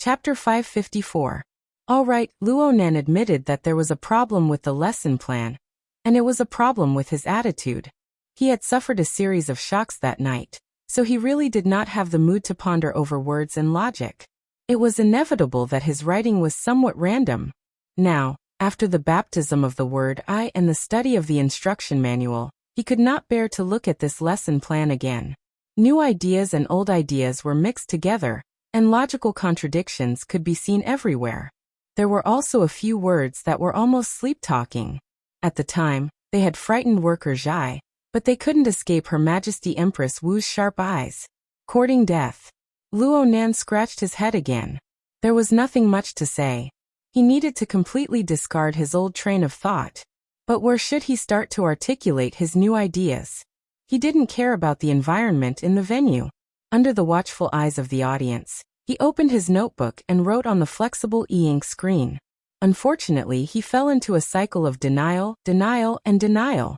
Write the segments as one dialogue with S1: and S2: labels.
S1: Chapter 554. All right, Luo Nan admitted that there was a problem with the lesson plan, and it was a problem with his attitude. He had suffered a series of shocks that night, so he really did not have the mood to ponder over words and logic. It was inevitable that his writing was somewhat random. Now, after the baptism of the word I and the study of the instruction manual, he could not bear to look at this lesson plan again. New ideas and old ideas were mixed together, and logical contradictions could be seen everywhere. There were also a few words that were almost sleep-talking. At the time, they had frightened worker Zhai, but they couldn't escape Her Majesty Empress Wu's sharp eyes. Courting death. Luo Nan scratched his head again. There was nothing much to say. He needed to completely discard his old train of thought. But where should he start to articulate his new ideas? He didn't care about the environment in the venue. Under the watchful eyes of the audience, he opened his notebook and wrote on the flexible e-ink screen. Unfortunately, he fell into a cycle of denial, denial, and denial.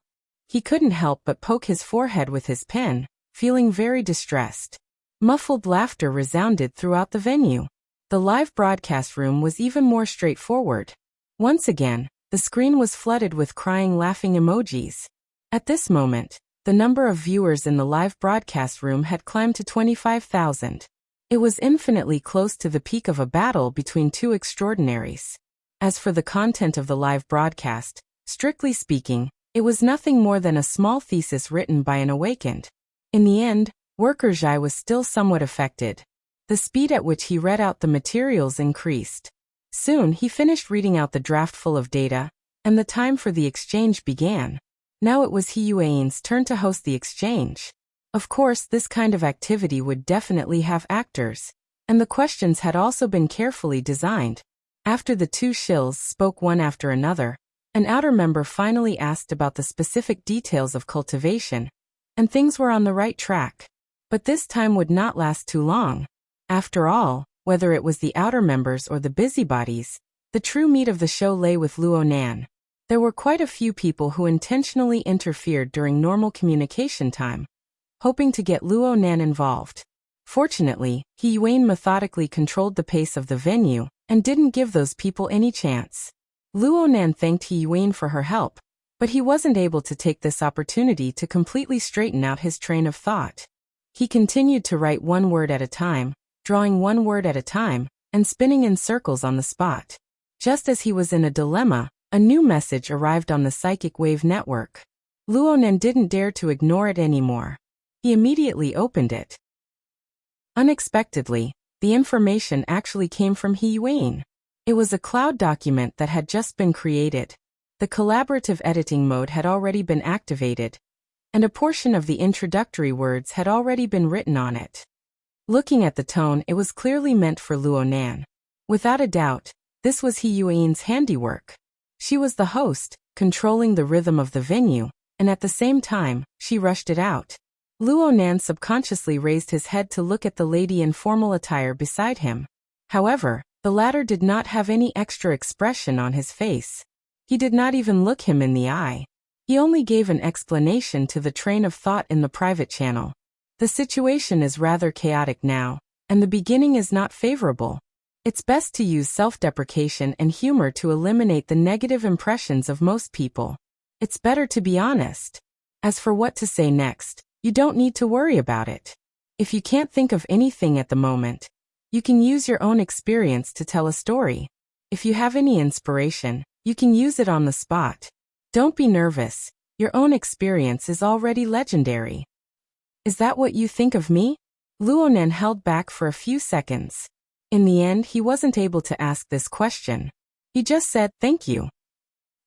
S1: He couldn't help but poke his forehead with his pen, feeling very distressed. Muffled laughter resounded throughout the venue. The live broadcast room was even more straightforward. Once again, the screen was flooded with crying, laughing emojis. At this moment, the number of viewers in the live broadcast room had climbed to 25,000. It was infinitely close to the peak of a battle between two extraordinaries. As for the content of the live broadcast, strictly speaking, it was nothing more than a small thesis written by an awakened. In the end, worker Zhai was still somewhat affected. The speed at which he read out the materials increased. Soon he finished reading out the draft full of data, and the time for the exchange began. Now it was He Yuan's turn to host the exchange. Of course, this kind of activity would definitely have actors, and the questions had also been carefully designed. After the two shills spoke one after another, an outer member finally asked about the specific details of cultivation, and things were on the right track. But this time would not last too long. After all, whether it was the outer members or the busybodies, the true meat of the show lay with Luo Nan. There were quite a few people who intentionally interfered during normal communication time, hoping to get Luo Nan involved. Fortunately, He Yuan methodically controlled the pace of the venue and didn't give those people any chance. Luo Nan thanked He Yuan for her help, but he wasn't able to take this opportunity to completely straighten out his train of thought. He continued to write one word at a time, drawing one word at a time, and spinning in circles on the spot. Just as he was in a dilemma, a new message arrived on the psychic wave network. Luo Nan didn't dare to ignore it anymore. He immediately opened it. Unexpectedly, the information actually came from He Yuan. It was a cloud document that had just been created. The collaborative editing mode had already been activated, and a portion of the introductory words had already been written on it. Looking at the tone, it was clearly meant for Luo Nan. Without a doubt, this was He Yuan's handiwork. She was the host, controlling the rhythm of the venue, and at the same time, she rushed it out. Luo Nan subconsciously raised his head to look at the lady in formal attire beside him. However, the latter did not have any extra expression on his face. He did not even look him in the eye. He only gave an explanation to the train of thought in the private channel. The situation is rather chaotic now, and the beginning is not favorable. It's best to use self-deprecation and humor to eliminate the negative impressions of most people. It's better to be honest. As for what to say next, you don't need to worry about it. If you can't think of anything at the moment, you can use your own experience to tell a story. If you have any inspiration, you can use it on the spot. Don't be nervous. Your own experience is already legendary. Is that what you think of me? Luo Nan held back for a few seconds. In the end, he wasn't able to ask this question. He just said, "Thank you."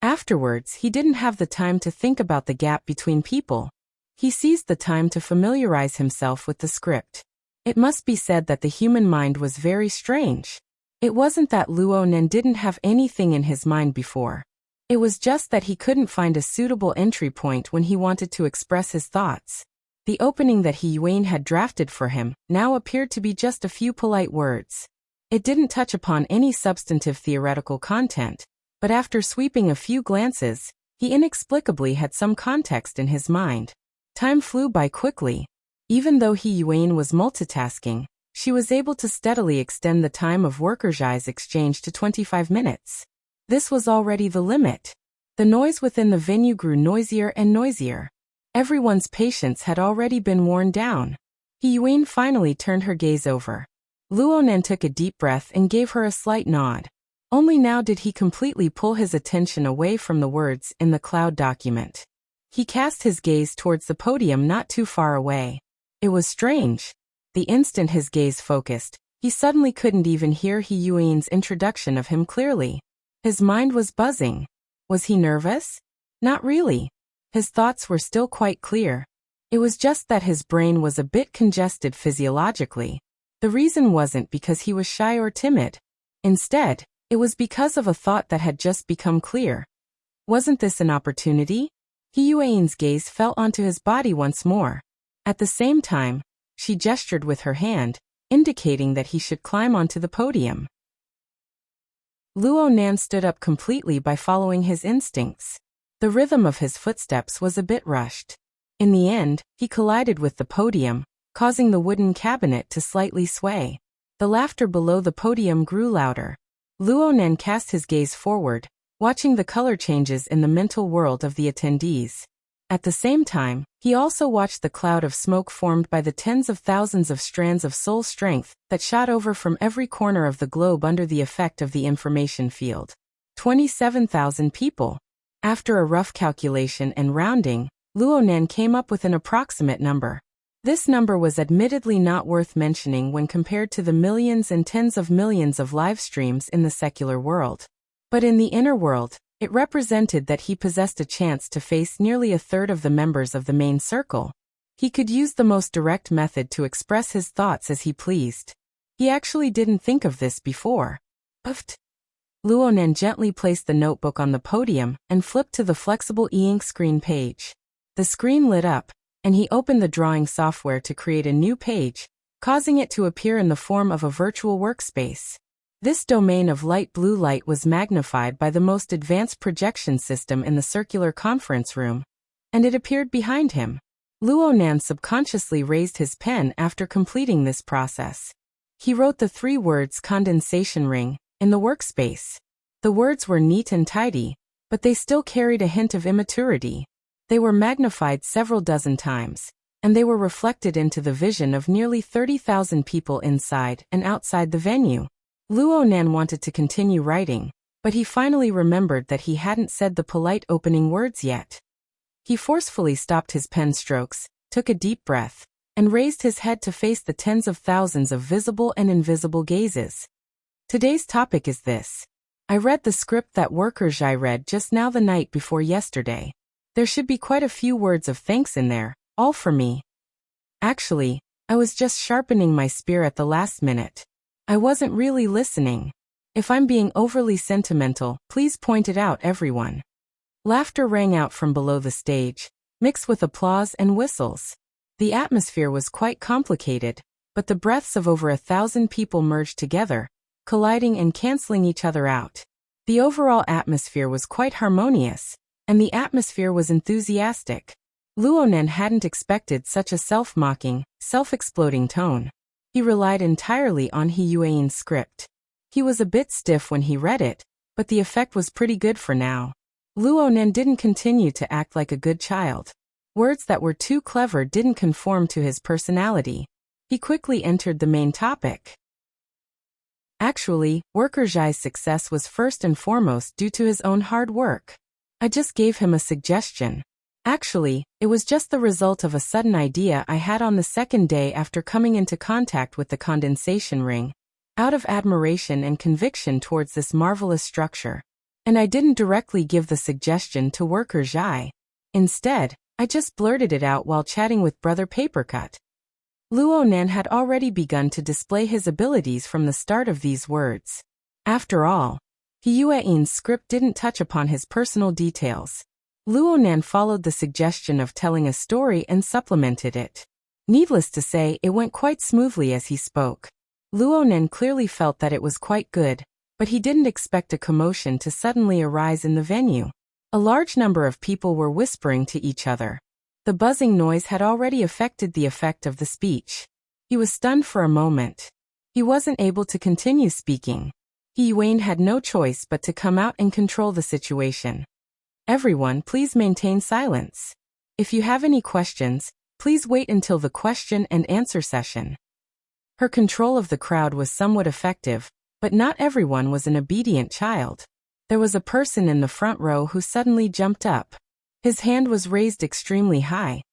S1: Afterwards, he didn't have the time to think about the gap between people. He seized the time to familiarize himself with the script. It must be said that the human mind was very strange. It wasn't that Luo Nan didn't have anything in his mind before. It was just that he couldn't find a suitable entry point when he wanted to express his thoughts. The opening that He Yuan had drafted for him now appeared to be just a few polite words. It didn't touch upon any substantive theoretical content, but after sweeping a few glances, he inexplicably had some context in his mind. Time flew by quickly. Even though He Yuan was multitasking, She was able to steadily extend the time of worker Zhai's exchange to 25 minutes. This was already the limit. The noise within the venue grew noisier and noisier. Everyone's patience had already been worn down. He Yuan finally turned her gaze over. Luonan took a deep breath and gave her a slight nod. Only now did he completely pull his attention away from the words in the cloud document. He cast his gaze towards the podium not too far away. It was strange. The instant his gaze focused, he suddenly couldn't even hear He Yuan's introduction of him clearly. His mind was buzzing. Was he nervous? Not really. His thoughts were still quite clear. It was just that his brain was a bit congested physiologically. The reason wasn't because he was shy or timid. Instead, it was because of a thought that had just become clear. Wasn't this an opportunity? He Yuan's gaze fell onto his body once more. At the same time, she gestured with her hand, indicating that he should climb onto the podium. Luonan stood up completely by following his instincts. The rhythm of his footsteps was a bit rushed. In the end, he collided with the podium, causing the wooden cabinet to slightly sway. The laughter below the podium grew louder. Luonan cast his gaze forward, watching the color changes in the mental world of the attendees. At the same time, he also watched the cloud of smoke formed by the tens of thousands of strands of soul strength that shot over from every corner of the globe under the effect of the information field. 27,000 people. After a rough calculation and rounding, Luonan came up with an approximate number. This number was admittedly not worth mentioning when compared to the millions and tens of millions of live streams in the secular world. But in the inner world, it represented that he possessed a chance to face nearly a third of the members of the main circle. He could use the most direct method to express his thoughts as he pleased. He actually didn't think of this before. Puffed. Luonan gently placed the notebook on the podium and flipped to the flexible e-ink screen page. The screen lit up, and he opened the drawing software to create a new page, causing it to appear in the form of a virtual workspace. This domain of light blue light was magnified by the most advanced projection system in the circular conference room, and it appeared behind him. Luonan subconsciously raised his pen after completing this process. He wrote the 3 words condensation ring in the workspace. The words were neat and tidy, but they still carried a hint of immaturity. They were magnified several dozen times, and they were reflected into the vision of nearly 30,000 people inside and outside the venue. Luonan wanted to continue writing, but he finally remembered that he hadn't said the polite opening words yet. He forcefully stopped his pen strokes, took a deep breath, and raised his head to face the tens of thousands of visible and invisible gazes. Today's topic is this. I read the script that worker Zhai read just now the night before yesterday. There should be quite a few words of thanks in there, all for me. Actually, I was just sharpening my spear at the last minute. I wasn't really listening. If I'm being overly sentimental, please point it out, everyone. Laughter rang out from below the stage, mixed with applause and whistles. The atmosphere was quite complicated, but the breaths of over 1,000 people merged together, colliding and canceling each other out. The overall atmosphere was quite harmonious, and the atmosphere was enthusiastic. Luonan hadn't expected such a self-mocking, self-exploding tone. He relied entirely on He Yuan's script. He was a bit stiff when he read it, but the effect was pretty good for now. Luonan didn't continue to act like a good child. Words that were too clever didn't conform to his personality. He quickly entered the main topic. Actually, worker Zhai's success was first and foremost due to his own hard work. I just gave him a suggestion. Actually, it was just the result of a sudden idea I had on the second day after coming into contact with the condensation ring, out of admiration and conviction towards this marvelous structure. And I didn't directly give the suggestion to worker Zhai. Instead, I just blurted it out while chatting with Brother Papercut. Luonan had already begun to display his abilities from the start of these words. After all, He Yuan's script didn't touch upon his personal details. Luonan followed the suggestion of telling a story and supplemented it. Needless to say, it went quite smoothly as he spoke. Luonan clearly felt that it was quite good, but he didn't expect a commotion to suddenly arise in the venue. A large number of people were whispering to each other. The buzzing noise had already affected the effect of the speech. He was stunned for a moment. He wasn't able to continue speaking. Wayne had no choice but to come out and control the situation. Everyone, please maintain silence. If you have any questions, please wait until the question and answer session. Her control of the crowd was somewhat effective, but not everyone was an obedient child. There was a person in the front row who suddenly jumped up. His hand was raised extremely high.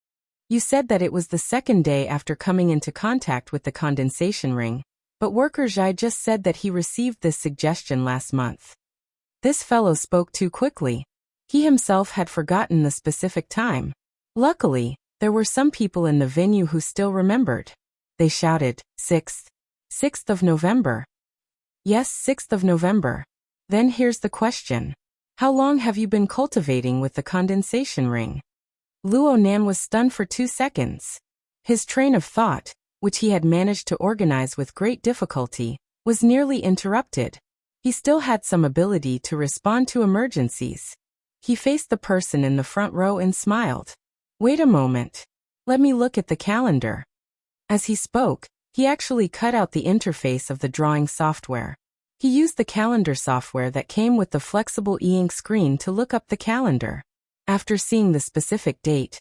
S1: You said that it was the second day after coming into contact with the condensation ring, but Worker Zhai just said that he received this suggestion last month. This fellow spoke too quickly. He himself had forgotten the specific time. Luckily, there were some people in the venue who still remembered. They shouted, 6th. 6th of November. Yes, 6th of November. Then here's the question. How long have you been cultivating with the condensation ring? Luo Nan was stunned for 2 seconds. His train of thought, which he had managed to organize with great difficulty, was nearly interrupted. He still had some ability to respond to emergencies. He faced the person in the front row and smiled. Wait a moment. Let me look at the calendar. As he spoke, he actually cut out the interface of the drawing software. He used the calendar software that came with the flexible e-ink screen to look up the calendar. After seeing the specific date,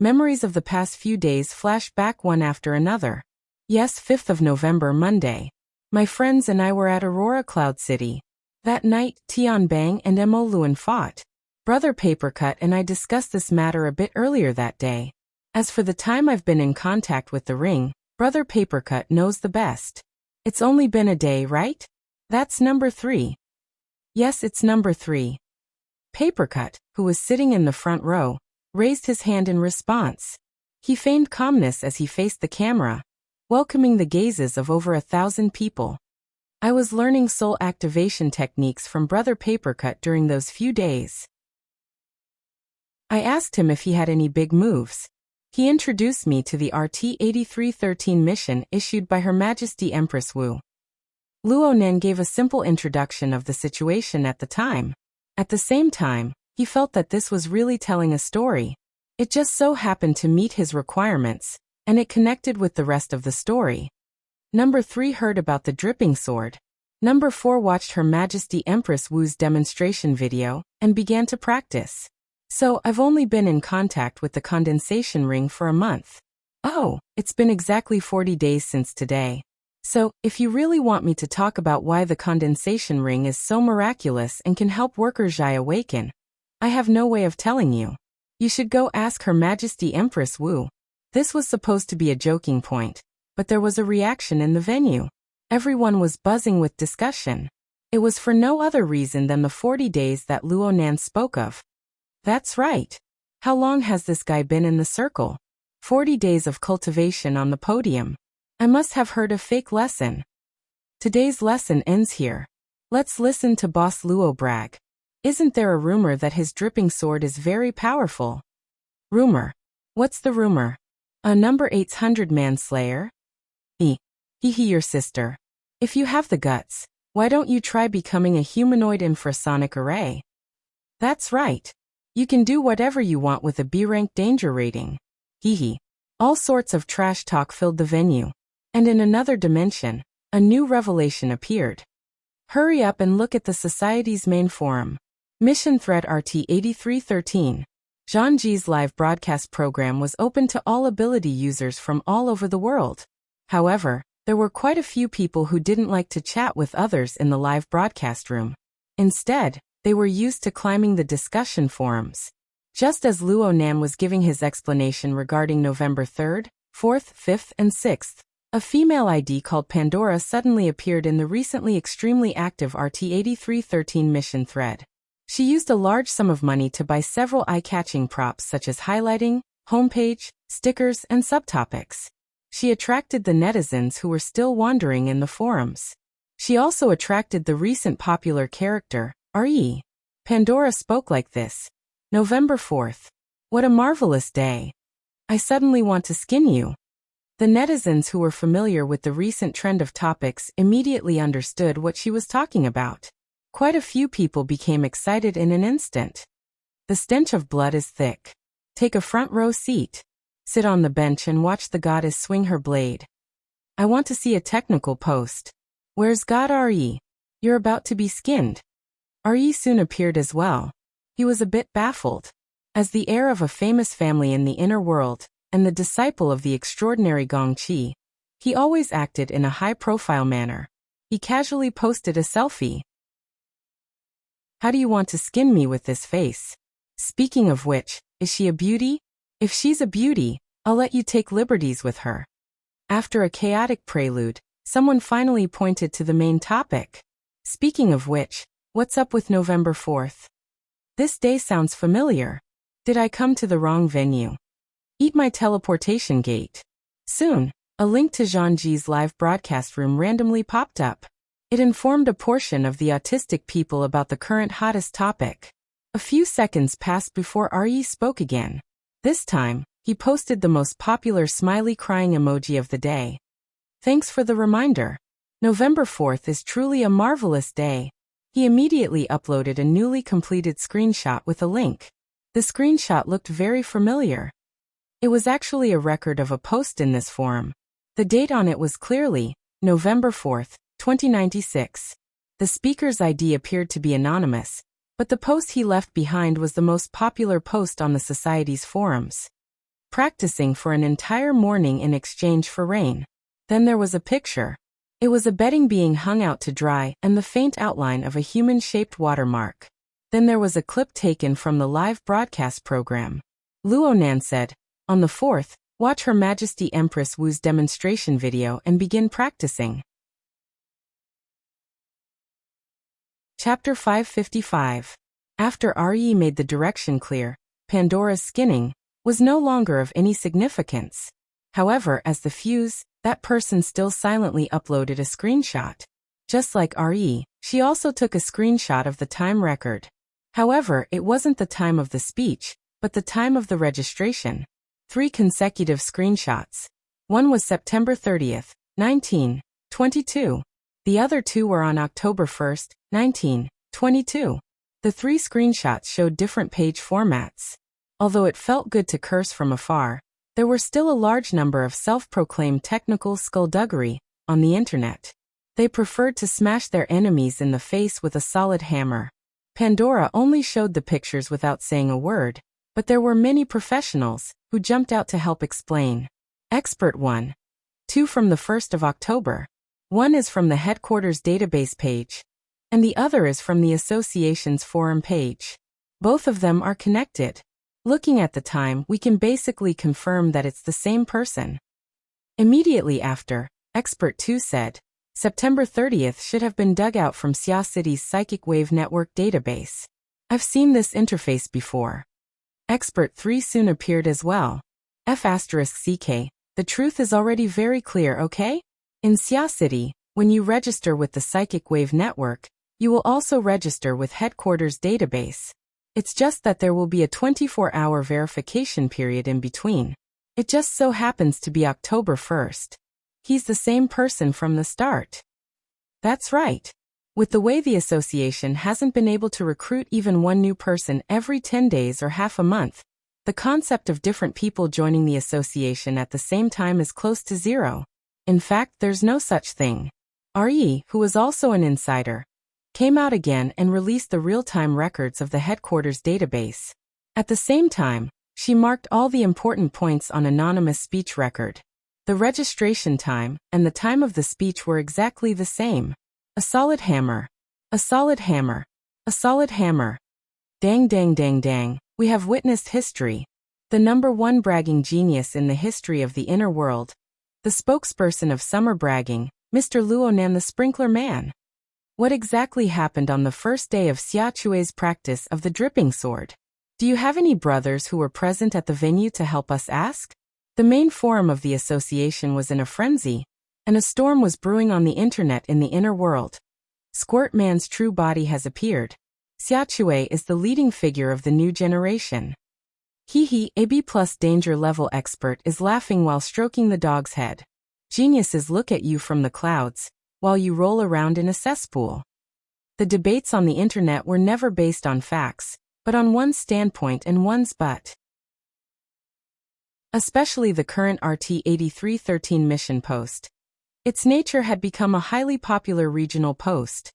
S1: memories of the past few days flashed back one after another. Yes, 5th of November, Monday. My friends and I were at Aurora Cloud City. That night, Tian Bang and Mo Luan fought. Brother Papercut and I discussed this matter a bit earlier that day. As for the time I've been in contact with the ring, Brother Papercut knows the best. It's only been a day, right? That's number 3. Yes, it's number 3. Papercut, who was sitting in the front row, raised his hand in response. He feigned calmness as he faced the camera, welcoming the gazes of over 1,000 people. I was learning soul activation techniques from Brother Papercut during those few days. I asked him if he had any big moves. He introduced me to the RT-8313 mission issued by Her Majesty Empress Wu. Luo Nan gave a simple introduction of the situation at the time. At the same time, he felt that this was really telling a story. It just so happened to meet his requirements, and it connected with the rest of the story. Number 3 heard about the dripping sword. Number 4 watched Her Majesty Empress Wu's demonstration video, and began to practice. So, I've only been in contact with the condensation ring for a month. Oh, it's been exactly 40 days since today. So, if you really want me to talk about why the condensation ring is so miraculous and can help Worker Zhai awaken, I have no way of telling you. You should go ask Her Majesty Empress Wu. This was supposed to be a joking point, but there was a reaction in the venue. Everyone was buzzing with discussion. It was for no other reason than the 40 days that Luo Nan spoke of. That's right. How long has this guy been in the circle? 40 days of cultivation on the podium. I must have heard a fake lesson. Today's lesson ends here. Let's listen to Boss Luo brag. Isn't there a rumor that his dripping sword is very powerful? Rumor. What's the rumor? A number 800 manslayer? Your sister. If you have the guts, why don't you try becoming a humanoid infrasonic array? That's right. You can do whatever you want with a B-rank danger rating. All sorts of trash talk filled the venue. And in another dimension, a new revelation appeared. Hurry up and look at the Society's main forum. Mission Thread RT-8313. Zhang Ji's live broadcast program was open to all ability users from all over the world. However, there were quite a few people who didn't like to chat with others in the live broadcast room. Instead, they were used to climbing the discussion forums. Just as Luo Nan was giving his explanation regarding November 3rd, 4th, 5th, and 6th, a female ID called Pandora suddenly appeared in the recently extremely active RT-8313 mission thread. She used a large sum of money to buy several eye-catching props such as highlighting, homepage, stickers, and subtopics. She attracted the netizens who were still wandering in the forums. She also attracted the recent popular character, R.E. Pandora spoke like this. November 4th. What a marvelous day. I suddenly want to skin you. The netizens who were familiar with the recent trend of topics immediately understood what she was talking about. Quite a few people became excited in an instant. The stench of blood is thick. Take a front row seat. Sit on the bench and watch the goddess swing her blade. I want to see a technical post. Where's God RE? You're about to be skinned. RE soon appeared as well. He was a bit baffled. As the heir of a famous family in the inner world, and the disciple of the extraordinary Gong Qi, he always acted in a high-profile manner. He casually posted a selfie. How do you want to skin me with this face? Speaking of which, is she a beauty? If she's a beauty, I'll let you take liberties with her. After a chaotic prelude, someone finally pointed to the main topic. Speaking of which, what's up with November 4th? This day sounds familiar. Did I come to the wrong venue? Eat my teleportation gate. Soon, a link to Zhangji's live broadcast room randomly popped up. It informed a portion of the autistic people about the current hottest topic. A few seconds passed before RE spoke again. This time, he posted the most popular smiley crying emoji of the day. Thanks for the reminder. November 4th is truly a marvelous day. He immediately uploaded a newly completed screenshot with a link. The screenshot looked very familiar. It was actually a record of a post in this forum. The date on it was clearly November 4th, 2096. The speaker's ID appeared to be anonymous, but the post he left behind was the most popular post on the society's forums. Practicing for an entire morning in exchange for rain. Then there was a picture. It was a bedding being hung out to dry and the faint outline of a human-shaped watermark. Then there was a clip taken from the live broadcast program. Luonan said, "On the 4th, watch Her Majesty Empress Wu's demonstration video and begin practicing." Chapter 555. After RE made the direction clear, Pandora's skinning was no longer of any significance. However, as the fuse, that person still silently uploaded a screenshot. Just like RE, she also took a screenshot of the time record. However, it wasn't the time of the speech, but the time of the registration. 3 consecutive screenshots. One was September 30th, 1922. The other 2 were on October 1st, 1922. The 3 screenshots showed different page formats. Although it felt good to curse from afar, there were still a large number of self-proclaimed technical skullduggery on the internet. They preferred to smash their enemies in the face with a solid hammer. Pandora only showed the pictures without saying a word, but there were many professionals who jumped out to help explain. Expert 1. 2 from the 1st of October. One is from the headquarters database page, and the other is from the association's forum page. Both of them are connected. Looking at the time, we can basically confirm that it's the same person. Immediately after, Expert 2 said, September 30th should have been dug out from Xia City's Psychic Wave Network database. I've seen this interface before. Expert 3 soon appeared as well. F*CK, the truth is already very clear, okay? In Xia City, when you register with the Psychic Wave Network, you will also register with Headquarters database. It's just that there will be a 24-hour verification period in between. It just so happens to be October 1st. He's the same person from the start. That's right. With the way the association hasn't been able to recruit even one new person every 10 days or half a month, the concept of different people joining the association at the same time is close to zero. In fact, there's no such thing. RE, who was also an insider, came out again and released the real-time records of the headquarters database. At the same time, she marked all the important points on anonymous speech record. The registration time and the time of the speech were exactly the same. A solid hammer. A solid hammer. A solid hammer. Dang dang dang dang, we have witnessed history. The #1 bragging genius in the history of the inner world. The spokesperson of summer bragging, Mr. Luonan the Sprinkler Man. What exactly happened on the first day of Xia Chue's practice of the dripping sword? Do you have any brothers who were present at the venue to help us ask? The main forum of the association was in a frenzy, and a storm was brewing on the internet in the inner world. Squirt Man's true body has appeared. Xia Chue is the leading figure of the new generation. AB+ danger level expert is laughing while stroking the dog's head. Geniuses look at you from the clouds, while you roll around in a cesspool. The debates on the internet were never based on facts, but on one's standpoint and one's butt. Especially the current RT-8313 mission post. Its nature had become a highly popular regional post.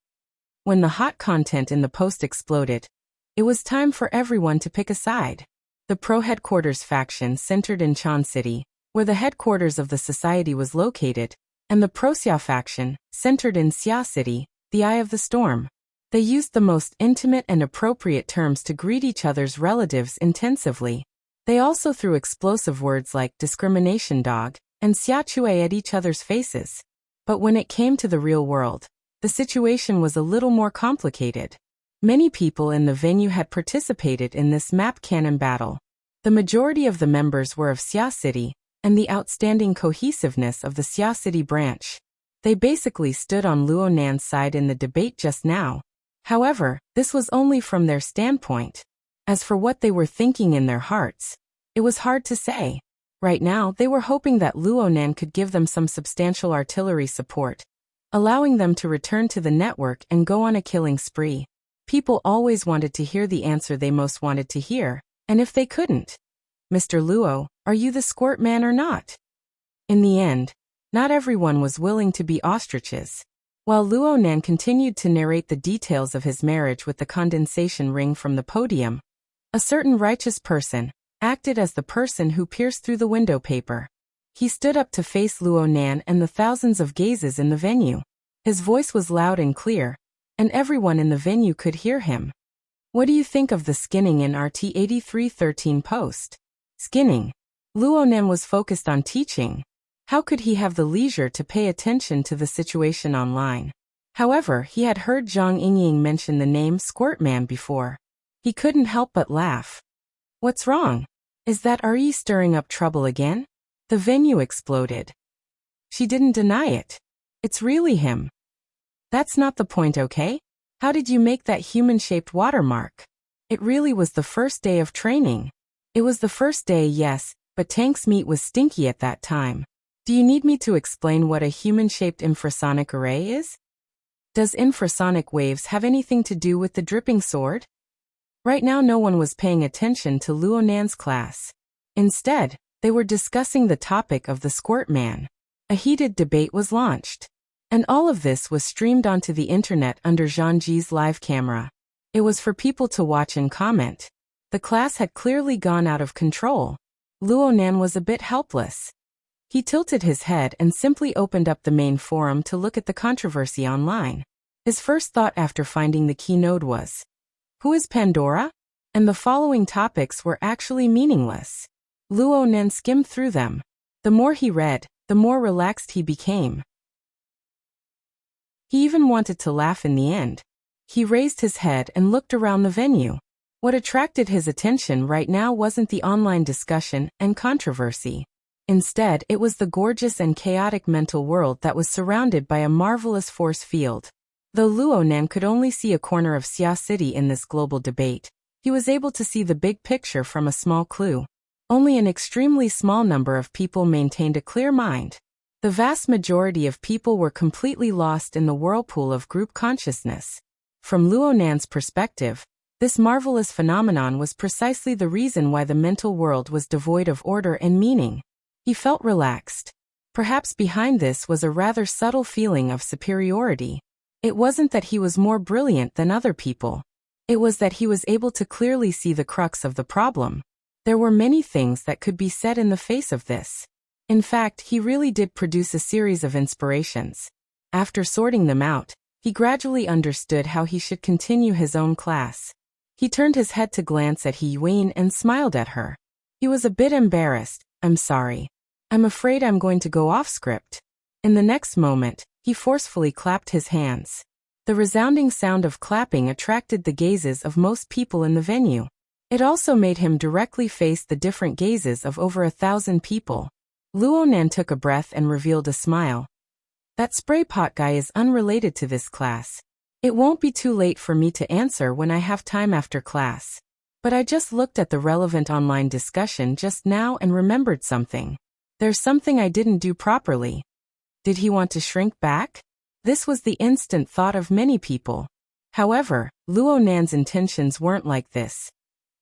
S1: When the hot content in the post exploded, it was time for everyone to pick a side. The pro-headquarters faction centered in Chan City, where the headquarters of the society was located, and the pro-Xia faction, centered in Xia City, the eye of the storm. They used the most intimate and appropriate terms to greet each other's relatives intensively. They also threw explosive words like discrimination dog and xiachue at each other's faces. But when it came to the real world, the situation was a little more complicated. Many people in the venue had participated in this map cannon battle. The majority of the members were of Xia City, and the outstanding cohesiveness of the Xia City branch. They basically stood on Luo Nan's side in the debate just now. However, this was only from their standpoint. As for what they were thinking in their hearts, it was hard to say. Right now, they were hoping that Luo Nan could give them some substantial artillery support, allowing them to return to the network and go on a killing spree. People always wanted to hear the answer they most wanted to hear, and if they couldn't, Mr. Luo, are you the squirt man or not? In the end, not everyone was willing to be ostriches. While Luo Nan continued to narrate the details of his marriage with the condensation ring from the podium, a certain righteous person acted as the person who pierced through the window paper. He stood up to face Luo Nan and the thousands of gazes in the venue. His voice was loud and clear, and everyone in the venue could hear him. What do you think of the skinning in RT 8313 post? Skinning. Luo Nan was focused on teaching. How could he have the leisure to pay attention to the situation online? However, he had heard Zhang Yingying mention the name Squirtman before. He couldn't help but laugh. What's wrong? Is that RE stirring up trouble again? The venue exploded. She didn't deny it. It's really him. That's not the point, okay? How did you make that human-shaped watermark? It really was the first day of training. It was the first day, yes, but Tank's meat was stinky at that time. Do you need me to explain what a human-shaped infrasonic array is? Does infrasonic waves have anything to do with the dripping sword? Right now no one was paying attention to Luo Nan's class. Instead, they were discussing the topic of the squirt man. A heated debate was launched. And all of this was streamed onto the internet under Zhang Ji's live camera. It was for people to watch and comment. The class had clearly gone out of control. Luo Nan was a bit helpless. He tilted his head and simply opened up the main forum to look at the controversy online. His first thought after finding the keynote was, who is Pandora? And the following topics were actually meaningless. Luo Nan skimmed through them. The more he read, the more relaxed he became. He even wanted to laugh in the end. He raised his head and looked around the venue. What attracted his attention right now wasn't the online discussion and controversy. Instead, it was the gorgeous and chaotic mental world that was surrounded by a marvelous force field. Though Luo Nan could only see a corner of Xia City in this global debate, he was able to see the big picture from a small clue. Only an extremely small number of people maintained a clear mind. The vast majority of people were completely lost in the whirlpool of group consciousness. From Luo Nan's perspective, this marvelous phenomenon was precisely the reason why the mental world was devoid of order and meaning. He felt relaxed. Perhaps behind this was a rather subtle feeling of superiority. It wasn't that he was more brilliant than other people. It was that he was able to clearly see the crux of the problem. There were many things that could be said in the face of this. In fact, he really did produce a series of inspirations. After sorting them out, he gradually understood how he should continue his own class. He turned his head to glance at He Yuan and smiled at her. He was a bit embarrassed. I'm sorry. I'm afraid I'm going to go off script. In the next moment, he forcefully clapped his hands. The resounding sound of clapping attracted the gazes of most people in the venue. It also made him directly face the different gazes of over 1,000 people. Luo Nan took a breath and revealed a smile. That spray pot guy is unrelated to this class. It won't be too late for me to answer when I have time after class. But I just looked at the relevant online discussion just now and remembered something. There's something I didn't do properly. Did he want to shrink back? This was the instant thought of many people. However, Luo Nan's intentions weren't like this.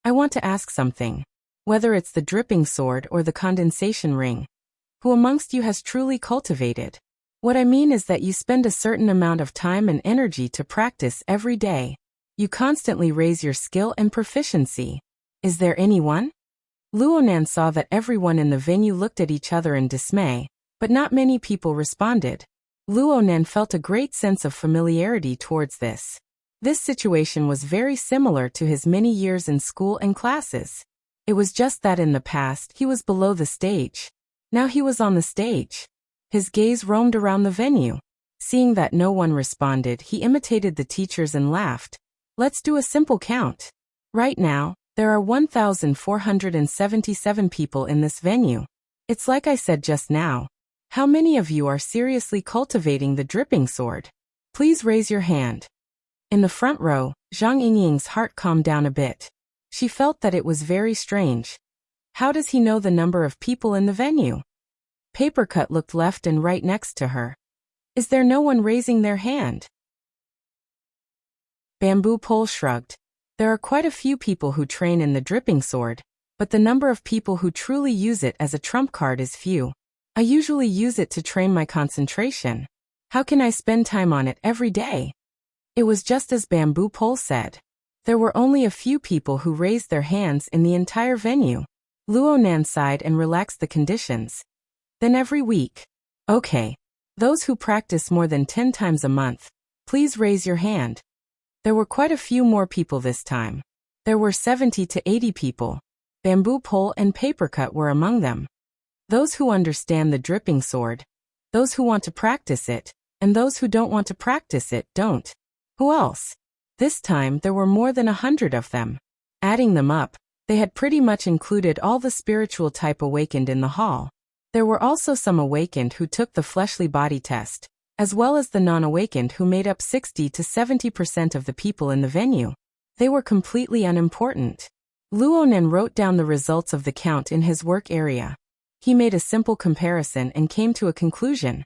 S1: I want to ask something. Whether it's the dripping sword or the condensation ring. Who amongst you has truly cultivated? What I mean is that you spend a certain amount of time and energy to practice every day. You constantly raise your skill and proficiency. Is there anyone? Luonan saw that everyone in the venue looked at each other in dismay, but not many people responded. Luonan felt a great sense of familiarity towards this. This situation was very similar to his many years in school and classes. It was just that in the past he was below the stage. Now he was on the stage. His gaze roamed around the venue. Seeing that no one responded, he imitated the teachers and laughed. Let's do a simple count. Right now, there are 1,477 people in this venue. It's like I said just now. How many of you are seriously cultivating the dripping sword? Please raise your hand. In the front row, Zhang Yingying's heart calmed down a bit. She felt that it was very strange. How does he know the number of people in the venue? Papercut looked left and right next to her. Is there no one raising their hand? Bamboo Pole shrugged. There are quite a few people who train in the dripping sword, but the number of people who truly use it as a trump card is few. I usually use it to train my concentration. How can I spend time on it every day? It was just as Bamboo Pole said. There were only a few people who raised their hands in the entire venue. Luonan sighed and relaxed the conditions. Then every week. Okay. Those who practice more than 10 times a month, please raise your hand. There were quite a few more people this time. There were 70 to 80 people. Bamboo Pole and Papercut were among them. Those who understand the dripping sword, those who want to practice it, and those who don't want to practice it don't. Who else? This time there were more than 100 of them. Adding them up, they had pretty much included all the spiritual type awakened in the hall. There were also some awakened who took the fleshly body test, as well as the non-awakened who made up 60 to 70% of the people in the venue. They were completely unimportant. Luonan wrote down the results of the count in his work area. He made a simple comparison and came to a conclusion.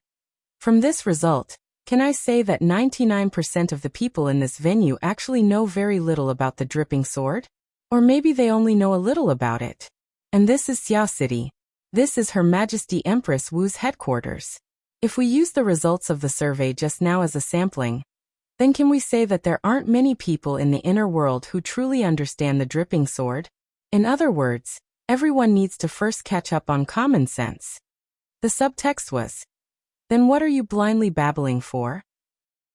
S1: From this result, can I say that 99% of the people in this venue actually know very little about the dripping sword? Or maybe they only know a little about it. And this is Xia City. This is Her Majesty Empress Wu's headquarters. If we use the results of the survey just now as a sampling, then can we say that there aren't many people in the inner world who truly understand the dripping sword? In other words, everyone needs to first catch up on common sense. The subtext was, then what are you blindly babbling for?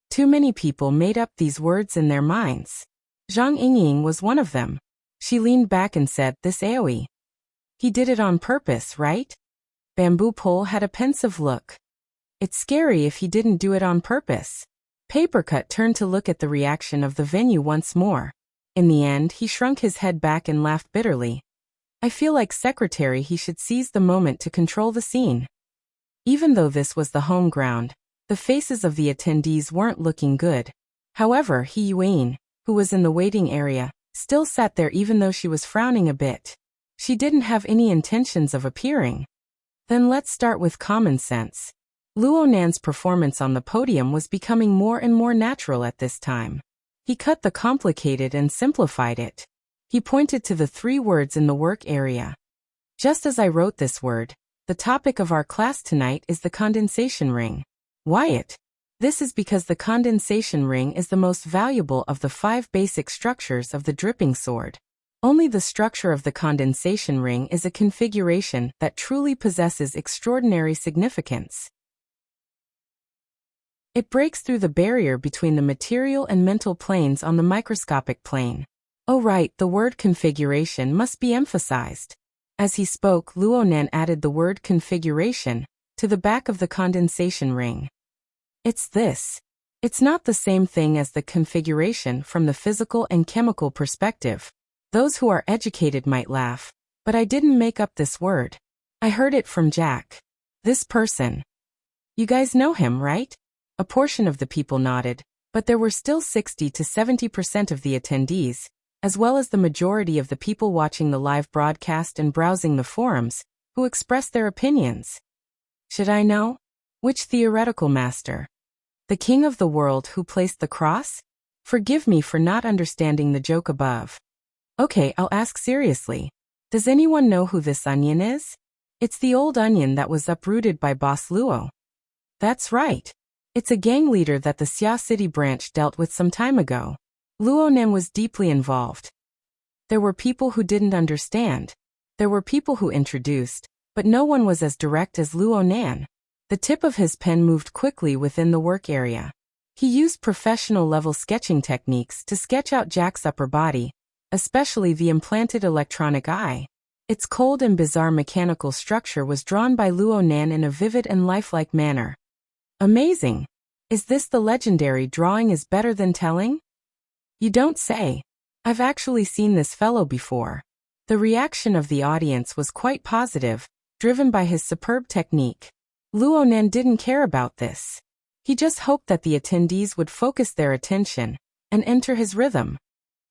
S1: Too many people made up these words in their minds. Zhang Yingying was one of them. She leaned back and said, this AoE. He did it on purpose, right? Bamboo Pole had a pensive look. It's scary if he didn't do it on purpose. Papercut turned to look at the reaction of the venue once more. In the end, he shrunk his head back and laughed bitterly. I feel like secretary he should seize the moment to control the scene. Even though this was the home ground, the faces of the attendees weren't looking good. However, He Yuan, who was in the waiting area, still sat there even though she was frowning a bit. She didn't have any intentions of appearing. Then let's start with common sense. Luonan's performance on the podium was becoming more and more natural at this time. He cut the complicated and simplified it. He pointed to the 3 words in the work area. Just as I wrote this word, the topic of our class tonight is the condensation ring. Wyatt. This is because the condensation ring is the most valuable of the 5 basic structures of the dripping sword. Only the structure of the condensation ring is a configuration that truly possesses extraordinary significance. It breaks through the barrier between the material and mental planes on the microscopic plane. Oh right, the word configuration must be emphasized. As he spoke, Luonan added the word configuration to the back of the condensation ring. It's this. It's not the same thing as the configuration from the physical and chemical perspective. Those who are educated might laugh, but I didn't make up this word. I heard it from Jack. This person. You guys know him, right? A portion of the people nodded, but there were still 60 to 70% of the attendees, as well as the majority of the people watching the live broadcast and browsing the forums, who expressed their opinions. Should I know? Which theoretical master? The king of the world who placed the cross? Forgive me for not understanding the joke above. Okay, I'll ask seriously. Does anyone know who this onion is? It's the old onion that was uprooted by Boss Luo. That's right. It's a gang leader that the Xia City branch dealt with some time ago. Luonan was deeply involved. There were people who didn't understand. There were people who introduced, but no one was as direct as Luonan. The tip of his pen moved quickly within the work area. He used professional-level sketching techniques to sketch out Jack's upper body, especially the implanted electronic eye. Its cold and bizarre mechanical structure was drawn by Luonan in a vivid and lifelike manner. Amazing! Is this the legendary drawing is better than telling? You don't say. I've actually seen this fellow before. The reaction of the audience was quite positive, driven by his superb technique. Luonan didn't care about this. He just hoped that the attendees would focus their attention and enter his rhythm.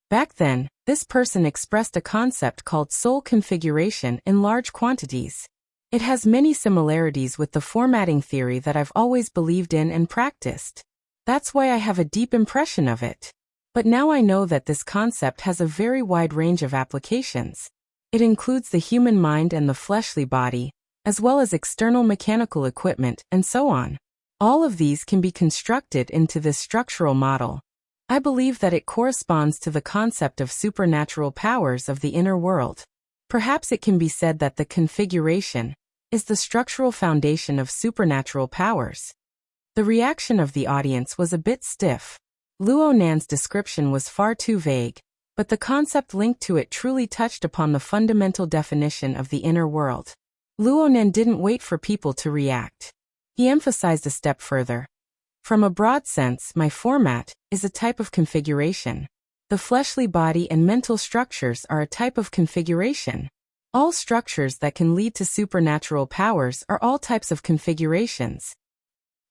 S1: Back then, this person expressed a concept called soul configuration in large quantities. It has many similarities with the formatting theory that I've always believed in and practiced. That's why I have a deep impression of it. But now I know that this concept has a very wide range of applications. It includes the human mind and the fleshly body, as well as external mechanical equipment, and so on. All of these can be constructed into this structural model. I believe that it corresponds to the concept of supernatural powers of the inner world. Perhaps it can be said that the configuration is the structural foundation of supernatural powers. The reaction of the audience was a bit stiff. Luonan's description was far too vague, but the concept linked to it truly touched upon the fundamental definition of the inner world. Luonan didn't wait for people to react. He emphasized a step further. From a broad sense, my format is a type of configuration. The fleshly body and mental structures are a type of configuration. All structures that can lead to supernatural powers are all types of configurations.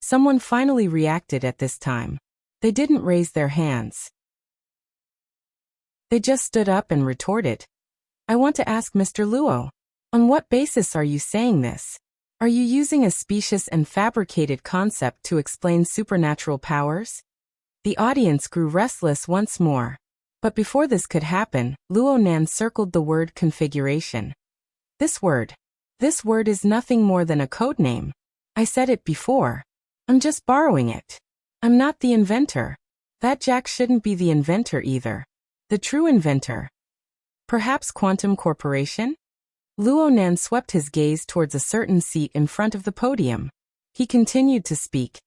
S1: Someone finally reacted at this time. They didn't raise their hands. They just stood up and retorted. I want to ask Mr. Luo. On what basis are you saying this? Are you using a specious and fabricated concept to explain supernatural powers? The audience grew restless once more. But before this could happen, Luonan circled the word configuration. This word is nothing more than a code name. I said it before. I'm just borrowing it. I'm not the inventor. That Jack shouldn't be the inventor either. The true inventor. Perhaps Quantum Corporation? Luonan swept his gaze towards a certain seat in front of the podium. He continued to speak.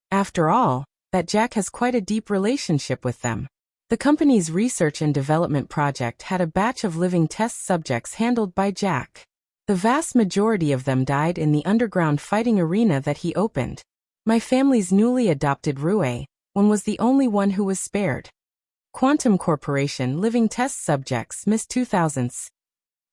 S1: After all, that Jack has quite a deep relationship with them. The company's research and development project had a batch of living test subjects handled by Jack. The vast majority of them died in the underground fighting arena that he opened. My family's newly adopted Rue was the only one who was spared. Quantum Corporation living test subjects Miss 2000s.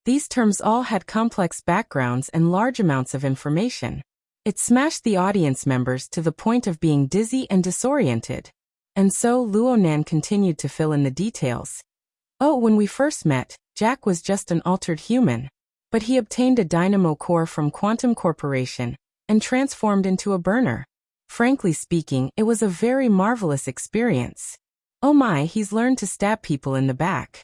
S1: These terms all had complex backgrounds and large amounts of information. It smashed the audience members to the point of being dizzy and disoriented. And so Luonan continued to fill in the details. Oh, when we first met, Jack was just an altered human. But he obtained a dynamo core from Quantum Corporation and transformed into a burner. Frankly speaking, it was a very marvelous experience. Oh my, he's learned to stab people in the back.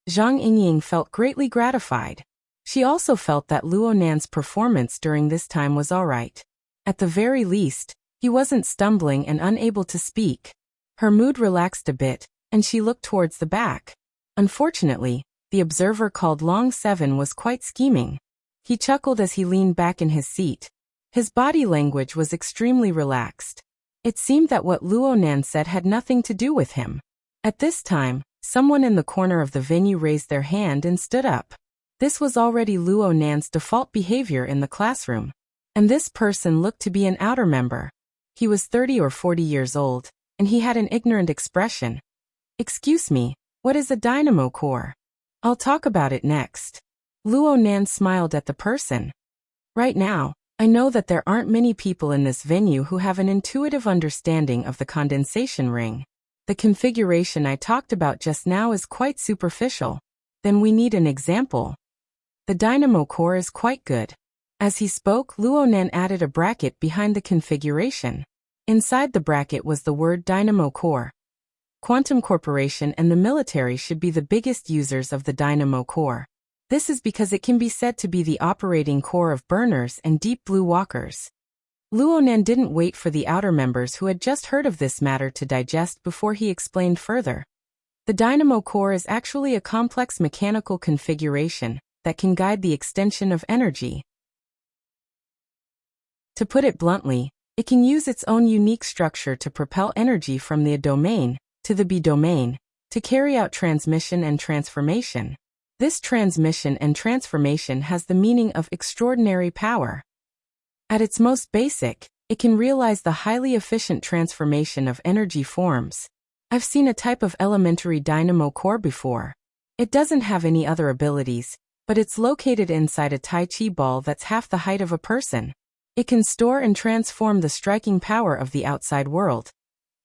S1: Zhang Yingying felt greatly gratified. She also felt that Luonan's performance during this time was alright. At the very least, he wasn't stumbling and unable to speak. Her mood relaxed a bit, and she looked towards the back. Unfortunately, the observer called Long 7 was quite scheming. He chuckled as he leaned back in his seat. His body language was extremely relaxed. It seemed that what Luonan said had nothing to do with him. At this time, someone in the corner of the venue raised their hand and stood up. This was already Luonan's default behavior in the classroom. And this person looked to be an outer member. He was 30 or 40 years old, and he had an ignorant expression. Excuse me, what is a dynamo core? I'll talk about it next. Luonan smiled at the person. Right now, I know that there aren't many people in this venue who have an intuitive understanding of the condensation ring. The configuration I talked about just now is quite superficial. Then we need an example. The dynamo core is quite good. As he spoke, Luonan added a bracket behind the configuration. Inside the bracket was the word dynamo core. Quantum Corporation and the military should be the biggest users of the dynamo core. This is because it can be said to be the operating core of burners and deep blue walkers. Luonan didn't wait for the outer members who had just heard of this matter to digest before he explained further. The dynamo core is actually a complex mechanical configuration that can guide the extension of energy. To put it bluntly, it can use its own unique structure to propel energy from the A domain to the B domain to carry out transmission and transformation. This transmission and transformation has the meaning of extraordinary power. At its most basic, it can realize the highly efficient transformation of energy forms. I've seen a type of elementary dynamo core before. It doesn't have any other abilities, but it's located inside a Tai Chi ball that's half the height of a person. It can store and transform the striking power of the outside world,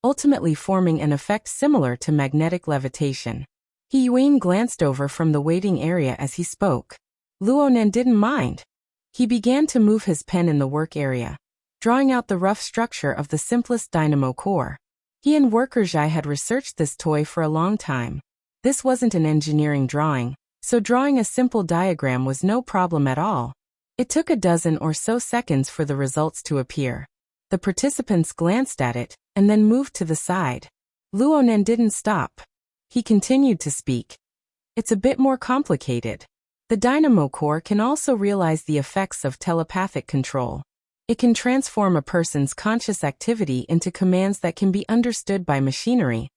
S1: ultimately forming an effect similar to magnetic levitation. He Yuan glanced over from the waiting area as he spoke. Luonan didn't mind. He began to move his pen in the work area, drawing out the rough structure of the simplest dynamo core. He and worker Zhai had researched this toy for a long time. This wasn't an engineering drawing, so drawing a simple diagram was no problem at all. It took a dozen or so seconds for the results to appear. The participants glanced at it, and then moved to the side. Luonan didn't stop. He continued to speak. It's a bit more complicated. The dynamo core can also realize the effects of telepathic control. It can transform a person's conscious activity into commands that can be understood by machinery,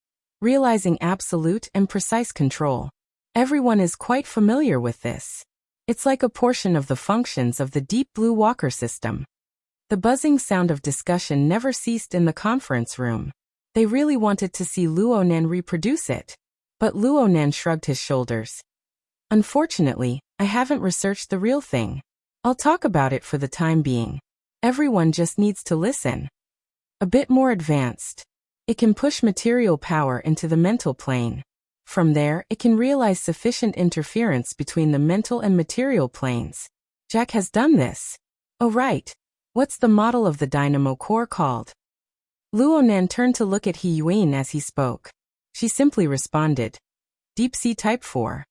S1: realizing absolute and precise control. Everyone is quite familiar with this. It's like a portion of the functions of the Deep Blue Walker system. The buzzing sound of discussion never ceased in the conference room. They really wanted to see Luonan reproduce it. But Luonan shrugged his shoulders. Unfortunately, I haven't researched the real thing. I'll talk about it for the time being. Everyone just needs to listen. A bit more advanced. It can push material power into the mental plane. From there, it can realize sufficient interference between the mental and material planes. Jack has done this. Oh right. What's the model of the dynamo core called? Luonan turned to look at He Yuan as he spoke. She simply responded. Deep Sea Type 4.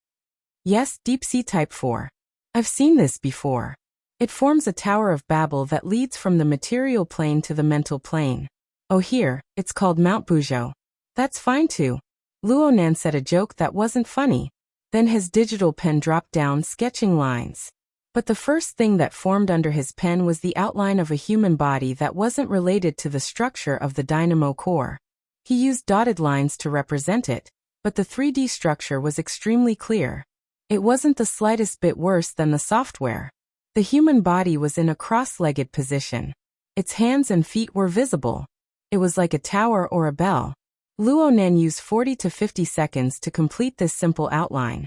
S1: Yes, Deep Sea Type 4. I've seen this before. It forms a Tower of Babel that leads from the material plane to the mental plane. Oh here, it's called Mount Buzhou. That's fine too. Luonan said a joke that wasn't funny. Then his digital pen dropped down sketching lines. But the first thing that formed under his pen was the outline of a human body that wasn't related to the structure of the dynamo core. He used dotted lines to represent it, but the 3D structure was extremely clear. It wasn't the slightest bit worse than the software. The human body was in a cross-legged position. Its hands and feet were visible. It was like a tower or a bell. Luonan used 40 to 50 seconds to complete this simple outline.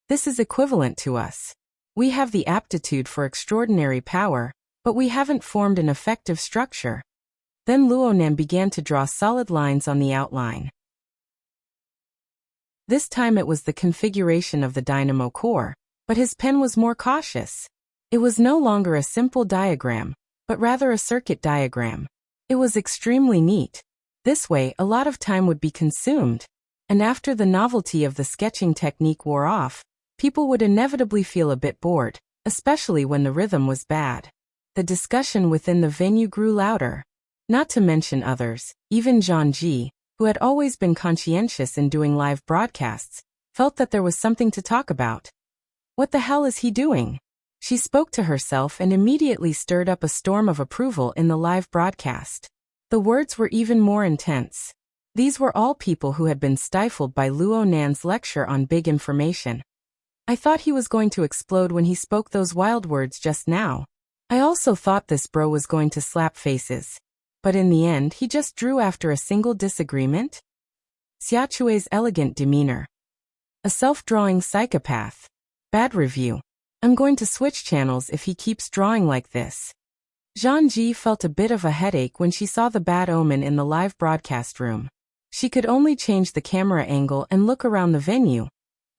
S1: This is equivalent to us. We have the aptitude for extraordinary power, but we haven't formed an effective structure. Then Luonan began to draw solid lines on the outline. This time it was the configuration of the dynamo core, but his pen was more cautious. It was no longer a simple diagram, but rather a circuit diagram. It was extremely neat. This way, a lot of time would be consumed, and after the novelty of the sketching technique wore off, people would inevitably feel a bit bored, especially when the rhythm was bad. The discussion within the venue grew louder. Not to mention others, even Zhang Ji, who had always been conscientious in doing live broadcasts, felt that there was something to talk about. What the hell is he doing? She spoke to herself and immediately stirred up a storm of approval in the live broadcast. The words were even more intense. These were all people who had been stifled by Luonan's lecture on big information. I thought he was going to explode when he spoke those wild words just now. I also thought this bro was going to slap faces. But in the end he just drew after a single disagreement? Xiaochui's elegant demeanor. A self-drawing psychopath. Bad review. I'm going to switch channels if he keeps drawing like this. Zhang Ji felt a bit of a headache when she saw the bad omen in the live broadcast room. She could only change the camera angle and look around the venue,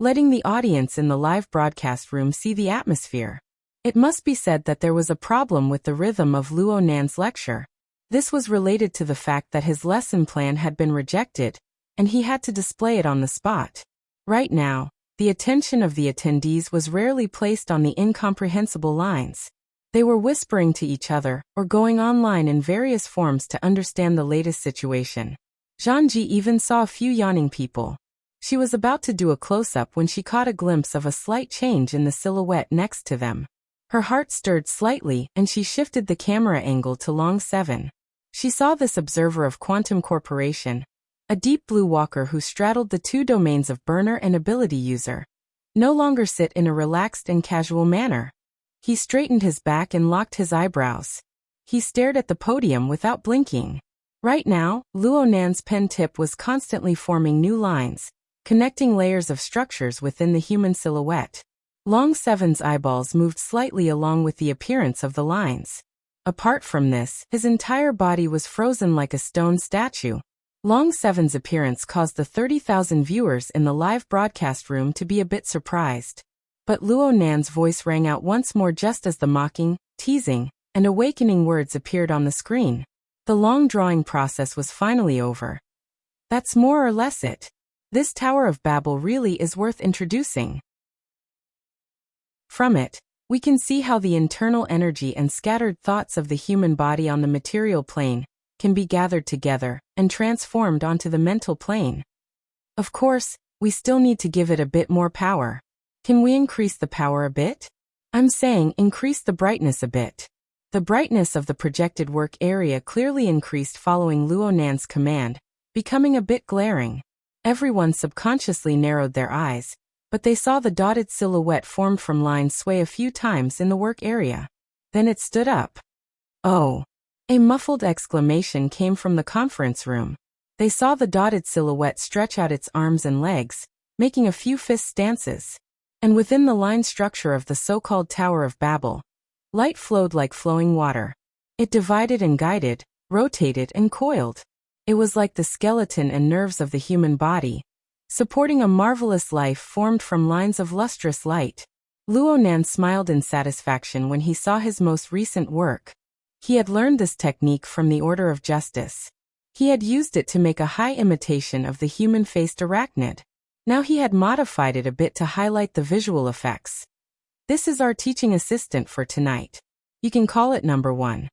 S1: letting the audience in the live broadcast room see the atmosphere. It must be said that there was a problem with the rhythm of Luonan's lecture. This was related to the fact that his lesson plan had been rejected, and he had to display it on the spot. Right now, the attention of the attendees was rarely placed on the incomprehensible lines. They were whispering to each other, or going online in various forms to understand the latest situation. Zhangji even saw a few yawning people. She was about to do a close-up when she caught a glimpse of a slight change in the silhouette next to them. Her heart stirred slightly, and she shifted the camera angle to Long 7. She saw this observer of Quantum Corporation, a deep blue walker who straddled the two domains of burner and ability user, no longer sit in a relaxed and casual manner. He straightened his back and locked his eyebrows. He stared at the podium without blinking. Right now, Luo Nan's pen tip was constantly forming new lines, connecting layers of structures within the human silhouette. Long 7's eyeballs moved slightly along with the appearance of the lines. Apart from this, his entire body was frozen like a stone statue. Long 7's appearance caused the 30,000 viewers in the live broadcast room to be a bit surprised. But Luo Nan's voice rang out once more just as the mocking, teasing, and awakening words appeared on the screen. The long drawing process was finally over. That's more or less it. This Tower of Babel really is worth introducing. From it, we can see how the internal energy and scattered thoughts of the human body on the material plane can be gathered together and transformed onto the mental plane. Of course, we still need to give it a bit more power. Can we increase the power a bit? I'm saying increase the brightness a bit. The brightness of the projected work area clearly increased following Luo Nan's command, becoming a bit glaring. Everyone subconsciously narrowed their eyes, but they saw the dotted silhouette formed from lines sway a few times in the work area. Then it stood up. Oh! A muffled exclamation came from the conference room. They saw the dotted silhouette stretch out its arms and legs, making a few fist stances. And within the line structure of the so-called Tower of Babel, light flowed like flowing water. It divided and guided, rotated and coiled. It was like the skeleton and nerves of the human body, supporting a marvelous life formed from lines of lustrous light. Luo Nan smiled in satisfaction when he saw his most recent work. He had learned this technique from the Order of Justice. He had used it to make a high imitation of the human-faced arachnid. Now he had modified it a bit to highlight the visual effects. This is our teaching assistant for tonight. You can call it number 1.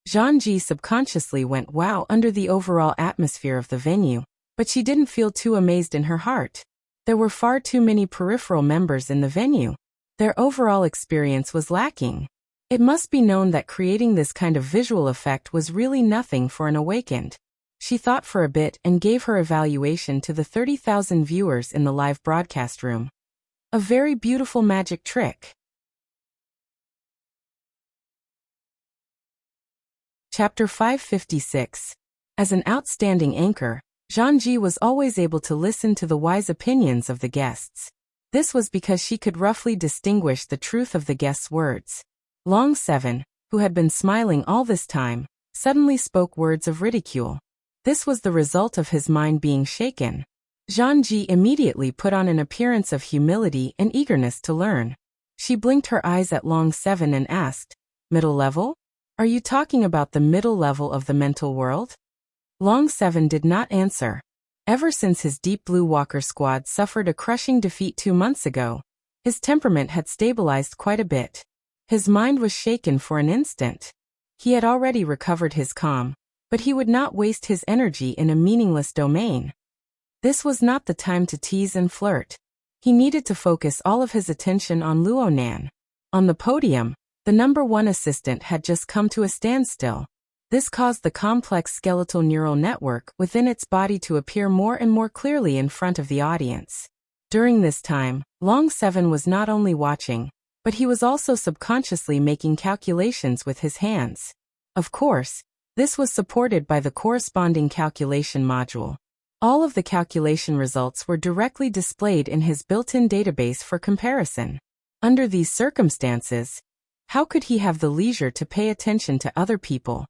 S1: Zhangji subconsciously went wow under the overall atmosphere of the venue, but she didn't feel too amazed in her heart. There were far too many peripheral members in the venue. Their overall experience was lacking. It must be known that creating this kind of visual effect was really nothing for an awakened. She thought for a bit and gave her evaluation to the 30,000 viewers in the live broadcast room. A very beautiful magic trick. Chapter 556. As an outstanding anchor, Zhangji was always able to listen to the wise opinions of the guests. This was because she could roughly distinguish the truth of the guests' words. Long 7, who had been smiling all this time, suddenly spoke words of ridicule. This was the result of his mind being shaken. Zhangji immediately put on an appearance of humility and eagerness to learn. She blinked her eyes at Long 7 and asked, "Middle level? Are you talking about the middle level of the mental world?" Long 7 did not answer. Ever since his Deep Blue Walker squad suffered a crushing defeat 2 months ago, his temperament had stabilized quite a bit. His mind was shaken for an instant. He had already recovered his calm, but he would not waste his energy in a meaningless domain. This was not the time to tease and flirt. He needed to focus all of his attention on Luo Nan. On the podium, the number 1 assistant had just come to a standstill. This caused the complex skeletal neural network within its body to appear more and more clearly in front of the audience. During this time, Long 7 was not only watching, but he was also subconsciously making calculations with his hands. Of course, this was supported by the corresponding calculation module. All of the calculation results were directly displayed in his built-in database for comparison. Under these circumstances, how could he have the leisure to pay attention to other people?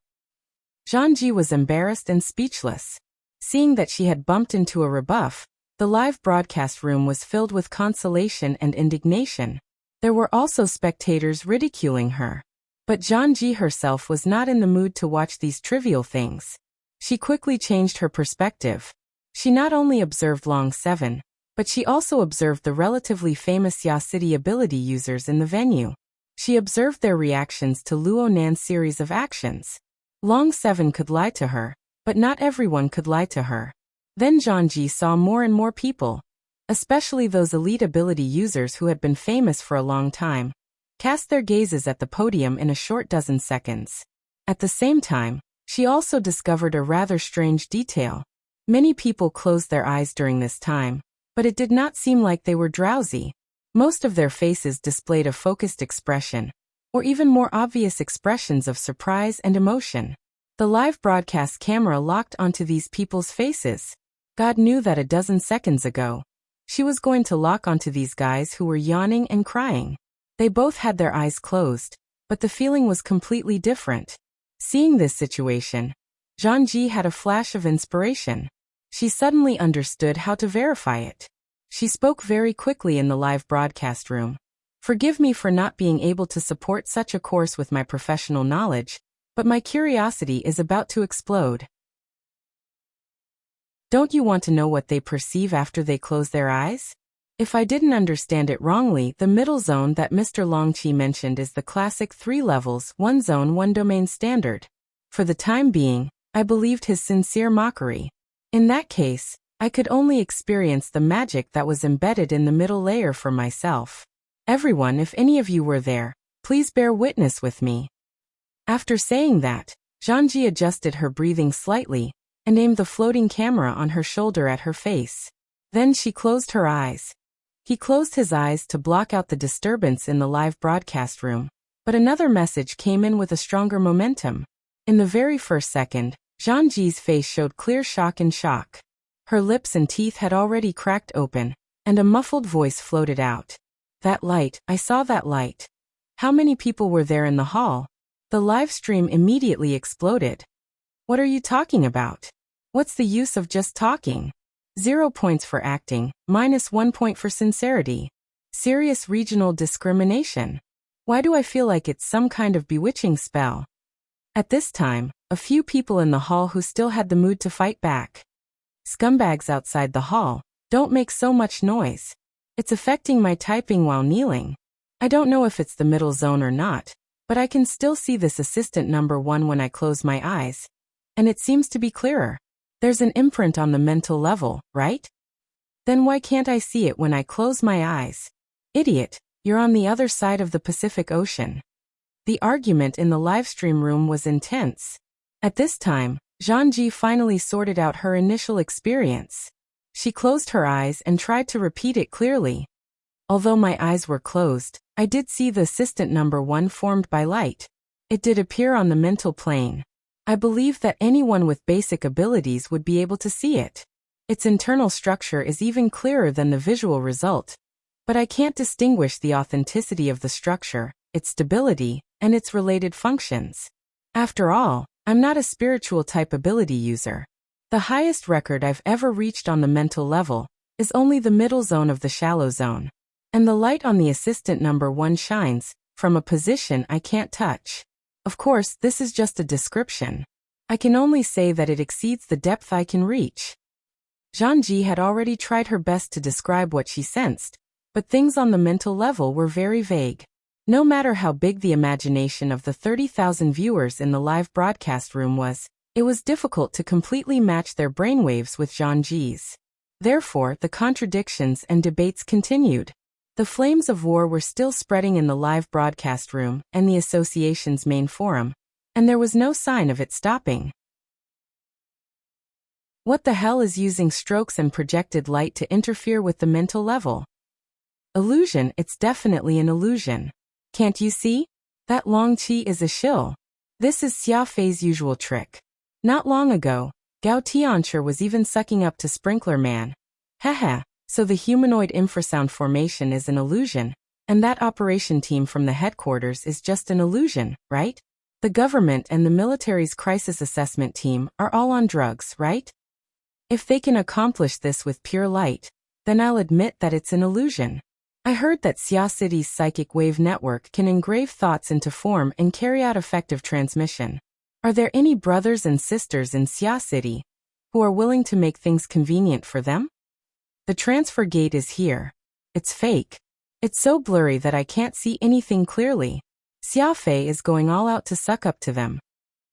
S1: Zhangji was embarrassed and speechless. Seeing that she had bumped into a rebuff, the live broadcast room was filled with consolation and indignation. There were also spectators ridiculing her. But Zhangji herself was not in the mood to watch these trivial things. She quickly changed her perspective. She not only observed Long 7, but she also observed the relatively famous Ya City ability users in the venue. She observed their reactions to Luo Nan's series of actions. Long 7 could lie to her, but not everyone could lie to her. Then Zhangji saw more and more people, especially those elite ability users who had been famous for a long time, cast their gazes at the podium in a short dozen seconds. At the same time, she also discovered a rather strange detail. Many people closed their eyes during this time, but it did not seem like they were drowsy. Most of their faces displayed a focused expression, or even more obvious expressions of surprise and emotion. The live broadcast camera locked onto these people's faces. God knew that a dozen seconds ago, she was going to lock onto these guys who were yawning and crying. They both had their eyes closed, but the feeling was completely different. Seeing this situation, Zhangji had a flash of inspiration. She suddenly understood how to verify it. She spoke very quickly in the live broadcast room. Forgive me for not being able to support such a course with my professional knowledge, but my curiosity is about to explode. Don't you want to know what they perceive after they close their eyes? If I didn't understand it wrongly, the middle zone that Mr. Longqi mentioned is the classic 3 levels, 1 zone, 1 domain standard. For the time being, I believed his sincere mockery. In that case, I could only experience the magic that was embedded in the middle layer for myself. Everyone, if any of you were there, please bear witness with me. After saying that, Zhangji adjusted her breathing slightly and aimed the floating camera on her shoulder at her face. Then she closed her eyes. He closed his eyes to block out the disturbance in the live broadcast room, but another message came in with a stronger momentum. In the very first second, Zhangji's face showed clear shock and shock. Her lips and teeth had already cracked open, and a muffled voice floated out. That light, I saw that light. How many people were there in the hall? The live stream immediately exploded. What are you talking about? What's the use of just talking? 0 points for acting, -1 point for sincerity. Serious regional discrimination. Why do I feel like it's some kind of bewitching spell? At this time, a few people in the hall who still had the mood to fight back. Scumbags outside the hall, don't make so much noise. It's affecting my typing while kneeling. I don't know if it's the middle zone or not, but I can still see this assistant number 1 when I close my eyes. And it seems to be clearer. There's an imprint on the mental level, right? Then why can't I see it when I close my eyes? Idiot, you're on the other side of the Pacific Ocean. The argument in the livestream room was intense. At this time, Zhangji finally sorted out her initial experience. She closed her eyes and tried to repeat it clearly. Although my eyes were closed, I did see the assistant number 1 formed by light. It did appear on the mental plane. I believe that anyone with basic abilities would be able to see it. Its internal structure is even clearer than the visual result. But I can't distinguish the authenticity of the structure, its stability, and its related functions. After all, I'm not a spiritual type ability user. The highest record I've ever reached on the mental level is only the middle zone of the shallow zone. And the light on the assistant number 1 shines from a position I can't touch. Of course, this is just a description. I can only say that it exceeds the depth I can reach. Zhangji had already tried her best to describe what she sensed, but things on the mental level were very vague. No matter how big the imagination of the 30,000 viewers in the live broadcast room was, it was difficult to completely match their brainwaves with Zhangji's. Therefore, the contradictions and debates continued. The flames of war were still spreading in the live broadcast room and the association's main forum, and there was no sign of it stopping. What the hell is using strokes and projected light to interfere with the mental level? Illusion, it's definitely an illusion. Can't you see? That Longqi is a shill. This is Xia Fei's usual trick. Not long ago, Gao Tianchi was even sucking up to Sprinkler Man. Haha. So the humanoid infrasound formation is an illusion, and that operation team from the headquarters is just an illusion, right? The government and the military's crisis assessment team are all on drugs, right? If they can accomplish this with pure light, then I'll admit that it's an illusion. I heard that Xia City's psychic wave network can engrave thoughts into form and carry out effective transmission. Are there any brothers and sisters in Xia City who are willing to make things convenient for them? The transfer gate is here. It's fake. It's so blurry that I can't see anything clearly. Xiaofei is going all out to suck up to them.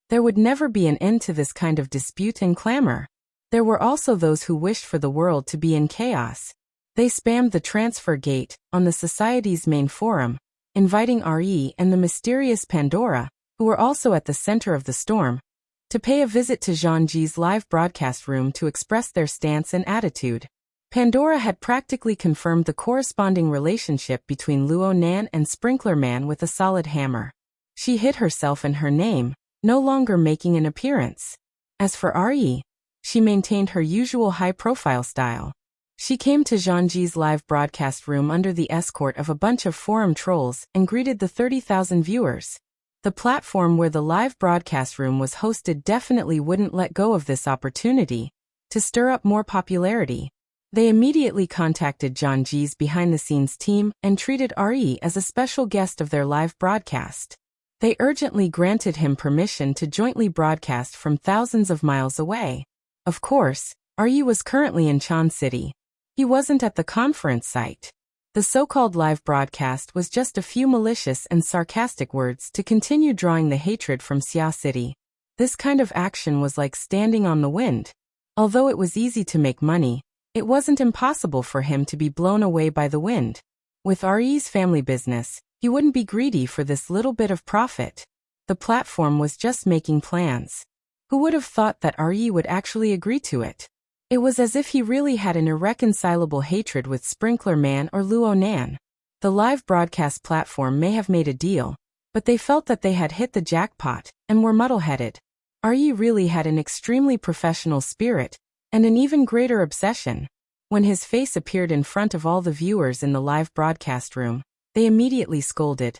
S1: There would never be an end to this kind of dispute and clamor. There were also those who wished for the world to be in chaos. They spammed the transfer gate on the society's main forum, inviting Re and the mysterious Pandora, who were also at the center of the storm, to pay a visit to Zhang Ji's live broadcast room to express their stance and attitude. Pandora had practically confirmed the corresponding relationship between Luo Nan and Sprinkler Man with a solid hammer. She hid herself in her name, no longer making an appearance. As for Re, she maintained her usual high-profile style. She came to Zhang Ji's live broadcast room under the escort of a bunch of forum trolls and greeted the 30,000 viewers. The platform where the live broadcast room was hosted definitely wouldn't let go of this opportunity to stir up more popularity. They immediately contacted Zhang Ji's behind-the-scenes team and treated Re as a special guest of their live broadcast. They urgently granted him permission to jointly broadcast from thousands of miles away. Of course, Re was currently in Chan City. He wasn't at the conference site. The so-called live broadcast was just a few malicious and sarcastic words to continue drawing the hatred from Xia City. This kind of action was like standing on the wind. Although it was easy to make money, it wasn't impossible for him to be blown away by the wind. With Re's family business, he wouldn't be greedy for this little bit of profit. The platform was just making plans. Who would have thought that Re would actually agree to it? It was as if he really had an irreconcilable hatred with Sprinkler Man or Luo Nan. The live broadcast platform may have made a deal, but they felt that they had hit the jackpot and were muddle-headed. Re really had an extremely professional spirit and an even greater obsession. When his face appeared in front of all the viewers in the live broadcast room, they immediately scolded.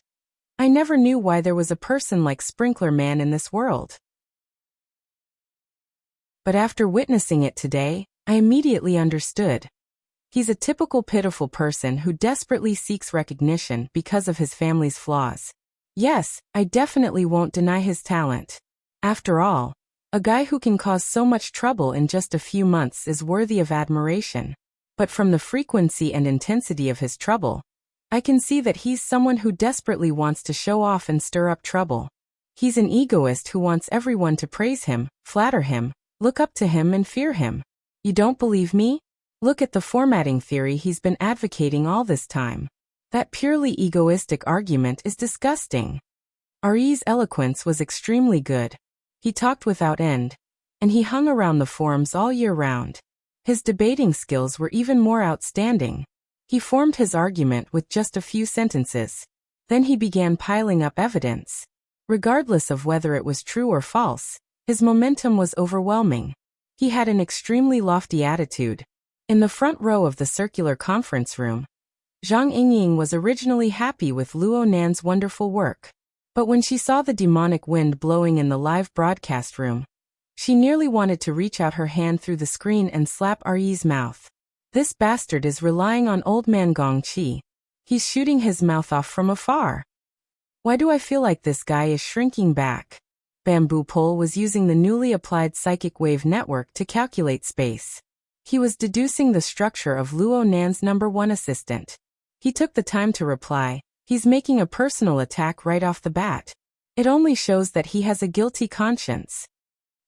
S1: I never knew why there was a person like Sprinkler Man in this world. But after witnessing it today, I immediately understood. He's a typical pitiful person who desperately seeks recognition because of his family's flaws. Yes, I definitely won't deny his talent. After all, a guy who can cause so much trouble in just a few months is worthy of admiration. But from the frequency and intensity of his trouble, I can see that he's someone who desperately wants to show off and stir up trouble. He's an egoist who wants everyone to praise him, flatter him, look up to him and fear him. You don't believe me? Look at the formatting theory he's been advocating all this time. That purely egoistic argument is disgusting. Re's eloquence was extremely good. He talked without end, and he hung around the forums all year round. His debating skills were even more outstanding. He formed his argument with just a few sentences. Then he began piling up evidence. Regardless of whether it was true or false, his momentum was overwhelming. He had an extremely lofty attitude. In the front row of the circular conference room, Zhang Yingying was originally happy with Luo Nan's wonderful work. But when she saw the demonic wind blowing in the live broadcast room, she nearly wanted to reach out her hand through the screen and slap Re's mouth. This bastard is relying on old man Gong Qi. He's shooting his mouth off from afar. Why do I feel like this guy is shrinking back? Bamboo Pole was using the newly applied psychic wave network to calculate space. He was deducing the structure of Luo Nan's #1 assistant. He took the time to reply, he's making a personal attack right off the bat. It only shows that he has a guilty conscience.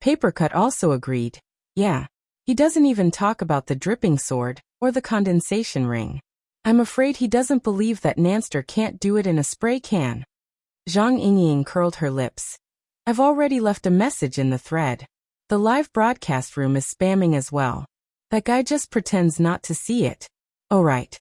S1: Papercut also agreed. Yeah. He doesn't even talk about the dripping sword or the condensation ring. I'm afraid he doesn't believe that Nanster can't do it in a spray can. Zhang Yingying curled her lips. I've already left a message in the thread. The live broadcast room is spamming as well. That guy just pretends not to see it. Oh right.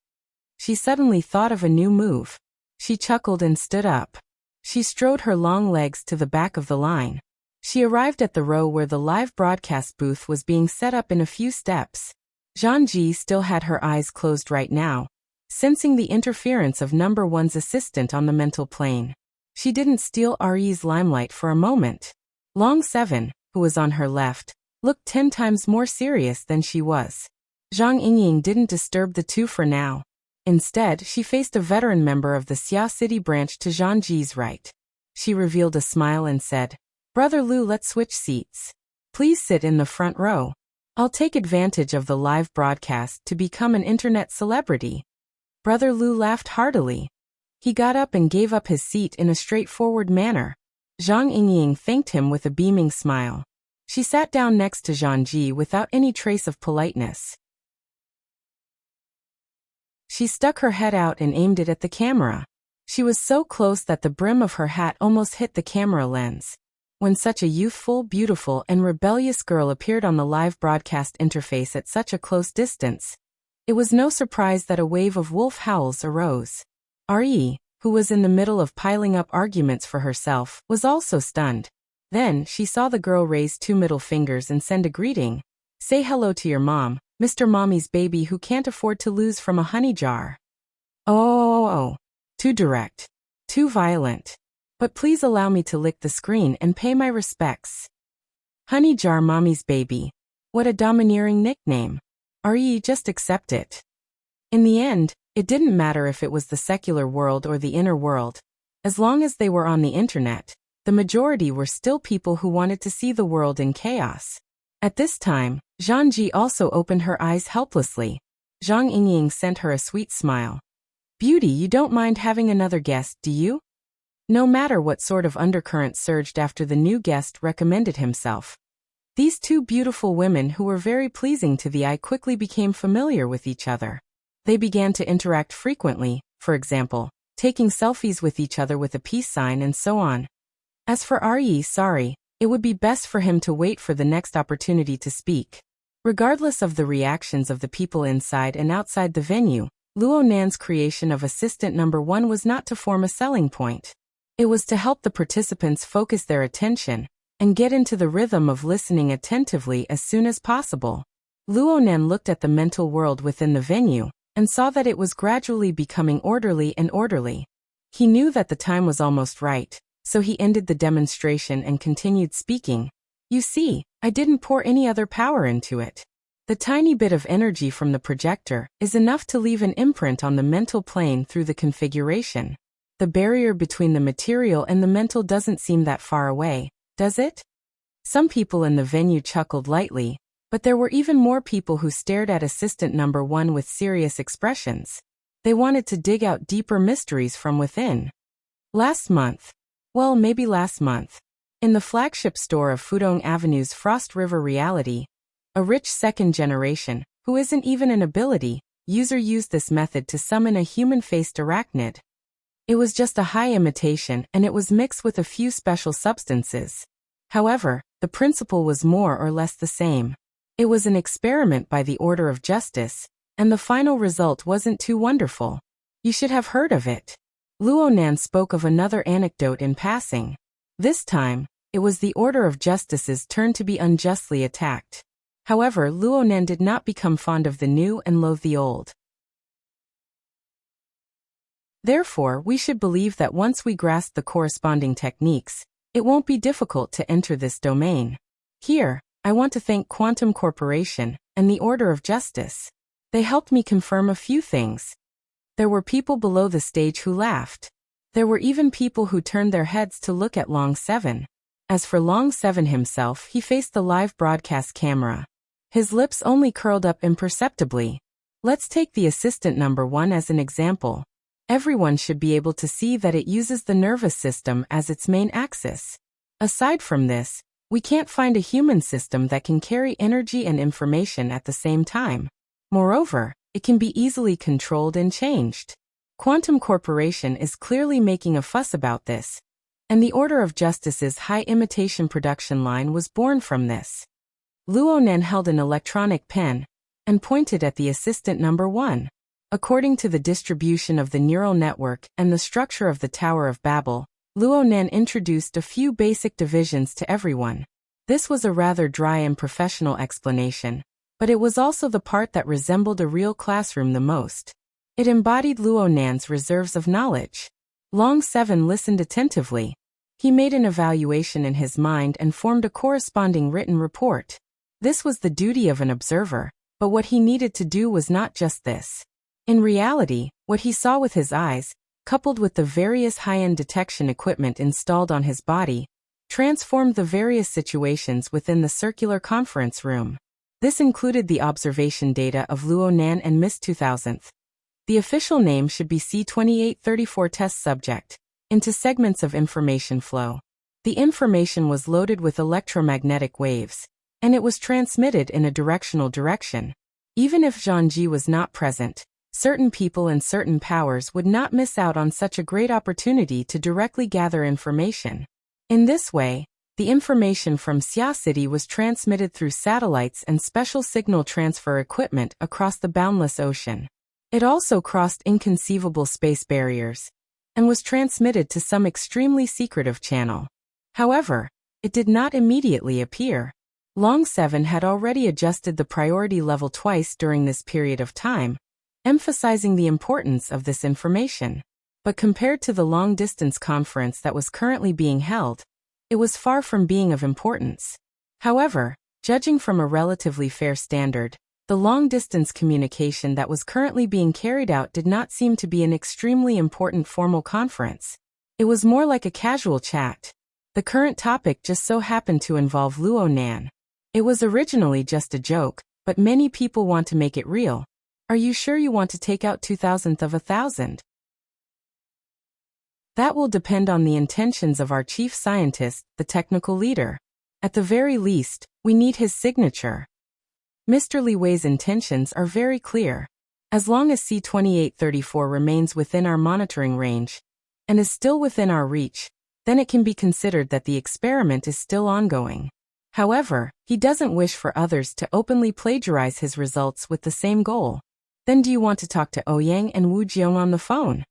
S1: She suddenly thought of a new move. She chuckled and stood up. She strode her long legs to the back of the line. She arrived at the row where the live broadcast booth was being set up in a few steps. Zhang Ji still had her eyes closed right now, sensing the interference of #1's assistant on the mental plane. She didn't steal Re's limelight for a moment. Long 7, who was on her left, looked 10 times more serious than she was. Zhang Yingying didn't disturb the two for now. Instead, she faced a veteran member of the Xia City branch to Zhang Ji's right. She revealed a smile and said, Brother Lu, let's switch seats. Please sit in the front row. I'll take advantage of the live broadcast to become an internet celebrity. Brother Lu laughed heartily. He got up and gave up his seat in a straightforward manner. Zhang Yingying thanked him with a beaming smile. She sat down next to Zhang Ji without any trace of politeness. She stuck her head out and aimed it at the camera. She was so close that the brim of her hat almost hit the camera lens. When such a youthful, beautiful, and rebellious girl appeared on the live broadcast interface at such a close distance, it was no surprise that a wave of wolf howls arose. Re, who was in the middle of piling up arguments for herself, was also stunned. Then, she saw the girl raise 2 middle fingers and send a greeting. Say hello to your mom, Mr. Mommy's baby who can't afford to lose from a honey jar. Oh. Too direct. Too violent. But please allow me to lick the screen and pay my respects. Honey jar Mommy's baby. What a domineering nickname. Re, just accept it. In the end, it didn't matter if it was the secular world or the inner world. As long as they were on the internet, the majority were still people who wanted to see the world in chaos. At this time, Zhang Ji also opened her eyes helplessly. Zhang Yingying sent her a sweet smile. Beauty, you don't mind having another guest, do you? No matter what sort of undercurrent surged after the new guest recommended himself. These 2 beautiful women who were very pleasing to the eye quickly became familiar with each other. They began to interact frequently, for example, taking selfies with each other with a peace sign and so on. As for Re, sorry, it would be best for him to wait for the next opportunity to speak. Regardless of the reactions of the people inside and outside the venue, Luo Nan's creation of Assistant Number 1 was not to form a selling point. It was to help the participants focus their attention and get into the rhythm of listening attentively as soon as possible. Luo Nan looked at the mental world within the venue and saw that it was gradually becoming orderly and orderly. He knew that the time was almost right, so he ended the demonstration and continued speaking. You see, I didn't pour any other power into it. The tiny bit of energy from the projector is enough to leave an imprint on the mental plane through the configuration. The barrier between the material and the mental doesn't seem that far away, does it? Some people in the venue chuckled lightly, but there were even more people who stared at Assistant Number 1 with serious expressions. They wanted to dig out deeper mysteries from within. Last month, in the flagship store of Fudong Avenue's Frost River Reality, a rich second generation, who isn't even an ability, user used this method to summon a human-faced arachnid. It was just a high imitation and it was mixed with a few special substances. However, the principle was more or less the same. It was an experiment by the order of justice, and the final result wasn't too wonderful. You should have heard of it. Luo Nan spoke of another anecdote in passing. This time, it was the order of justice's turn to be unjustly attacked. However, Luo Nan did not become fond of the new and loathe the old. Therefore, we should believe that once we grasp the corresponding techniques, it won't be difficult to enter this domain. Here, I want to thank Quantum Corporation and the Order of Justice. They helped me confirm a few things. There were people below the stage who laughed. There were even people who turned their heads to look at Long 7. As for Long 7 himself, he faced the live broadcast camera. His lips only curled up imperceptibly. Let's take the Assistant Number 1 as an example. Everyone should be able to see that it uses the nervous system as its main axis. Aside from this, we can't find a human system that can carry energy and information at the same time. Moreover, it can be easily controlled and changed. Quantum Corporation is clearly making a fuss about this, and the Order of Justice's high imitation production line was born from this. Luo Nan held an electronic pen and pointed at the Assistant Number 1. According to the distribution of the neural network and the structure of the Tower of Babel, Luo Nan introduced a few basic divisions to everyone. This was a rather dry and professional explanation, but it was also the part that resembled a real classroom the most. It embodied Luo Nan's reserves of knowledge. Long 7 listened attentively. He made an evaluation in his mind and formed a corresponding written report. This was the duty of an observer, but what he needed to do was not just this. In reality, what he saw with his eyes, coupled with the various high-end detection equipment installed on his body, transformed the various situations within the circular conference room. This included the observation data of Luo Nan and Miss 2000th. The official name should be C2834 test subject, into segments of information flow. The information was loaded with electromagnetic waves, and it was transmitted in a directional direction. Even if Zhangji was not present, certain people and certain powers would not miss out on such a great opportunity to directly gather information. In this way, the information from Xia City was transmitted through satellites and special signal transfer equipment across the boundless ocean. It also crossed inconceivable space barriers, and was transmitted to some extremely secretive channel. However, it did not immediately appear. Long 7 had already adjusted the priority level twice during this period of time, emphasizing the importance of this information. But compared to the long-distance conference that was currently being held, it was far from being of importance. However, judging from a relatively fair standard, the long-distance communication that was currently being carried out did not seem to be an extremely important formal conference. It was more like a casual chat. The current topic just so happened to involve Luo Nan. It was originally just a joke, but many people want to make it real. Are you sure you want to take out 2,000th of 1,000? That will depend on the intentions of our chief scientist, the technical leader. At the very least, we need his signature. Mr. Li Wei's intentions are very clear. As long as C2834 remains within our monitoring range, and is still within our reach, then it can be considered that the experiment is still ongoing. However, he doesn't wish for others to openly plagiarize his results with the same goal. Then do you want to talk to Ouyang and Wu Jiong on the phone?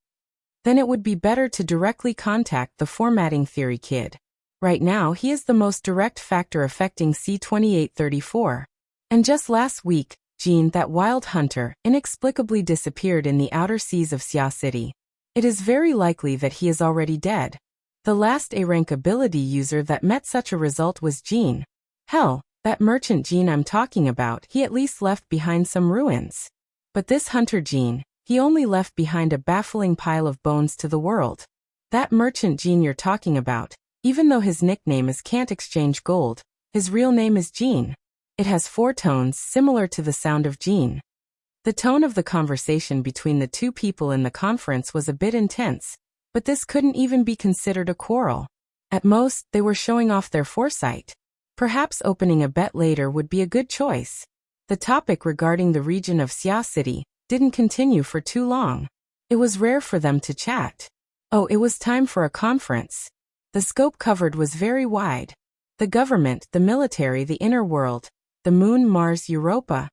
S1: Then it would be better to directly contact the formatting theory kid. Right now he is the most direct factor affecting C2834. And just last week, Jean, that wild hunter, inexplicably disappeared in the outer seas of Xia City. It is very likely that he is already dead. The last A-rank ability user that met such a result was Jean. Hell, that merchant Jean I'm talking about, he at least left behind some ruins. But this hunter Jean, he only left behind a baffling pile of bones to the world. That merchant Jean you're talking about, even though his nickname is Can't Exchange Gold, his real name is Jean. It has 4 tones similar to the sound of Jean. The tone of the conversation between the two people in the conference was a bit intense, but this couldn't even be considered a quarrel. At most, they were showing off their foresight. Perhaps opening a bet later would be a good choice. The topic regarding the region of Xia City didn't continue for too long. It was rare for them to chat. Oh, it was time for a conference. The scope covered was very wide. The government, the military, the inner world, the moon, Mars, Europa.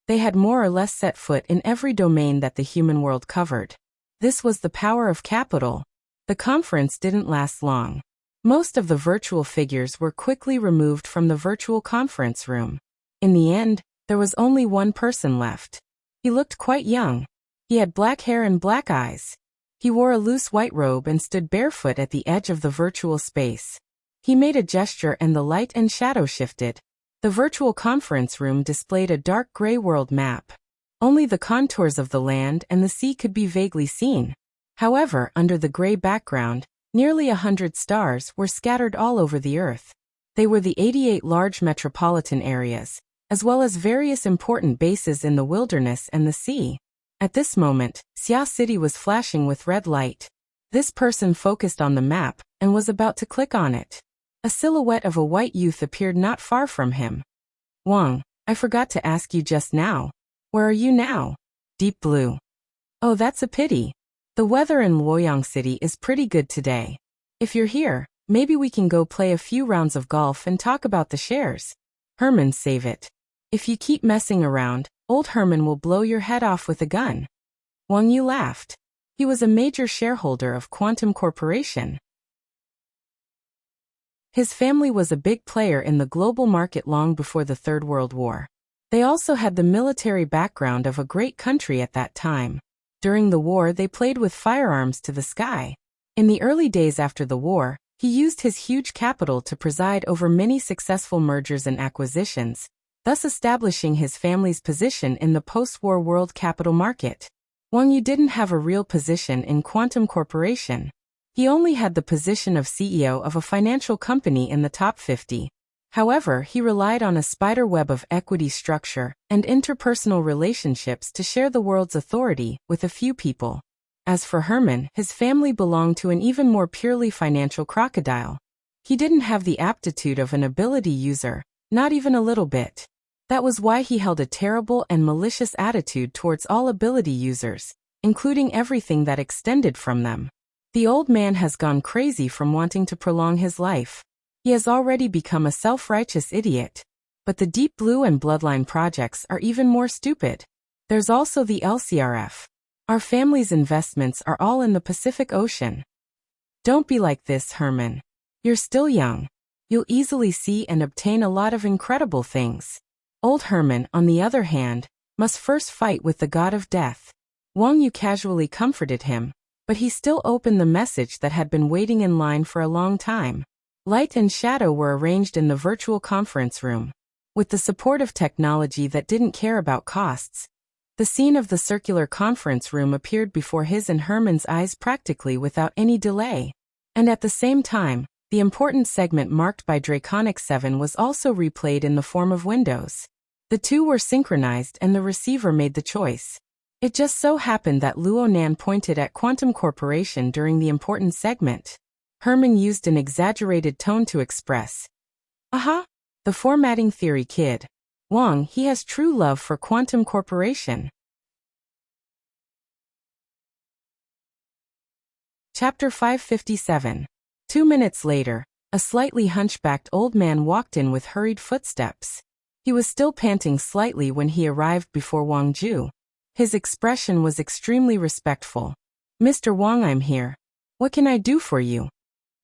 S1: They had more or less set foot in every domain that the human world covered. This was the power of capital. The conference didn't last long. Most of the virtual figures were quickly removed from the virtual conference room. In the end, there was only one person left. He looked quite young. He had black hair and black eyes. He wore a loose white robe and stood barefoot at the edge of the virtual space. He made a gesture and the light and shadow shifted. The virtual conference room displayed a dark gray world map. Only the contours of the land and the sea could be vaguely seen. However, under the gray background, nearly 100 stars were scattered all over the earth. They were the 88 large metropolitan areas, as well as various important bases in the wilderness and the sea. At this moment, Xia City was flashing with red light. This person focused on the map and was about to click on it. A silhouette of a white youth appeared not far from him. Wang, I forgot to ask you just now. Where are you now? Deep blue. Oh, that's a pity. The weather in Luoyang City is pretty good today. If you're here, maybe we can go play a few rounds of golf and talk about the shares. Herman, save it. If you keep messing around, old Herman will blow your head off with a gun. Wang Yu laughed. He was a major shareholder of Quantum Corporation. His family was a big player in the global market long before the Third World War. They also had the military background of a great country at that time. During the war, they played with firearms to the sky. In the early days after the war, he used his huge capital to preside over many successful mergers and acquisitions, thus establishing his family's position in the post-war world capital market. Wang Yu didn't have a real position in Quantum Corporation. He only had the position of CEO of a financial company in the top 50. However, he relied on a spiderweb of equity structure and interpersonal relationships to share the world's authority with a few people. As for Herman, his family belonged to an even more purely financial crocodile. He didn't have the aptitude of an ability user, not even a little bit. That was why he held a terrible and malicious attitude towards all ability users, including everything that extended from them. The old man has gone crazy from wanting to prolong his life. He has already become a self-righteous idiot. But the Deep Blue and Bloodline projects are even more stupid. There's also the LCRF. Our family's investments are all in the Pacific Ocean. Don't be like this, Herman. You're still young. You'll easily see and obtain a lot of incredible things. Old Herman, on the other hand, must first fight with the god of death. Wang Yu casually comforted him, but he still opened the message that had been waiting in line for a long time. Light and shadow were arranged in the virtual conference room. With the support of technology that didn't care about costs, the scene of the circular conference room appeared before his and Herman's eyes practically without any delay. And at the same time, the important segment marked by Draconic 7 was also replayed in the form of windows. The two were synchronized and the receiver made the choice. It just so happened that Luo Nan pointed at Quantum Corporation during the important segment. Herman used an exaggerated tone to express, "Aha! The formatting theory kid. Wang, he has true love for Quantum Corporation." Chapter 557. 2 minutes later, a slightly hunchbacked old man walked in with hurried footsteps. He was still panting slightly when he arrived before Wang Ju. His expression was extremely respectful. "Mr. Wang, I'm here. What can I do for you?"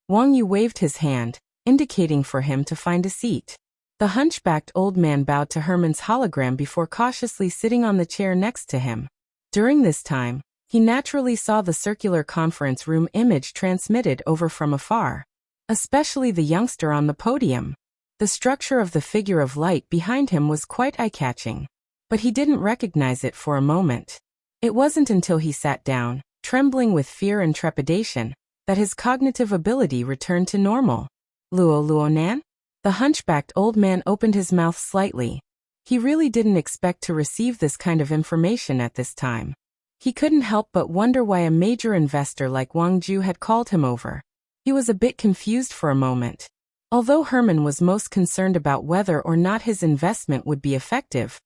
S1: Wang Yu waved his hand, indicating for him to find a seat. The hunchbacked old man bowed to Herman's hologram before cautiously sitting on the chair next to him. During this time, he naturally saw the circular conference room image transmitted over from afar, especially the youngster on the podium. The structure of the figure of light behind him was quite eye-catching, but he didn't recognize it for a moment. It wasn't until he sat down, trembling with fear and trepidation, that his cognitive ability returned to normal. Luo Nan? The hunchbacked old man opened his mouth slightly. He really didn't expect to receive this kind of information at this time. He couldn't help but wonder why a major investor like Wang Ju had called him over. He was a bit confused for a moment. Although Herman was most concerned about whether or not his investment would be effective,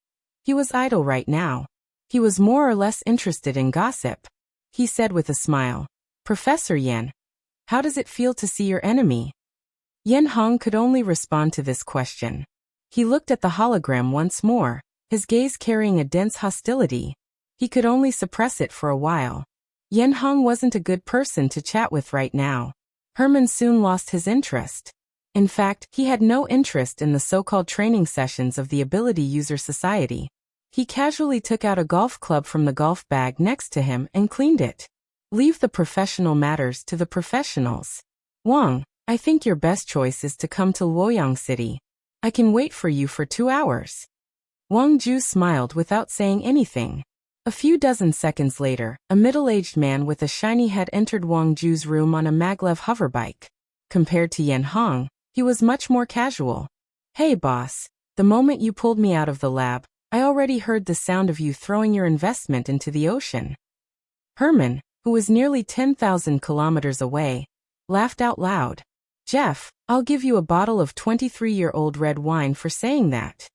S1: he was idle right now. He was more or less interested in gossip. He said with a smile, "Professor Yan, how does it feel to see your enemy?" Yan Hong could only respond to this question. He looked at the hologram once more, his gaze carrying a dense hostility. He could only suppress it for a while. Yan Hong wasn't a good person to chat with right now. Herman soon lost his interest. In fact, he had no interest in the so-called training sessions of the Ability User Society. He casually took out a golf club from the golf bag next to him and cleaned it. Leave the professional matters to the professionals. Wang, I think your best choice is to come to Luoyang City. I can wait for you for 2 hours. Wang Ju smiled without saying anything. A few dozen seconds later, a middle-aged man with a shiny head entered Wang Ju's room on a maglev hoverbike. Compared to Yan Hong, he was much more casual. "Hey boss, the moment you pulled me out of the lab, I already heard the sound of you throwing your investment into the ocean." Herman, who was nearly 10,000 kilometers away, laughed out loud. "Jeff, I'll give you a bottle of 23-year-old red wine for saying that."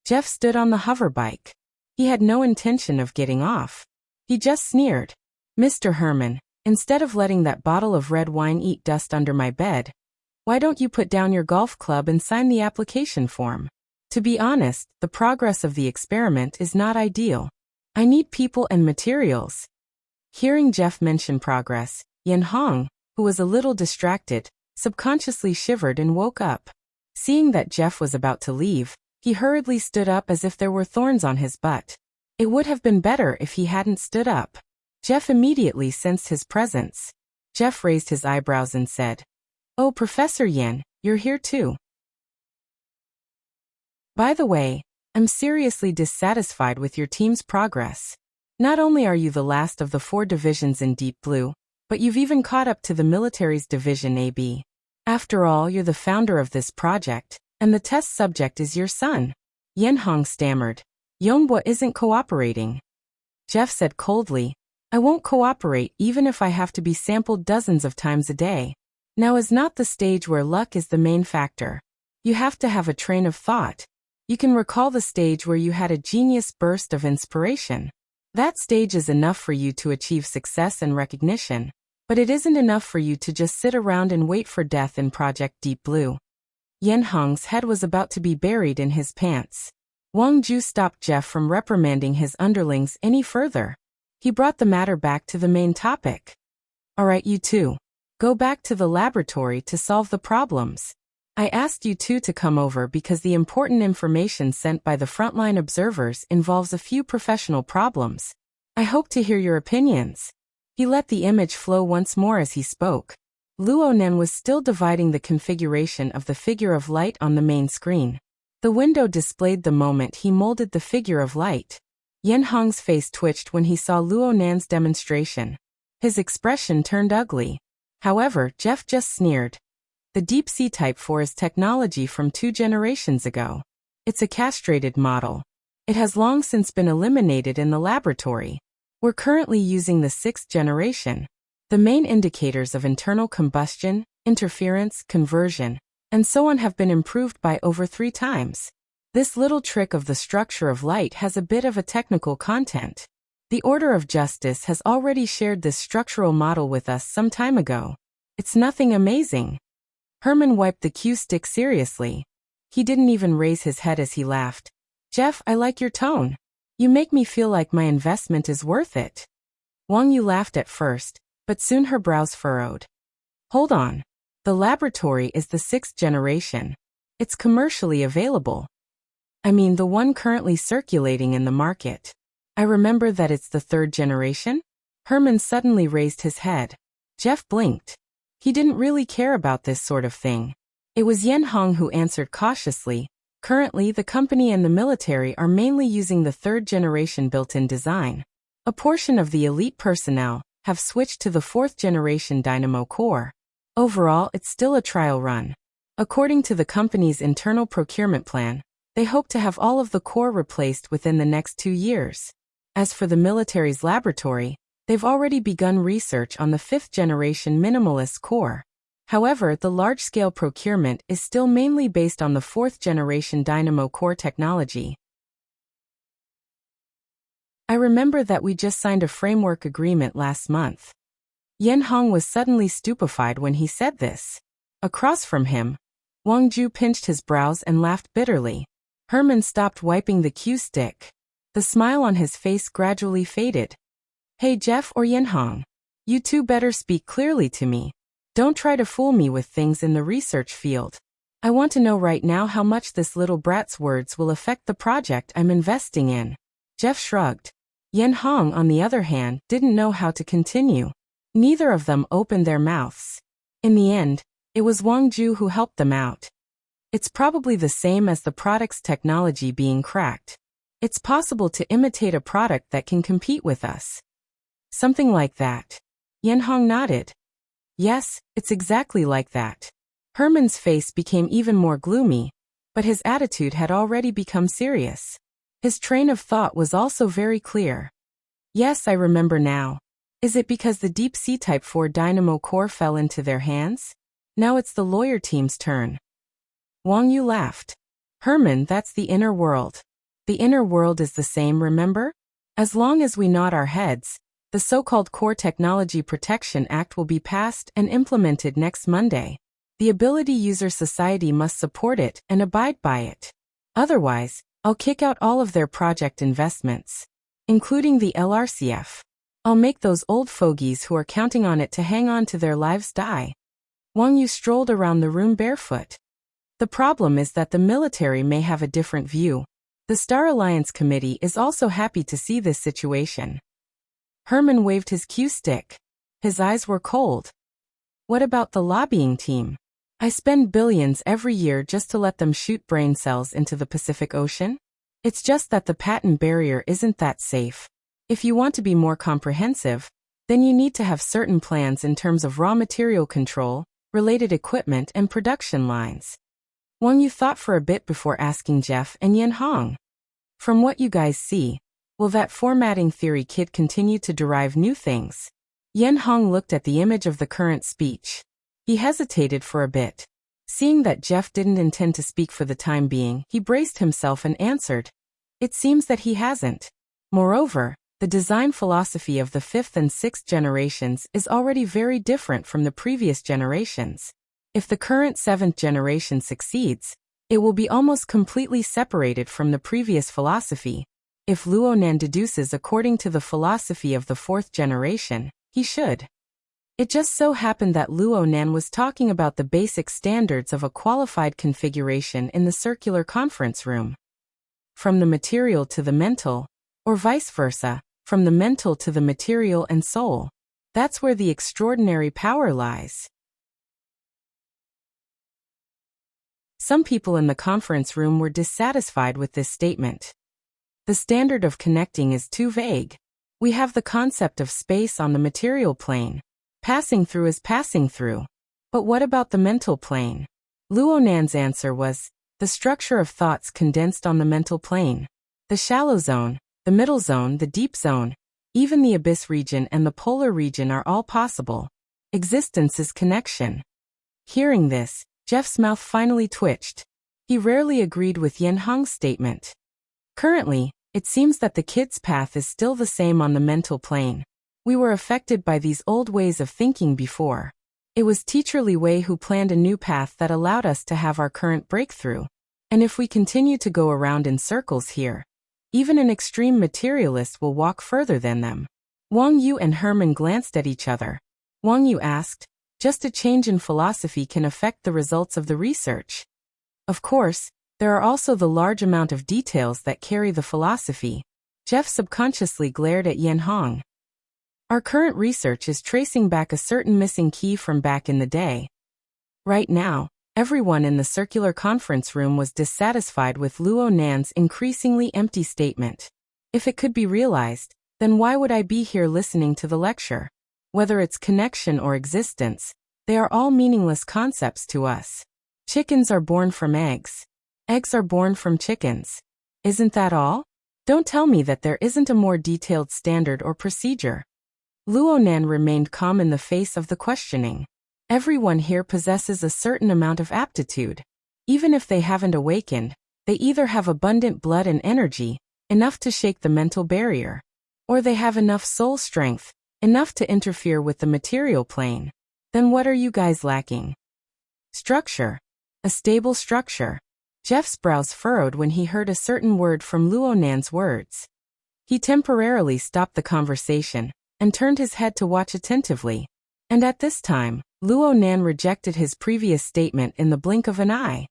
S1: Jeff stood on the hoverbike. He had no intention of getting off. He just sneered. "Mr. Herman, instead of letting that bottle of red wine eat dust under my bed, why don't you put down your golf club and sign the application form? To be honest, the progress of the experiment is not ideal. I need people and materials." Hearing Jeff mention progress, Yan Hong, who was a little distracted, subconsciously shivered and woke up. Seeing that Jeff was about to leave, he hurriedly stood up as if there were thorns on his butt. It would have been better if he hadn't stood up. Jeff immediately sensed his presence. Jeff raised his eyebrows and said, "Oh, Professor Yan, you're here too. By the way, I'm seriously dissatisfied with your team's progress. Not only are you the last of the 4 divisions in Deep Blue, but you've even caught up to the military's Division AB. After all, you're the founder of this project, And the test subject is your son. Yenhong stammered. Yonghua isn't cooperating. Jeff said coldly, I won't cooperate even if I have to be sampled dozens of times a day. Now is not the stage where luck is the main factor. You have to have a train of thought. You can recall the stage where you had a genius burst of inspiration. That stage is enough for you to achieve success and recognition, but it isn't enough for you to just sit around and wait for death in Project Deep Blue. Yenhong's head was about to be buried in his pants. Wang Ju stopped Jeff from reprimanding his underlings any further. He brought the matter back to the main topic. All right, you two. Go back to the laboratory to solve the problems. I asked you two to come over because the important information sent by the frontline observers involves a few professional problems. I hope to hear your opinions. He let the image flow once more as he spoke. Luonen was still dividing the configuration of the figure of light on the main screen. The window displayed the moment he molded the figure of light. Yenhong's face twitched when he saw Luonan's demonstration. His expression turned ugly. However, Jeff just sneered. The Deep Sea Type 4 is technology from 2 generations ago. It's a castrated model. It has long since been eliminated in the laboratory. We're currently using the 6th generation. The main indicators of internal combustion, interference, conversion, and so on have been improved by over 3 times. This little trick of the structure of light has a bit of a technical content. The Order of Justice has already shared this structural model with us some time ago. It's nothing amazing. Herman wiped the cue stick seriously. He didn't even raise his head as he laughed. Jeff, I like your tone. You make me feel like my investment is worth it. Wang Yu laughed at first, but soon her brows furrowed. Hold on. The laboratory is the 6th generation. It's commercially available. I mean the one currently circulating in the market. I remember that it's the 3rd generation? Herman suddenly raised his head. Jeff blinked. He didn't really care about this sort of thing. It was Yenhong who answered cautiously. Currently, the company and the military are mainly using the 3rd generation built-in design. A portion of the elite personnel have switched to the 4th generation Dynamo core. Overall, it's still a trial run. According to the company's internal procurement plan, they hope to have all of the core replaced within the next 2 years. As for the military's laboratory, they've already begun research on the 5th generation minimalist core. However, the large-scale procurement is still mainly based on the 4th generation Dynamo core technology. I remember that we just signed a framework agreement last month. Yenhong was suddenly stupefied when he said this. Across from him, Wang Ju pinched his brows and laughed bitterly. Herman stopped wiping the cue stick. The smile on his face gradually faded. Hey Jeff or Yenhong, you two better speak clearly to me. Don't try to fool me with things in the research field. I want to know right now how much this little brat's words will affect the project I'm investing in. Jeff shrugged. Yenhong, on the other hand, didn't know how to continue. Neither of them opened their mouths. In the end, it was Wang Ju who helped them out. It's probably the same as the product's technology being cracked. It's possible to imitate a product that can compete with us. Something like that. Yenhong nodded. Yes, it's exactly like that. Herman's face became even more gloomy, but his attitude had already become serious. His train of thought was also very clear. Yes, I remember now. Is it because the Deep Sea Type 4 Dynamo core fell into their hands? Now it's the lawyer team's turn. Wang Yu laughed. Herman, that's the inner world. The inner world is the same, remember? As long as we nod our heads, the so-called Core Technology Protection Act will be passed and implemented next Monday. The Ability User Society must support it and abide by it. Otherwise, I'll kick out all of their project investments, including the LRCF. I'll make those old fogies who are counting on it to hang on to their lives die. Wang Yu strolled around the room barefoot. The problem is that the military may have a different view. The Star Alliance Committee is also happy to see this situation. Herman waved his cue stick. His eyes were cold. What about the lobbying team? I spend billions every year just to let them shoot brain cells into the Pacific Ocean? It's just that the patent barrier isn't that safe. If you want to be more comprehensive, then you need to have certain plans in terms of raw material control, related equipment and production lines. Wang Yu thought for a bit before asking Jeff and Yin Hong. From what you guys see, will that formatting theory kit continue to derive new things? Yin Hong looked at the image of the current speech. He hesitated for a bit. Seeing that Jeff didn't intend to speak for the time being, he braced himself and answered, "It seems that he hasn't. Moreover, the design philosophy of the 5th and 6th generations is already very different from the previous generations. If the current 7th generation succeeds, it will be almost completely separated from the previous philosophy. If Luonan deduces according to the philosophy of the 4th generation, he should." It just so happened that Luonan was talking about the basic standards of a qualified configuration in the circular conference room. From the material to the mental, or vice versa, from the mental to the material and soul. That's where the extraordinary power lies. Some people in the conference room were dissatisfied with this statement. The standard of connecting is too vague. We have the concept of space on the material plane. Passing through is passing through. But what about the mental plane? Luonan's answer was, the structure of thoughts condensed on the mental plane. The shallow zone, the middle zone, the deep zone, even the abyss region and the polar region are all possible. Existence is connection. Hearing this, Jeff's mouth finally twitched. He rarely agreed with Yin Hong's statement. Currently, it seems that the kid's path is still the same on the mental plane. We were affected by these old ways of thinking before. It was Teacher Li Wei who planned a new path that allowed us to have our current breakthrough. And if we continue to go around in circles here, even an extreme materialist will walk further than them. Wang Yu and Herman glanced at each other. Wang Yu asked, just a change in philosophy can affect the results of the research. Of course, there are also the large amount of details that carry the philosophy. Jeff subconsciously glared at Yin Hong. Our current research is tracing back a certain missing key from back in the day. Right now, everyone in the circular conference room was dissatisfied with Luo Nan's increasingly empty statement. If it could be realized, then why would I be here listening to the lecture? Whether it's connection or existence, they are all meaningless concepts to us. Chickens are born from eggs. Eggs are born from chickens. Isn't that all? Don't tell me that there isn't a more detailed standard or procedure. Luo Nan remained calm in the face of the questioning. Everyone here possesses a certain amount of aptitude. Even if they haven't awakened, they either have abundant blood and energy, enough to shake the mental barrier, or they have enough soul strength, enough to interfere with the material plane. Then what are you guys lacking? Structure. A stable structure. Jeff's brows furrowed when he heard a certain word from Luo Nan's words. He temporarily stopped the conversation and turned his head to watch attentively. And at this time, Luo Nan rejected his previous statement in the blink of an eye.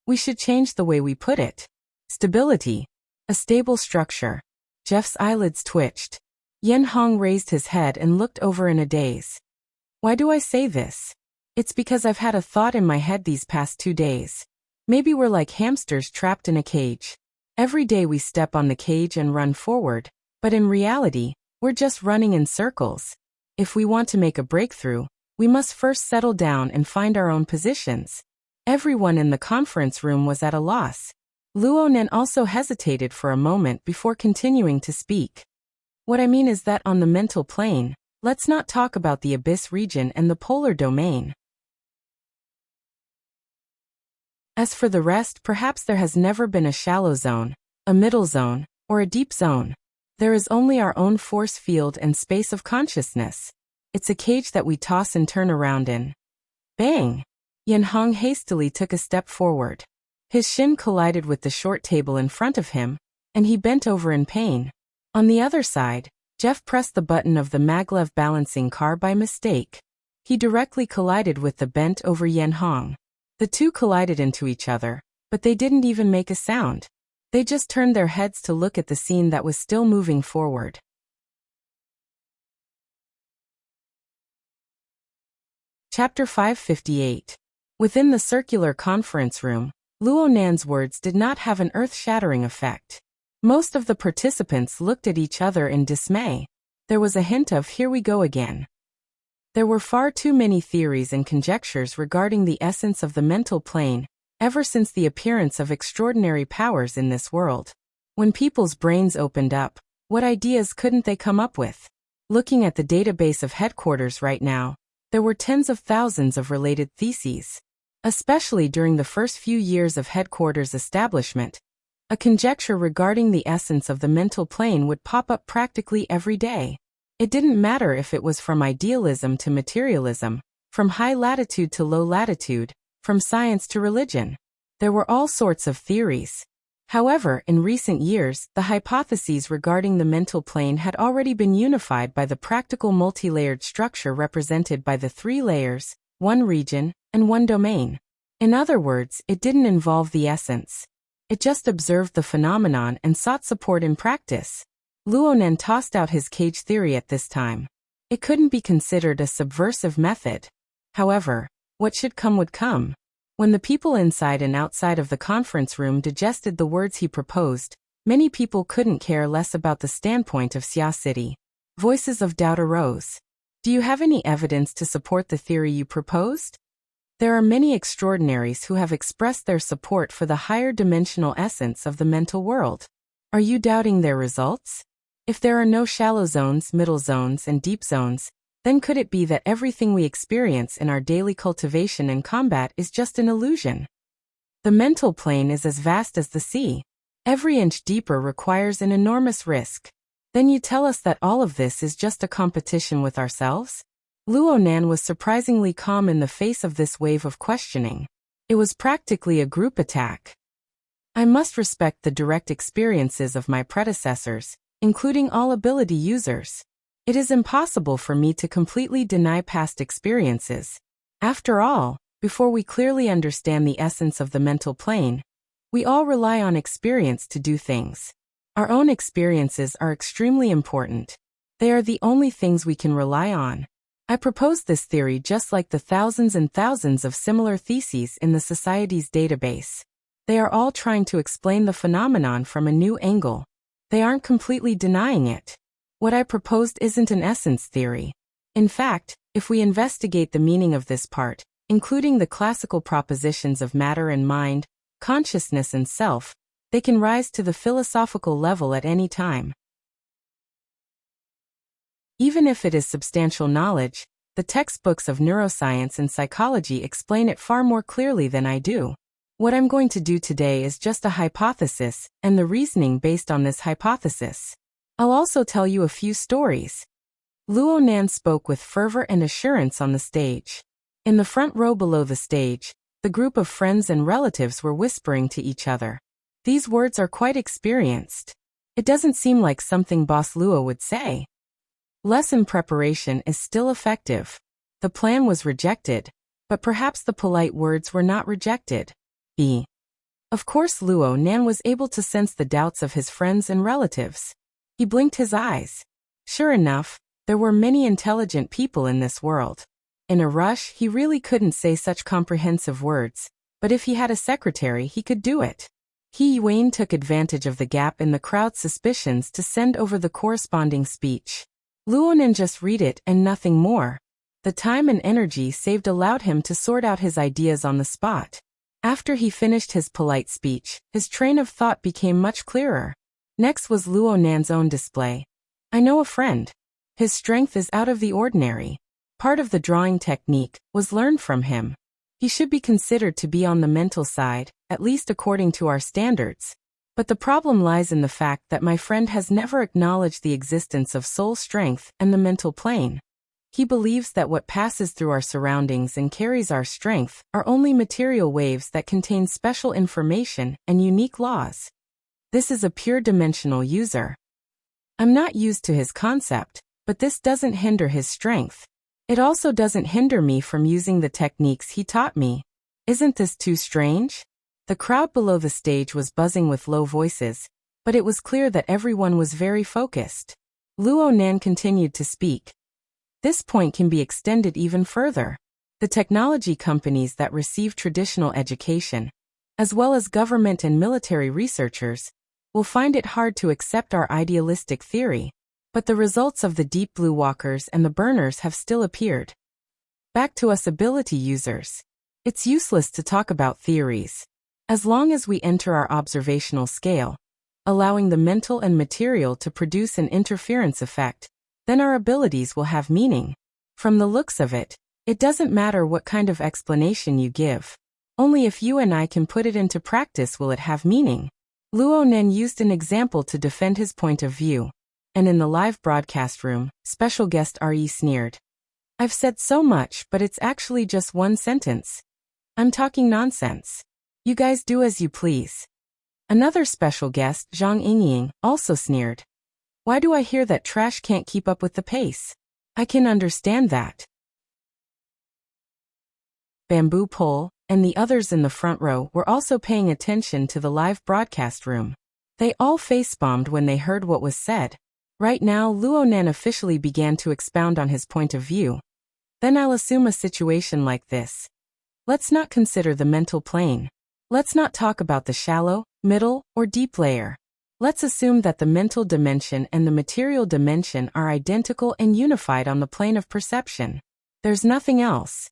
S1: We should change the way we put it. Stability. A stable structure. Jeff's eyelids twitched. Yin Hong raised his head and looked over in a daze. Why do I say this? It's because I've had a thought in my head these past 2 days. Maybe we're like hamsters trapped in a cage. Every day we step on the cage and run forward, but in reality, we're just running in circles. If we want to make a breakthrough, we must first settle down and find our own positions. Everyone in the conference room was at a loss. Luo Nan also hesitated for a moment before continuing to speak. What I mean is that on the mental plane, let's not talk about the abyss region and the polar domain. As for the rest, perhaps there has never been a shallow zone, a middle zone, or a deep zone. There is only our own force field and space of consciousness. It's a cage that we toss and turn around in. Bang! Yin Hong hastily took a step forward. His shin collided with the short table in front of him, and he bent over in pain. On the other side, Jeff pressed the button of the maglev balancing car by mistake. He directly collided with the bent-over Yin Hong. The two collided into each other, but they didn't even make a sound. They just turned their heads to look at the scene that was still moving forward. Chapter 558. Within the circular conference room, Luo Nan's words did not have an earth-shattering effect. Most of the participants looked at each other in dismay. There was a hint of "here we go again." There were far too many theories and conjectures regarding the essence of the mental plane, ever since the appearance of extraordinary powers in this world. When people's brains opened up, what ideas couldn't they come up with? Looking at the database of headquarters right now, there were tens of thousands of related theses. Especially during the first few years of headquarters establishment, a conjecture regarding the essence of the mental plane would pop up practically every day. It didn't matter if it was from idealism to materialism, from high latitude to low latitude, from science to religion. There were all sorts of theories. However, in recent years, the hypotheses regarding the mental plane had already been unified by the practical multi-layered structure represented by the 3 layers, 1 region, and 1 domain. In other words, it didn't involve the essence. It just observed the phenomenon and sought support in practice. Luonan tossed out his cage theory at this time. It couldn't be considered a subversive method. However, what should come would come. When the people inside and outside of the conference room digested the words he proposed, many people couldn't care less about the standpoint of Xia City. Voices of doubt arose. Do you have any evidence to support the theory you proposed? There are many extraordinaries who have expressed their support for the higher dimensional essence of the mental world. Are you doubting their results? If there are no shallow zones, middle zones, and deep zones, then could it be that everything we experience in our daily cultivation and combat is just an illusion? The mental plane is as vast as the sea. Every inch deeper requires an enormous risk. Then you tell us that all of this is just a competition with ourselves? Luonan was surprisingly calm in the face of this wave of questioning. It was practically a group attack. I must respect the direct experiences of my predecessors, including all ability users. It is impossible for me to completely deny past experiences. After all, before we clearly understand the essence of the mental plane, we all rely on experience to do things. Our own experiences are extremely important. They are the only things we can rely on. I propose this theory just like the thousands and thousands of similar theses in the Society's database. They are all trying to explain the phenomenon from a new angle. They aren't completely denying it. What I proposed isn't an essence theory. In fact, if we investigate the meaning of this part, including the classical propositions of matter and mind, consciousness and self, they can rise to the philosophical level at any time. Even if it is substantial knowledge, the textbooks of neuroscience and psychology explain it far more clearly than I do. What I'm going to do today is just a hypothesis, and the reasoning based on this hypothesis. I'll also tell you a few stories. Luonan spoke with fervor and assurance on the stage. In the front row below the stage, the group of friends and relatives were whispering to each other. These words are quite experienced. It doesn't seem like something Boss Luo would say. Lesson preparation is still effective. The plan was rejected, but perhaps the polite words were not rejected. Of course Luonan was able to sense the doubts of his friends and relatives. He blinked his eyes. Sure enough, there were many intelligent people in this world. In a rush, he really couldn't say such comprehensive words, but if he had a secretary, he could do it. He Yuan took advantage of the gap in the crowd's suspicions to send over the corresponding speech. Luonan just read it and nothing more. The time and energy saved allowed him to sort out his ideas on the spot. After he finished his polite speech, his train of thought became much clearer. Next was Luonan's own display. I know a friend. His strength is out of the ordinary. Part of the drawing technique was learned from him. He should be considered to be on the mental side, at least according to our standards. But the problem lies in the fact that my friend has never acknowledged the existence of soul strength and the mental plane. He believes that what passes through our surroundings and carries our strength are only material waves that contain special information and unique laws. This is a pure dimensional user. I'm not used to his concept, but this doesn't hinder his strength. It also doesn't hinder me from using the techniques he taught me. Isn't this too strange? The crowd below the stage was buzzing with low voices, but it was clear that everyone was very focused. Luonan continued to speak. This point can be extended even further. The technology companies that receive traditional education, as well as government and military researchers, will find it hard to accept our idealistic theory. But the results of the deep blue walkers and the burners have still appeared. Back to us ability users. It's useless to talk about theories. As long as we enter our observational scale, allowing the mental and material to produce an interference effect, then our abilities will have meaning. From the looks of it, it doesn't matter what kind of explanation you give. Only if you and I can put it into practice will it have meaning. Luo Nen used an example to defend his point of view. And in the live broadcast room, special guest Re sneered. I've said so much, but it's actually just one sentence. I'm talking nonsense. You guys do as you please. Another special guest, Zhang Yingying, also sneered. Why do I hear that trash can't keep up with the pace? I can understand that. Bamboo Pole and the others in the front row were also paying attention to the live broadcast room. They all face-bombed when they heard what was said. Right now, Luo Nen officially began to expound on his point of view. Then I'll assume a situation like this. Let's not consider the mental plane. Let's not talk about the shallow, middle, or deep layer. Let's assume that the mental dimension and the material dimension are identical and unified on the plane of perception. There's nothing else.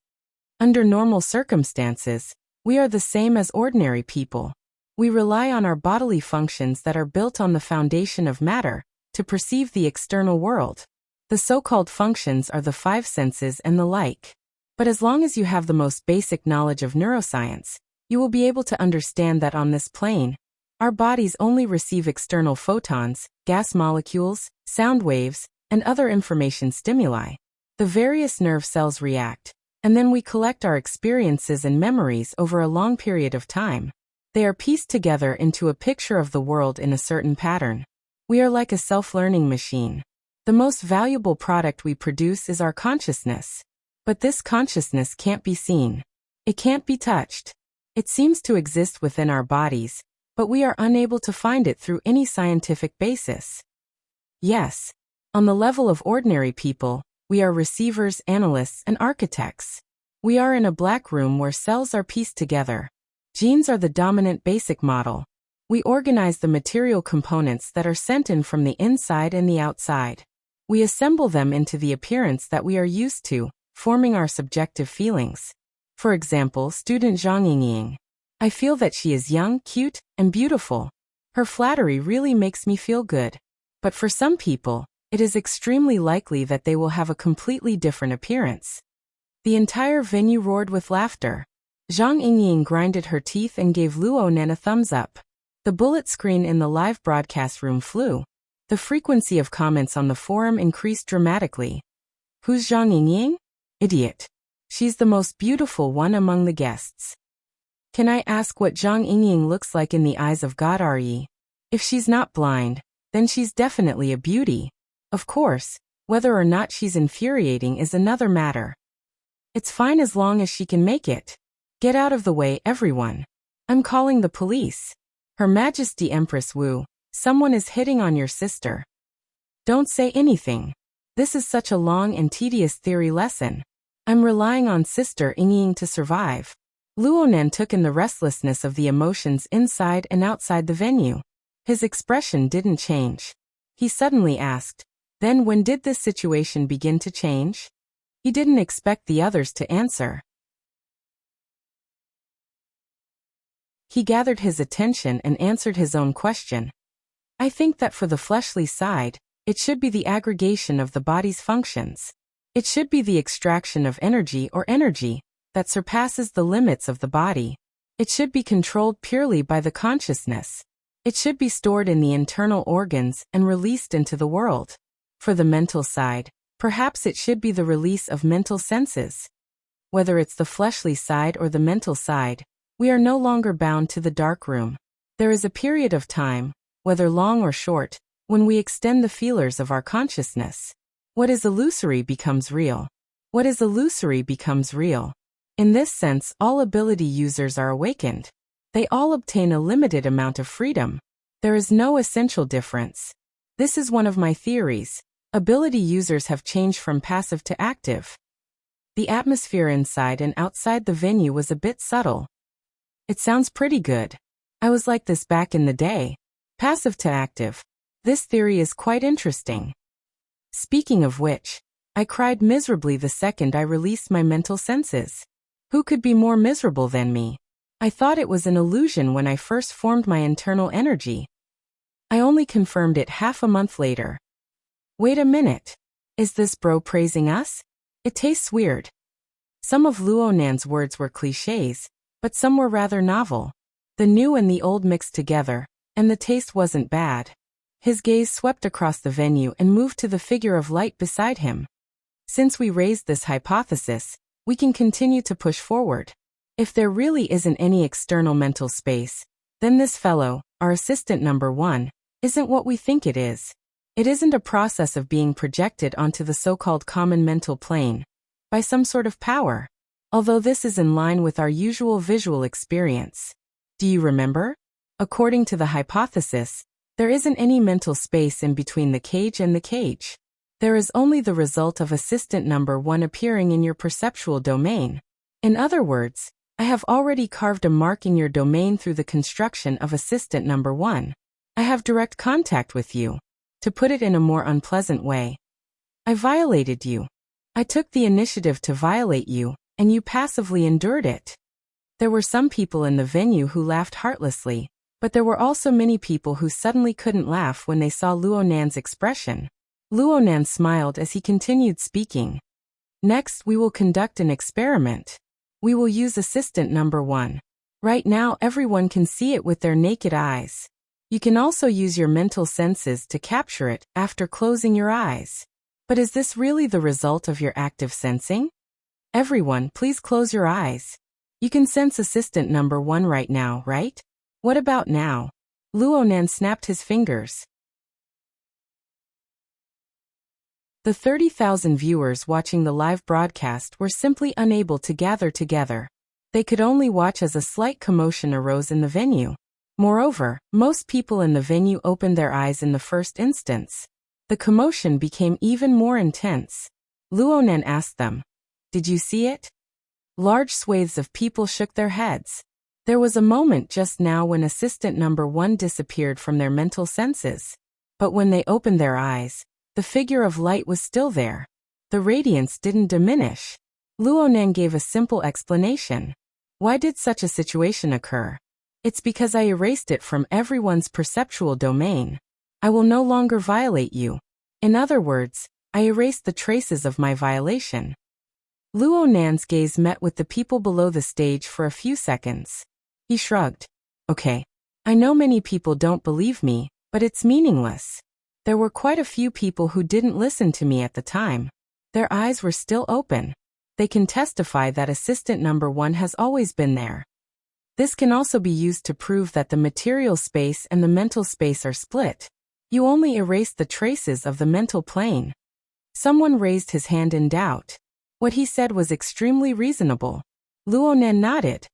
S1: Under normal circumstances, we are the same as ordinary people. We rely on our bodily functions that are built on the foundation of matter to perceive the external world. The so-called functions are the five senses and the like. But as long as you have the most basic knowledge of neuroscience, you will be able to understand that on this plane, our bodies only receive external photons, gas molecules, sound waves, and other information stimuli. The various nerve cells react, and then we collect our experiences and memories over a long period of time. They are pieced together into a picture of the world in a certain pattern. We are like a self-learning machine. The most valuable product we produce is our consciousness. But this consciousness can't be seen. It can't be touched. It seems to exist within our bodies, but we are unable to find it through any scientific basis. Yes, on the level of ordinary people, we are receivers, analysts, and architects. We are in a black room where cells are pieced together. Genes are the dominant basic model. We organize the material components that are sent in from the inside and the outside. We assemble them into the appearance that we are used to, forming our subjective feelings. For example, student Zhang Yingying. I feel that she is young, cute, and beautiful. Her flattery really makes me feel good. But for some people, it is extremely likely that they will have a completely different appearance. The entire venue roared with laughter. Zhang Yingying grinded her teeth and gave Luo Nen a thumbs up. The bullet screen in the live broadcast room flew. The frequency of comments on the forum increased dramatically. Who's Zhang Yingying? Idiot. She's the most beautiful one among the guests. Can I ask what Zhang Yingying looks like in the eyes of God Re? If she's not blind, then she's definitely a beauty. Of course, whether or not she's infuriating is another matter. It's fine as long as she can make it. Get out of the way, everyone. I'm calling the police. Her Majesty Empress Wu, someone is hitting on your sister. Don't say anything. This is such a long and tedious theory lesson. I'm relying on Sister Yingying to survive. Luo Nen took in the restlessness of the emotions inside and outside the venue. His expression didn't change. He suddenly asked, then when did this situation begin to change? He didn't expect the others to answer. He gathered his attention and answered his own question. I think that for the fleshly side, it should be the aggregation of the body's functions. It should be the extraction of energy or energy that surpasses the limits of the body. It should be controlled purely by the consciousness. It should be stored in the internal organs and released into the world. For the mental side, perhaps it should be the release of mental senses. Whether it's the fleshly side or the mental side, we are no longer bound to the dark room. There is a period of time, whether long or short, when we extend the feelers of our consciousness. What is illusory becomes real. What is illusory becomes real. In this sense, all ability users are awakened. They all obtain a limited amount of freedom. There is no essential difference. This is one of my theories. Ability users have changed from passive to active. The atmosphere inside and outside the venue was a bit subtle. It sounds pretty good. I was like this back in the day. Passive to active. This theory is quite interesting. Speaking of which, I cried miserably the second I released my mental senses. Who could be more miserable than me? I thought it was an illusion when I first formed my internal energy. I only confirmed it half a month later. Wait a minute. Is this bro praising us? It tastes weird. Some of Luo Nan's words were clichés, but some were rather novel. The new and the old mixed together, and the taste wasn't bad. His gaze swept across the venue and moved to the figure of light beside him. Since we raised this hypothesis, we can continue to push forward. If there really isn't any external mental space, then this fellow, our assistant number 1, isn't what we think it is. It isn't a process of being projected onto the so-called common mental plane by some sort of power, although this is in line with our usual visual experience. Do you remember? According to the hypothesis, there isn't any mental space in between the cage and the cage. There is only the result of assistant number 1 appearing in your perceptual domain. In other words, I have already carved a mark in your domain through the construction of assistant number 1. I have direct contact with you. To put it in a more unpleasant way, I violated you. I took the initiative to violate you, and you passively endured it. There were some people in the venue who laughed heartlessly, but there were also many people who suddenly couldn't laugh when they saw Luo Nan's expression. Luo Nan smiled as he continued speaking. Next, we will conduct an experiment. We will use assistant number 1. Right now, everyone can see it with their naked eyes. You can also use your mental senses to capture it after closing your eyes. But is this really the result of your active sensing? Everyone, please close your eyes. You can sense assistant number 1 right now, right? What about now? Luo Nan snapped his fingers. The 30,000 viewers watching the live broadcast were simply unable to gather together. They could only watch as a slight commotion arose in the venue. Moreover, most people in the venue opened their eyes in the first instance. The commotion became even more intense. Luo Nan asked them, "Did you see it?" Large swathes of people shook their heads. There was a moment just now when assistant number 1 disappeared from their mental senses. But when they opened their eyes, the figure of light was still there. The radiance didn't diminish. Luo Nan gave a simple explanation. Why did such a situation occur? It's because I erased it from everyone's perceptual domain. I will no longer violate you. In other words, I erased the traces of my violation. Luo Nan's gaze met with the people below the stage for a few seconds. He shrugged. Okay. I know many people don't believe me, but it's meaningless. There were quite a few people who didn't listen to me at the time. Their eyes were still open. They can testify that assistant number 1 has always been there. This can also be used to prove that the material space and the mental space are split. You only erased the traces of the mental plane. Someone raised his hand in doubt. What he said was extremely reasonable. Luo Nan nodded.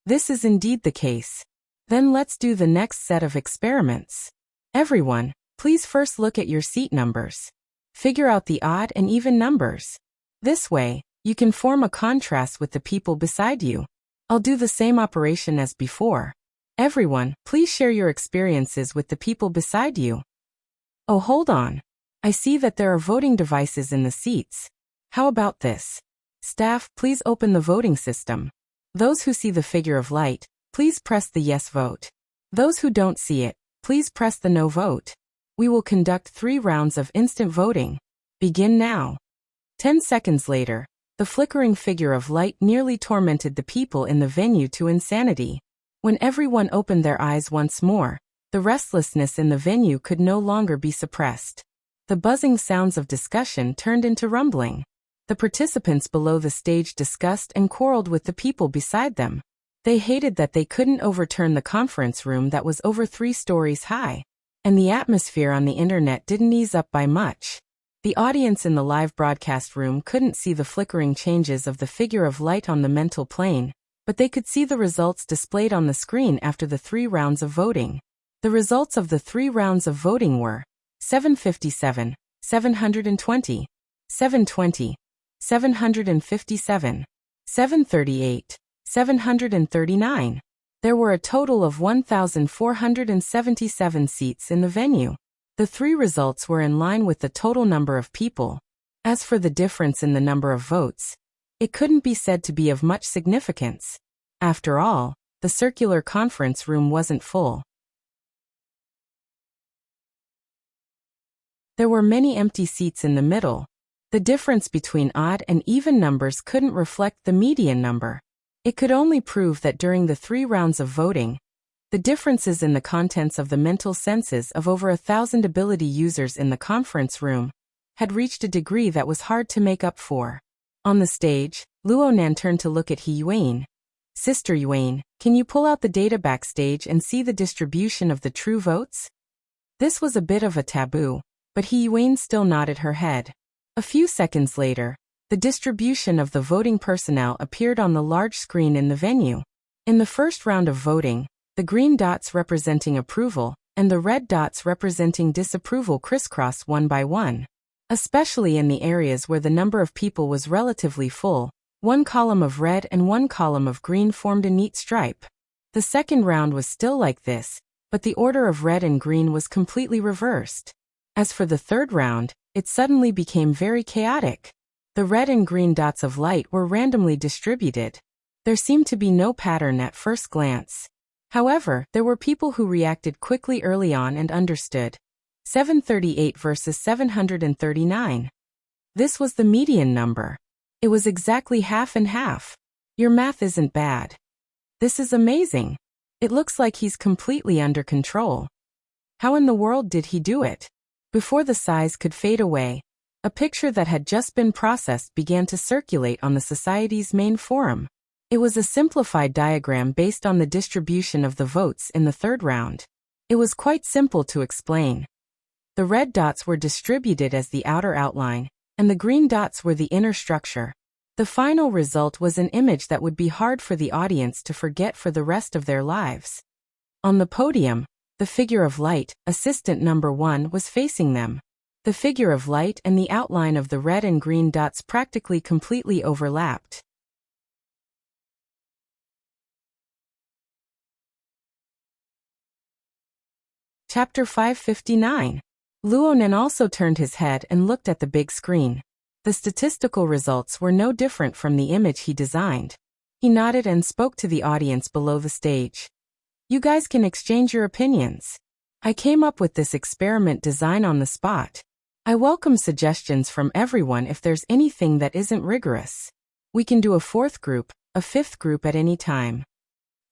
S1: This is indeed the case. Then let's do the next set of experiments. Everyone, please first look at your seat numbers. Figure out the odd and even numbers. This way, you can form a contrast with the people beside you. I'll do the same operation as before. Everyone, please share your experiences with the people beside you. Oh, hold on. I see that there are voting devices in the seats. How about this? Staff, please open the voting system. Those who see the figure of light, please press the yes vote. Those who don't see it, please press the no vote. We will conduct 3 rounds of instant voting. Begin now. 10 seconds later, the flickering figure of light nearly tormented the people in the venue to insanity. When everyone opened their eyes once more, the restlessness in the venue could no longer be suppressed. The buzzing sounds of discussion turned into rumbling. The participants below the stage discussed and quarreled with the people beside them. They hated that they couldn't overturn the conference room that was over 3 stories high. And the atmosphere on the internet didn't ease up by much. The audience in the live broadcast room couldn't see the flickering changes of the figure of light on the mental plane, but they could see the results displayed on the screen after the 3 rounds of voting. The results of the 3 rounds of voting were 757, 720, 720, 757, 738, 739. There were a total of 1,477 seats in the venue. The 3 results were in line with the total number of people. As for the difference in the number of votes, it couldn't be said to be of much significance. After all, the circular conference room wasn't full. There were many empty seats in the middle. The difference between odd and even numbers couldn't reflect the median number. It could only prove that during the 3 rounds of voting, the differences in the contents of the mental senses of over 1,000 ability users in the conference room had reached a degree that was hard to make up for. On the stage, Luonan turned to look at He Yuan. Sister Yuan, can you pull out the data backstage and see the distribution of the true votes? This was a bit of a taboo, but He Yuan still nodded her head. A few seconds later, the distribution of the voting personnel appeared on the large screen in the venue. In the first round of voting, the green dots representing approval and the red dots representing disapproval crisscross one by one. Especially in the areas where the number of people was relatively full, one column of red and one column of green formed a neat stripe. The second round was still like this, but the order of red and green was completely reversed. As for the third round, it suddenly became very chaotic. The red and green dots of light were randomly distributed. There seemed to be no pattern at first glance. However, there were people who reacted quickly early on and understood. 738 versus 739. This was the median number. It was exactly half and half. Your math isn't bad. This is amazing. It looks like he's completely under control. How in the world did he do it? Before the sighs could fade away, a picture that had just been processed began to circulate on the society's main forum. It was a simplified diagram based on the distribution of the votes in the third round. It was quite simple to explain. The red dots were distributed as the outer outline, and the green dots were the inner structure. The final result was an image that would be hard for the audience to forget for the rest of their lives. On the podium, the figure of light, assistant number 1, was facing them. The figure of light and the outline of the red and green dots practically completely overlapped. Chapter 559. Luonan also turned his head and looked at the big screen. The statistical results were no different from the image he designed. He nodded and spoke to the audience below the stage. You guys can exchange your opinions. I came up with this experiment design on the spot. I welcome suggestions from everyone if there's anything that isn't rigorous. We can do a 4th group, a 5th group at any time.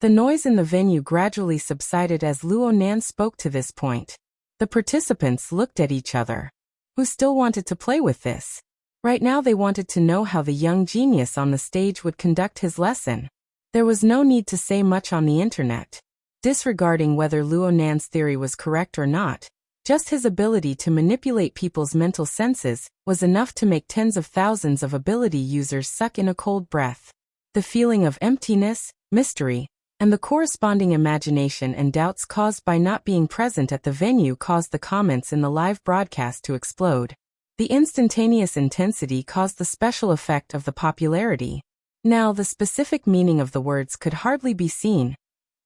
S1: The noise in the venue gradually subsided as Luonan spoke to this point. The participants looked at each other. Who still wanted to play with this? Right now they wanted to know how the young genius on the stage would conduct his lesson. There was no need to say much on the internet. Disregarding whether Luonan's theory was correct or not, just his ability to manipulate people's mental senses was enough to make tens of thousands of ability users suck in a cold breath. The feeling of emptiness, mystery, and the corresponding imagination and doubts caused by not being present at the venue caused the comments in the live broadcast to explode. The instantaneous intensity caused the special effect of the popularity. Now the specific meaning of the words could hardly be seen,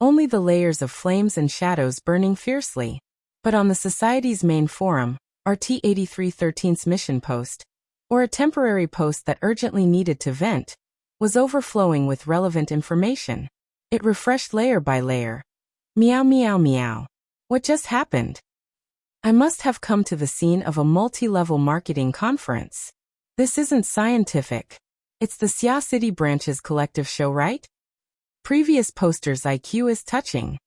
S1: only the layers of flames and shadows burning fiercely. But on the society's main forum, RT-8313's mission post, or a temporary post that urgently needed to vent, was overflowing with relevant information. It refreshed layer by layer. Meow meow meow. What just happened? I must have come to the scene of a multi-level marketing conference. This isn't scientific. It's the Xia City branch's collective show, right? Previous posters' IQ is touching.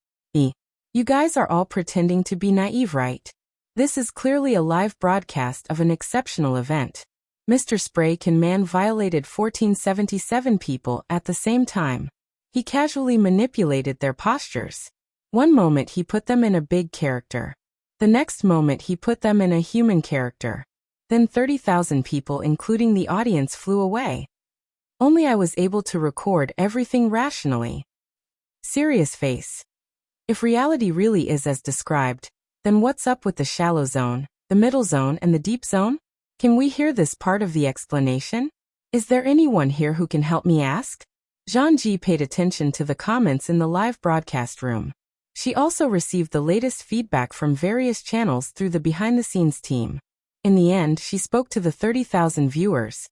S1: You guys are all pretending to be naive, right? This is clearly a live broadcast of an exceptional event. Mr. Spray Can Man violated 1477 people at the same time. He casually manipulated their postures. One moment he put them in a big character. The next moment he put them in a human character. Then 30,000 people including the audience flew away. Only I was able to record everything rationally. Serious face. If reality really is as described, then what's up with the shallow zone, the middle zone and the deep zone? Can we hear this part of the explanation? Is there anyone here who can help me ask? Zhang Ji paid attention to the comments in the live broadcast room. She also received the latest feedback from various channels through the behind-the-scenes team. In the end, she spoke to the 30,000 viewers.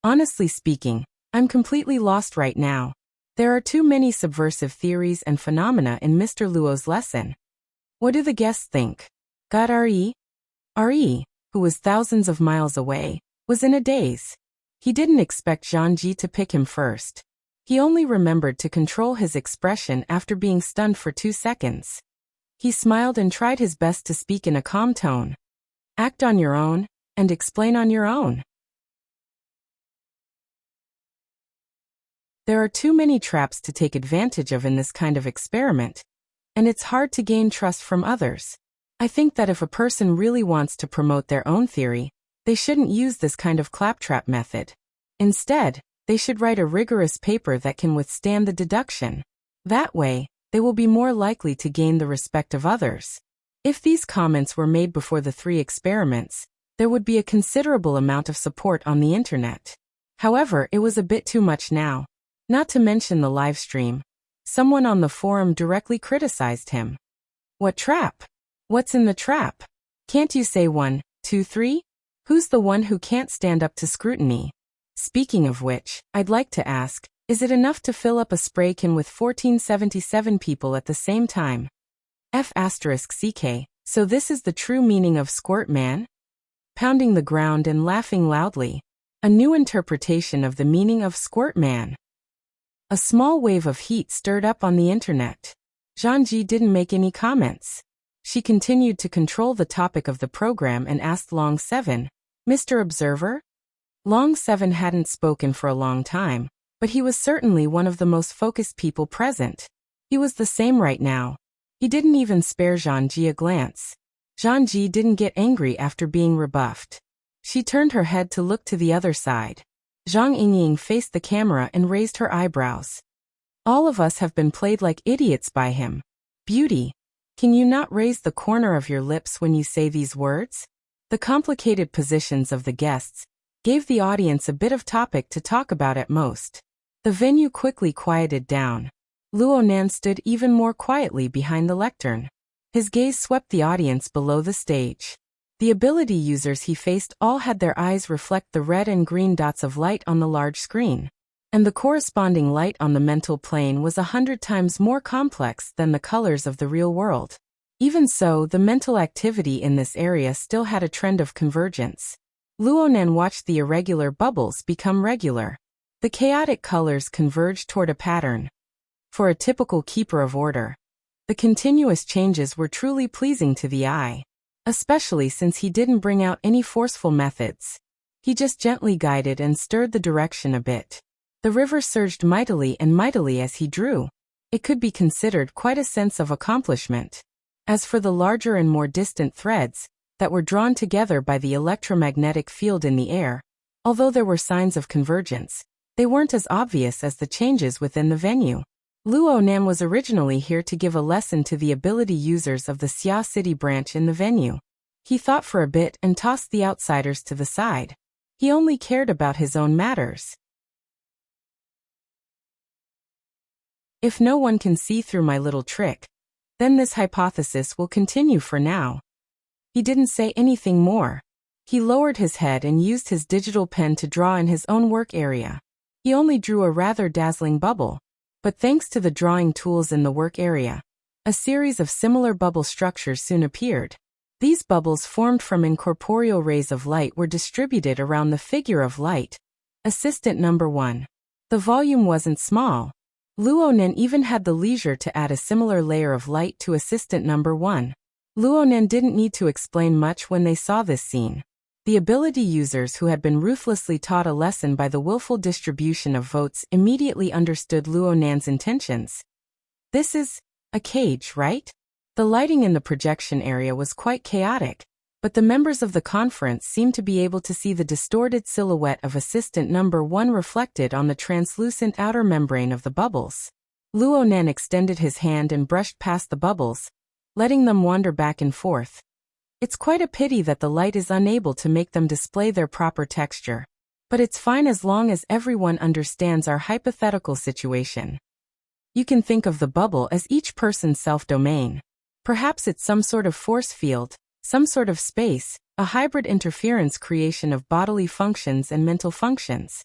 S1: Honestly speaking, I'm completely lost right now. There are too many subversive theories and phenomena in Mr. Luo's lesson. What do the guests think? God Re? Re, who was thousands of miles away, was in a daze. He didn't expect Zhang Ji to pick him first. He only remembered to control his expression after being stunned for 2 seconds. He smiled and tried his best to speak in a calm tone. Act on your own, and explain on your own. There are too many traps to take advantage of in this kind of experiment, and it's hard to gain trust from others. I think that if a person really wants to promote their own theory, they shouldn't use this kind of claptrap method. Instead, they should write a rigorous paper that can withstand the deduction. That way, they will be more likely to gain the respect of others. If these comments were made before the 3 experiments, there would be a considerable amount of support on the internet. However, it was a bit too much now. Not to mention the live stream. Someone on the forum directly criticized him. What trap? What's in the trap? Can't you say 1, 2, 3? Who's the one who can't stand up to scrutiny? Speaking of which, I'd like to ask, is it enough to fill up a spray can with 1477 people at the same time? F***CK, so this is the true meaning of squirt man? Pounding the ground and laughing loudly. A new interpretation of the meaning of squirt man. A small wave of heat stirred up on the internet. Zhang Ji didn't make any comments. She continued to control the topic of the program and asked Long 7, Mr. Observer? Long 7 hadn't spoken for a long time, but he was certainly one of the most focused people present. He was the same right now. He didn't even spare Zhang Ji a glance. Zhang Ji didn't get angry after being rebuffed. She turned her head to look to the other side. Zhang Yingying faced the camera and raised her eyebrows. All of us have been played like idiots by him. Beauty, can you not raise the corner of your lips when you say these words? The complicated positions of the guests gave the audience a bit of topic to talk about at most. The venue quickly quieted down. Luo Nan stood even more quietly behind the lectern. His gaze swept the audience below the stage. The ability users he faced all had their eyes reflect the red and green dots of light on the large screen. And the corresponding light on the mental plane was 100 times more complex than the colors of the real world. Even so, the mental activity in this area still had a trend of convergence. Luonan watched the irregular bubbles become regular. The chaotic colors converged toward a pattern. For a typical keeper of order, the continuous changes were truly pleasing to the eye. Especially since he didn't bring out any forceful methods. He just gently guided and stirred the direction a bit. The river surged mightily and mightily as he drew. It could be considered quite a sense of accomplishment. As for the larger and more distant threads that were drawn together by the electromagnetic field in the air, although there were signs of convergence, they weren't as obvious as the changes within the venue. Luo Nan was originally here to give a lesson to the ability users of the Xia City branch in the venue. He thought for a bit and tossed the outsiders to the side. He only cared about his own matters. If no one can see through my little trick, then this hypothesis will continue for now. He didn't say anything more. He lowered his head and used his digital pen to draw in his own work area. He only drew a rather dazzling bubble. But thanks to the drawing tools in the work area, a series of similar bubble structures soon appeared. These bubbles formed from incorporeal rays of light were distributed around the figure of light. Assistant number 1. The volume wasn't small. Luonan even had the leisure to add a similar layer of light to assistant number 1. Luonan didn't need to explain much when they saw this scene. The ability users who had been ruthlessly taught a lesson by the willful distribution of votes immediately understood Luonan's intentions. This is a cage, right? The lighting in the projection area was quite chaotic, but the members of the conference seemed to be able to see the distorted silhouette of assistant number 1 reflected on the translucent outer membrane of the bubbles. Luonan extended his hand and brushed past the bubbles, letting them wander back and forth. It's quite a pity that the light is unable to make them display their proper texture. But it's fine as long as everyone understands our hypothetical situation. You can think of the bubble as each person's self-domain. Perhaps it's some sort of force field, some sort of space, a hybrid interference creation of bodily functions and mental functions.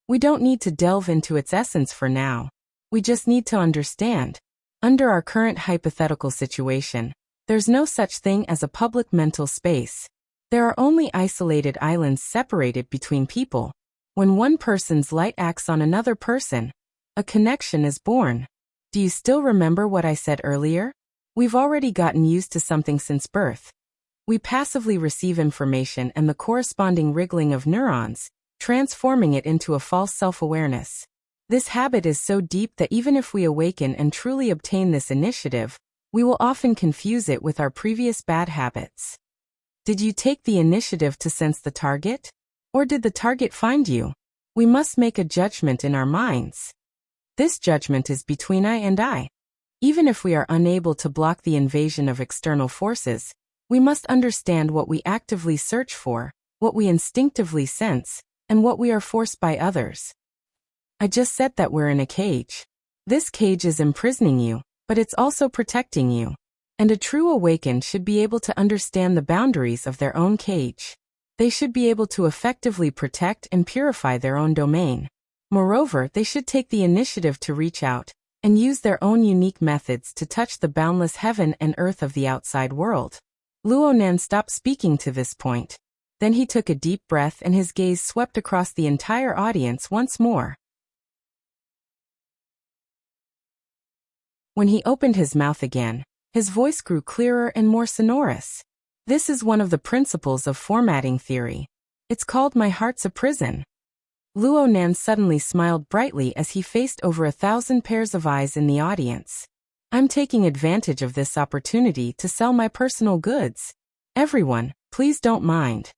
S1: We don't need to delve into its essence for now. We just need to understand. Under our current hypothetical situation, there's no such thing as a public mental space. There are only isolated islands separated between people. When one person's light acts on another person, a connection is born. Do you still remember what I said earlier? We've already gotten used to something since birth. We passively receive information and the corresponding wriggling of neurons, transforming it into a false self-awareness. This habit is so deep that even if we awaken and truly obtain this initiative, we will often confuse it with our previous bad habits. Did you take the initiative to sense the target? Or did the target find you? We must make a judgment in our minds. This judgment is between I and I. Even if we are unable to block the invasion of external forces, we must understand what we actively search for, what we instinctively sense, and what we are forced by others. I just said that we're in a cage. This cage is imprisoning you, but it's also protecting you. And a true awakened should be able to understand the boundaries of their own cage. They should be able to effectively protect and purify their own domain. Moreover, they should take the initiative to reach out and use their own unique methods to touch the boundless heaven and earth of the outside world. Luonan stopped speaking to this point. Then he took a deep breath and his gaze swept across the entire audience once more. When he opened his mouth again, his voice grew clearer and more sonorous. This is one of the principles of formatting theory. It's called My Heart's a Prison. Luonan suddenly smiled brightly as he faced over 1,000 pairs of eyes in the audience. I'm taking advantage of this opportunity to sell my personal goods. Everyone, please don't mind.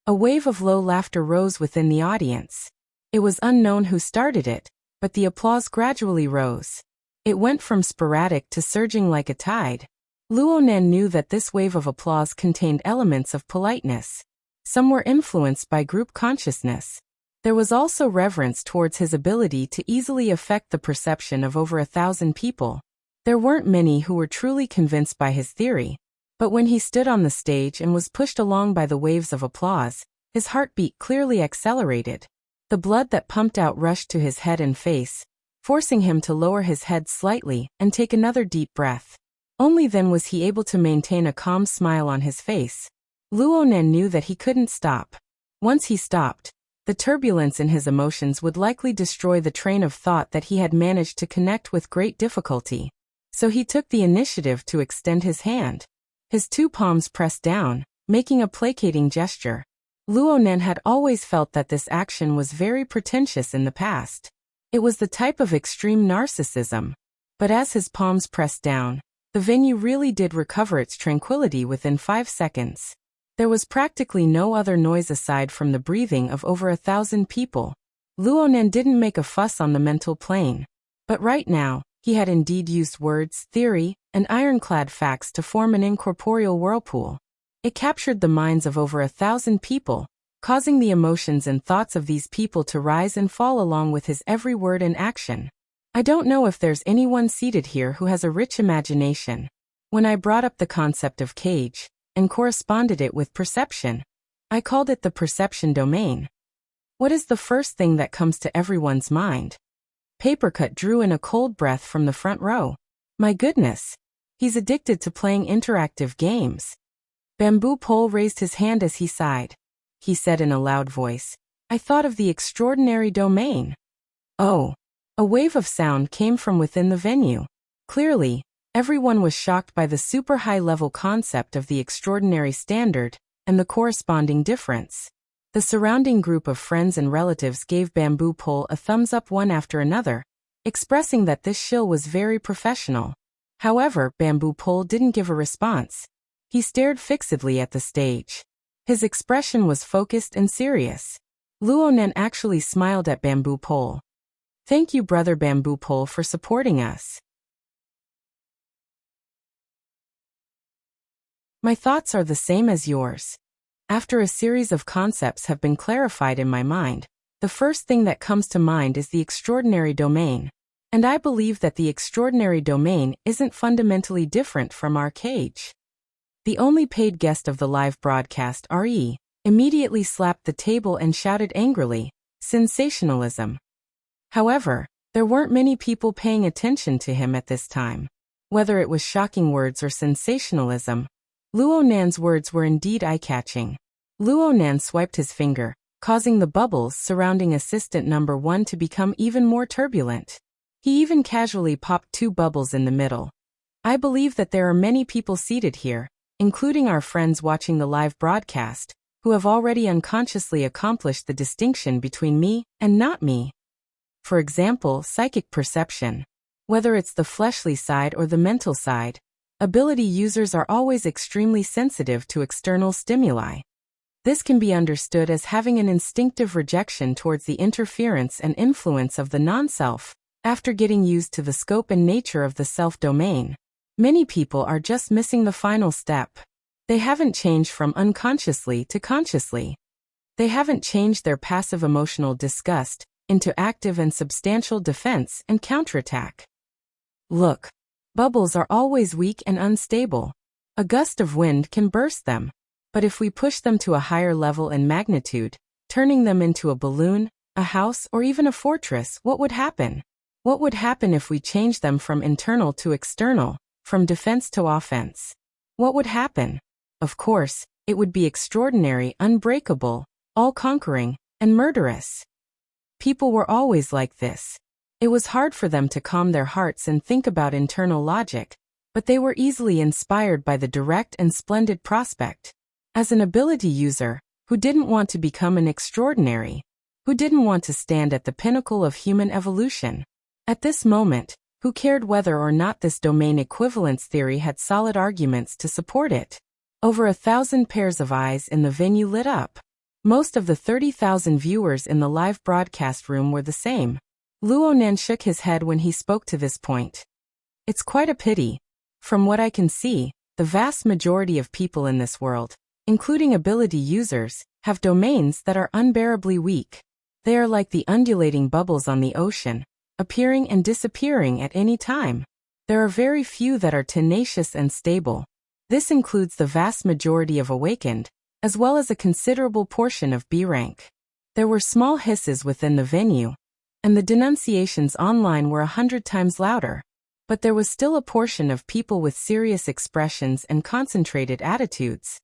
S1: A wave of low laughter rose within the audience. It was unknown who started it, but the applause gradually rose. It went from sporadic to surging like a tide. Luonan knew that this wave of applause contained elements of politeness. Some were influenced by group consciousness. There was also reverence towards his ability to easily affect the perception of over 1,000 people. There weren't many who were truly convinced by his theory, but when he stood on the stage and was pushed along by the waves of applause, his heartbeat clearly accelerated. The blood that pumped out rushed to his head and face, forcing him to lower his head slightly and take another deep breath. Only then was he able to maintain a calm smile on his face. Luonan knew that he couldn't stop. Once he stopped, the turbulence in his emotions would likely destroy the train of thought that he had managed to connect with great difficulty. So he took the initiative to extend his hand. His two palms pressed down, making a placating gesture. Luonan had always felt that this action was very pretentious in the past. It was the type of extreme narcissism. But as his palms pressed down, the venue really did recover its tranquility within 5 seconds. There was practically no other noise aside from the breathing of over 1,000 people. Luonan didn't make a fuss on the mental plane. But right now, he had indeed used words, theory, and ironclad facts to form an incorporeal whirlpool. It captured the minds of over 1,000 people, causing the emotions and thoughts of these people to rise and fall along with his every word and action. I don't know if there's anyone seated here who has a rich imagination. When I brought up the concept of cage, and corresponded it with perception, I called it the perception domain. What is the first thing that comes to everyone's mind? Papercut drew in a cold breath from the front row. My goodness! He's addicted to playing interactive games. Bamboo Pole raised his hand as he sighed. He said in a loud voice, I thought of the extraordinary domain. Oh! A wave of sound came from within the venue. Clearly, everyone was shocked by the super high-level concept of the extraordinary standard and the corresponding difference. The surrounding group of friends and relatives gave Bamboo Pole a thumbs up one after another, expressing that this shill was very professional. However, Bamboo Pole didn't give a response. He stared fixedly at the stage. His expression was focused and serious. Luonan actually smiled at Bamboo Pole. Thank you, Brother Bamboo Pole, for supporting us. My thoughts are the same as yours. After a series of concepts have been clarified in my mind, the first thing that comes to mind is the extraordinary domain. And I believe that the extraordinary domain isn't fundamentally different from our cage. The only paid guest of the live broadcast, RE, immediately slapped the table and shouted angrily, sensationalism. However, There weren't many people paying attention to him at this time. Whether it was shocking words or sensationalism, Luo Nan's words were indeed eye-catching. Luo Nan swiped his finger, causing the bubbles surrounding assistant number 1 to become even more turbulent. He even casually popped 2 bubbles in the middle. I believe that there are many people seated here, including our friends watching the live broadcast, who have already unconsciously accomplished the distinction between me and not me. For example, psychic perception. Whether it's the fleshly side or the mental side, ability users are always extremely sensitive to external stimuli. This can be understood as having an instinctive rejection towards the interference and influence of the non-self, after getting used to the scope and nature of the self-domain. Many people are just missing the final step. They haven't changed from unconsciously to consciously. They haven't changed their passive emotional disgust into active and substantial defense and counterattack. Look, bubbles are always weak and unstable. A gust of wind can burst them. But if we push them to a higher level in magnitude, turning them into a balloon, a house, or even a fortress, what would happen? What would happen if we change them from internal to external, from defense to offense? What would happen? Of course, it would be extraordinary, unbreakable, all-conquering, and murderous. People were always like this. It was hard for them to calm their hearts and think about internal logic, but they were easily inspired by the direct and splendid prospect. As an ability user, who didn't want to become an extraordinary, who didn't want to stand at the pinnacle of human evolution. At this moment, who cared whether or not this domain equivalence theory had solid arguments to support it? Over 1,000 pairs of eyes in the venue lit up. Most of the 30,000 viewers in the live broadcast room were the same. Luo Nan shook his head when he spoke to this point. It's quite a pity. From what I can see, the vast majority of people in this world, including ability users, have domains that are unbearably weak. They are like the undulating bubbles on the ocean, appearing and disappearing at any time. There are very few that are tenacious and stable. This includes the vast majority of awakened, as well as a considerable portion of B rank. There were small hisses within the venue, and the denunciations online were 100 times louder. But there was still a portion of people with serious expressions and concentrated attitudes.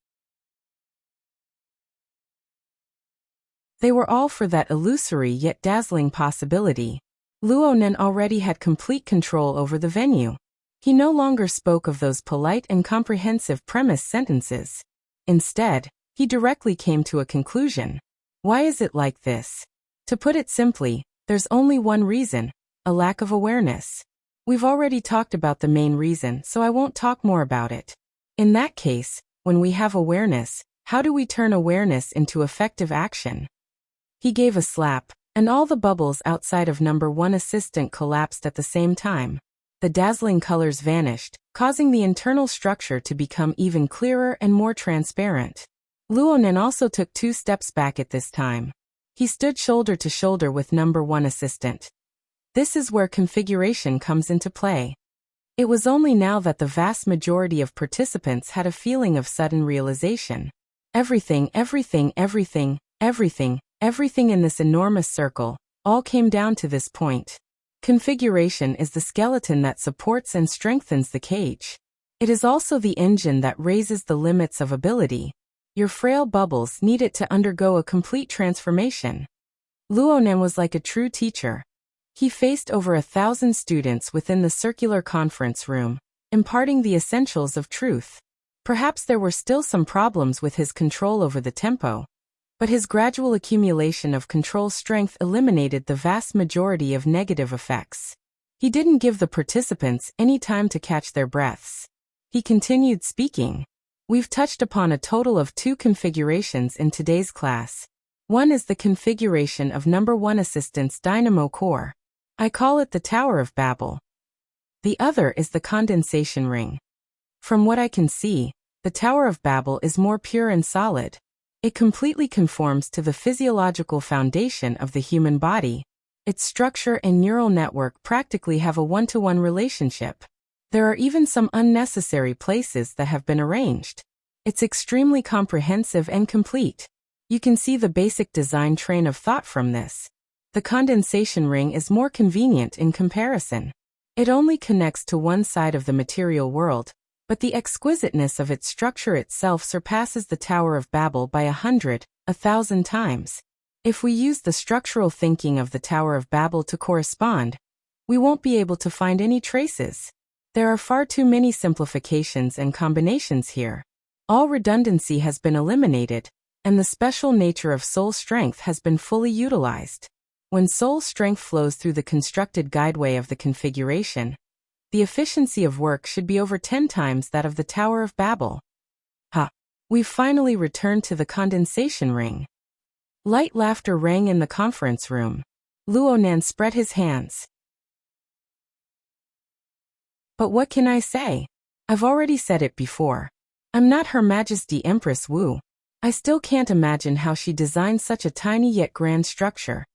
S1: They were all for that illusory yet dazzling possibility. Luo Nan already had complete control over the venue. He no longer spoke of those polite and comprehensive premise sentences. Instead, he directly came to a conclusion. Why is it like this? To put it simply, there's only one reason: a lack of awareness. We've already talked about the main reason, so I won't talk more about it. In that case, when we have awareness, how do we turn awareness into effective action? He gave a slap, and all the bubbles outside of number 1 assistant collapsed at the same time. The dazzling colors vanished, causing the internal structure to become even clearer and more transparent. Luo Nan also took 2 steps back at this time. He stood shoulder to shoulder with number 1 assistant. This is where configuration comes into play. It was only now that the vast majority of participants had a feeling of sudden realization. Everything in this enormous circle, all came down to this point. Configuration is the skeleton that supports and strengthens the cage. It is also the engine that raises the limits of ability. Your frail bubbles need it to undergo a complete transformation. Luo Nan was like a true teacher. He faced over 1,000 students within the circular conference room, imparting the essentials of truth. Perhaps there were still some problems with his control over the tempo, but his gradual accumulation of control strength eliminated the vast majority of negative effects. He didn't give the participants any time to catch their breaths. He continued speaking. We've touched upon a total of 2 configurations in today's class. One is the configuration of number 1 assistant's dynamo core. I call it the Tower of Babel. The other is the condensation ring. From what I can see, the Tower of Babel is more pure and solid. It completely conforms to the physiological foundation of the human body. Its structure and neural network practically have a one-to-one relationship. There are even some unnecessary places that have been arranged. It's extremely comprehensive and complete. You can see the basic design train of thought from this. The condensation ring is more convenient in comparison. It only connects to one side of the material world, but the exquisiteness of its structure itself surpasses the Tower of Babel by 100, 1,000 times. If we use the structural thinking of the Tower of Babel to correspond, we won't be able to find any traces. There are far too many simplifications and combinations here. All redundancy has been eliminated, and the special nature of soul strength has been fully utilized. When soul strength flows through the constructed guideway of the configuration, the efficiency of work should be over 10 times that of the Tower of Babel. We've finally returned to the condensation ring. Light laughter rang in the conference room. Luonan spread his hands. But what can I say? I've already said it before. I'm not Her Majesty Empress Wu. I still can't imagine how she designed such a tiny yet grand structure.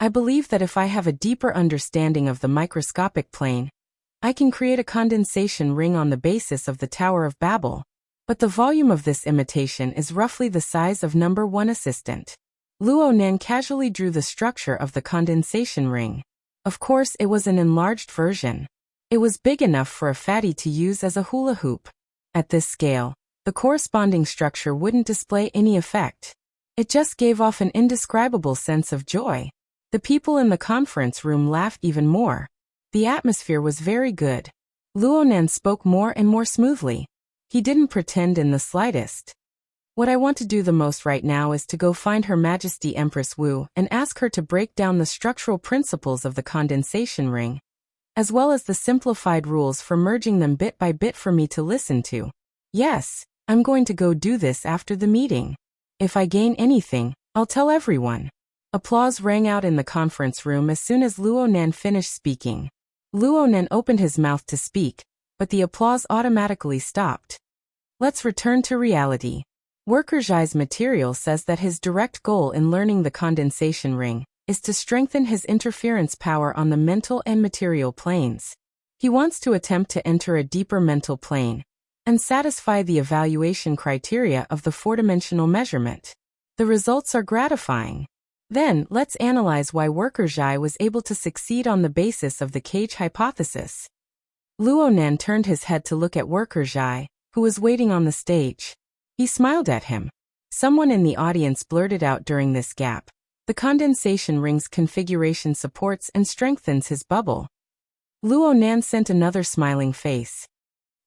S1: I believe that if I have a deeper understanding of the microscopic plane, I can create a condensation ring on the basis of the Tower of Babel. But the volume of this imitation is roughly the size of number 1 assistant. Luonan casually drew the structure of the condensation ring. Of course, it was an enlarged version. It was big enough for a fatty to use as a hula hoop. At this scale, the corresponding structure wouldn't display any effect. It just gave off an indescribable sense of joy. The people in the conference room laughed even more. The atmosphere was very good. Luonan spoke more and more smoothly. He didn't pretend in the slightest. What I want to do the most right now is to go find Her Majesty Empress Wu and ask her to break down the structural principles of the condensation ring, as well as the simplified rules for merging them bit by bit for me to listen to. Yes, I'm going to go do this after the meeting. If I gain anything, I'll tell everyone. Applause rang out in the conference room as soon as Luonan finished speaking. Luonan opened his mouth to speak, but the applause automatically stopped. Let's return to reality. Worker Zhai's material says that his direct goal in learning the condensation ring is to strengthen his interference power on the mental and material planes. He wants to attempt to enter a deeper mental plane and satisfy the evaluation criteria of the four-dimensional measurement. The results are gratifying. Then, let's analyze why Worker Zhai was able to succeed on the basis of the cage hypothesis. Luonan turned his head to look at Worker Zhai, who was waiting on the stage. He smiled at him. Someone in the audience blurted out during this gap. The condensation ring's configuration supports and strengthens his bubble. Luonan sent another smiling face.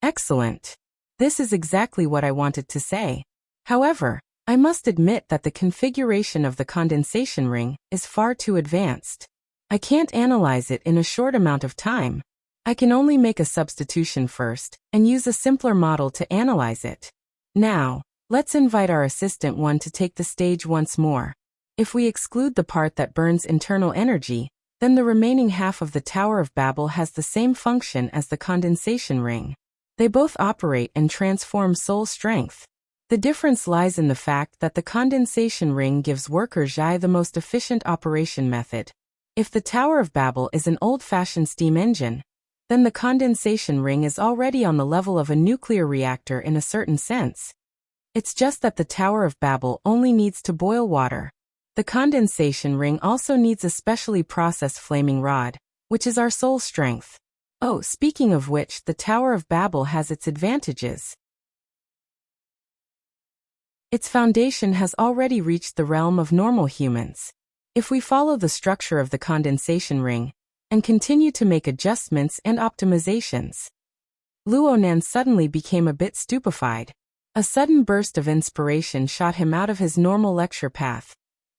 S1: Excellent. This is exactly what I wanted to say. However, I must admit that the configuration of the condensation ring is far too advanced. I can't analyze it in a short amount of time. I can only make a substitution first and use a simpler model to analyze it. Now, let's invite our assistant one to take the stage once more. If we exclude the part that burns internal energy, then the remaining half of the Tower of Babel has the same function as the condensation ring. They both operate and transform soul strength. The difference lies in the fact that the condensation ring gives Worker Zhai the most efficient operation method. If the Tower of Babel is an old-fashioned steam engine, then the condensation ring is already on the level of a nuclear reactor in a certain sense. It's just that the Tower of Babel only needs to boil water. The condensation ring also needs a specially processed flaming rod, which is our soul strength. Oh, speaking of which, the Tower of Babel has its advantages. Its foundation has already reached the realm of normal humans. If we follow the structure of the condensation ring and continue to make adjustments and optimizations. Luonan suddenly became a bit stupefied. A sudden burst of inspiration shot him out of his normal lecture path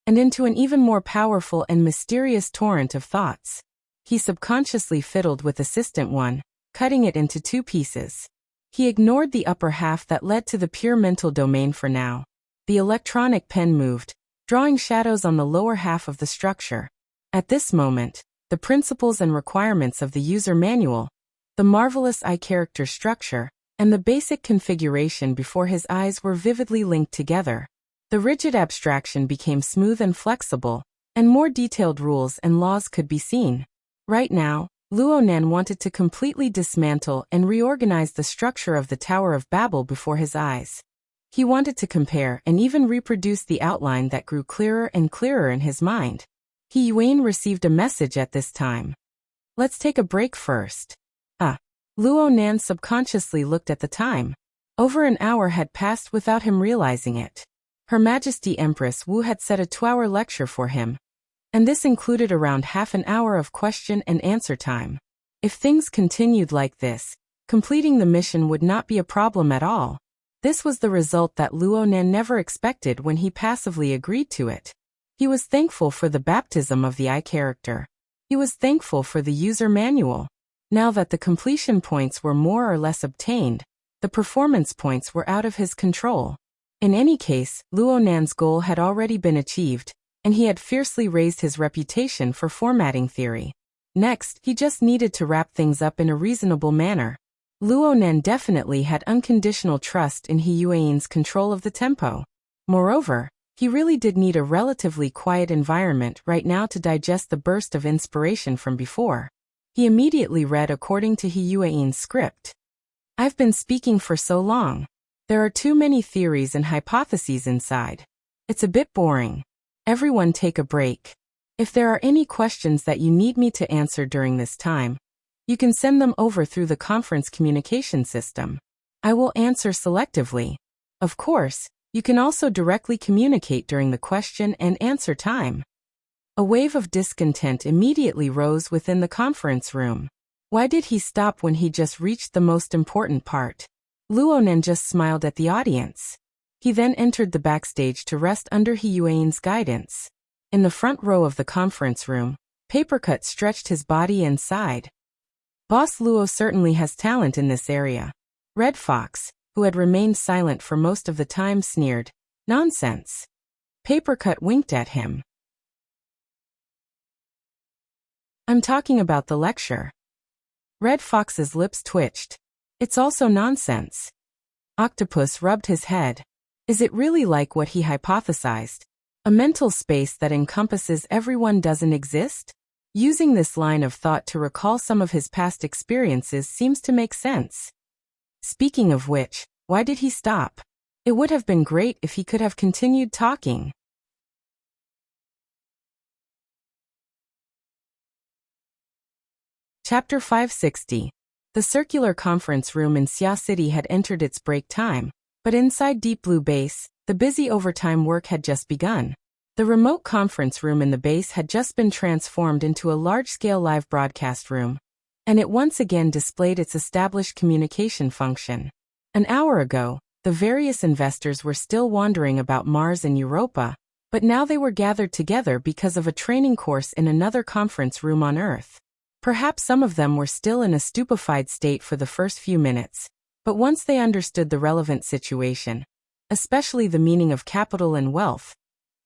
S1: and into an even more powerful and mysterious torrent of thoughts. He subconsciously fiddled with Assistant 1, cutting it into 2 pieces. He ignored the upper half that led to the pure mental domain for now. The electronic pen moved, drawing shadows on the lower half of the structure. At this moment, the principles and requirements of the user manual, the marvelous I-character structure, and the basic configuration before his eyes were vividly linked together. The rigid abstraction became smooth and flexible, and more detailed rules and laws could be seen. Right now, Luonan wanted to completely dismantle and reorganize the structure of the Tower of Babel before his eyes. He wanted to compare and even reproduce the outline that grew clearer and clearer in his mind. Yuan received a message at this time. Let's take a break first. Luo Nan subconsciously looked at the time. Over an hour had passed without him realizing it. Her Majesty Empress Wu had set a 2-hour lecture for him, and this included around half an hour of question and answer time. If things continued like this, completing the mission would not be a problem at all. This was the result that Luo Nan never expected when he passively agreed to it. He was thankful for the baptism of the I character. He was thankful for the user manual. Now that the completion points were more or less obtained, the performance points were out of his control. In any case, Luo Nan's goal had already been achieved, and he had fiercely raised his reputation for formatting theory. Next, he just needed to wrap things up in a reasonable manner. Luo Nan definitely had unconditional trust in Yuan's control of the tempo. Moreover, he really did need a relatively quiet environment right now to digest the burst of inspiration from before. He immediately read according to Yuan's script. I've been speaking for so long. There are too many theories and hypotheses inside. It's a bit boring. Everyone take a break. If there are any questions that you need me to answer during this time, you can send them over through the conference communication system. I will answer selectively. Of course, you can also directly communicate during the question and answer time. A wave of discontent immediately rose within the conference room. Why did he stop when he just reached the most important part? Luo Nan just smiled at the audience. He then entered the backstage to rest under Yuan's guidance. In the front row of the conference room, Papercut stretched his body and sighed. Boss Luo certainly has talent in this area. Red Fox, who had remained silent for most of the time, sneered, "Nonsense." Papercut winked at him. I'm talking about the lecture. Red Fox's lips twitched. It's also nonsense. Octopus rubbed his head. Is it really like what he hypothesized? A mental space that encompasses everyone doesn't exist? Using this line of thought to recall some of his past experiences seems to make sense. Speaking of which, why did he stop? It would have been great if he could have continued talking. Chapter 560. The circular conference room in Xia City had entered its break time, but inside Deep Blue Base, the busy overtime work had just begun. The remote conference room in the base had just been transformed into a large-scale live broadcast room, and it once again displayed its established communication function. An hour ago, the various investors were still wondering about Mars and Europa, but now they were gathered together because of a training course in another conference room on Earth. Perhaps some of them were still in a stupefied state for the first few minutes, but once they understood the relevant situation, especially the meaning of capital and wealth,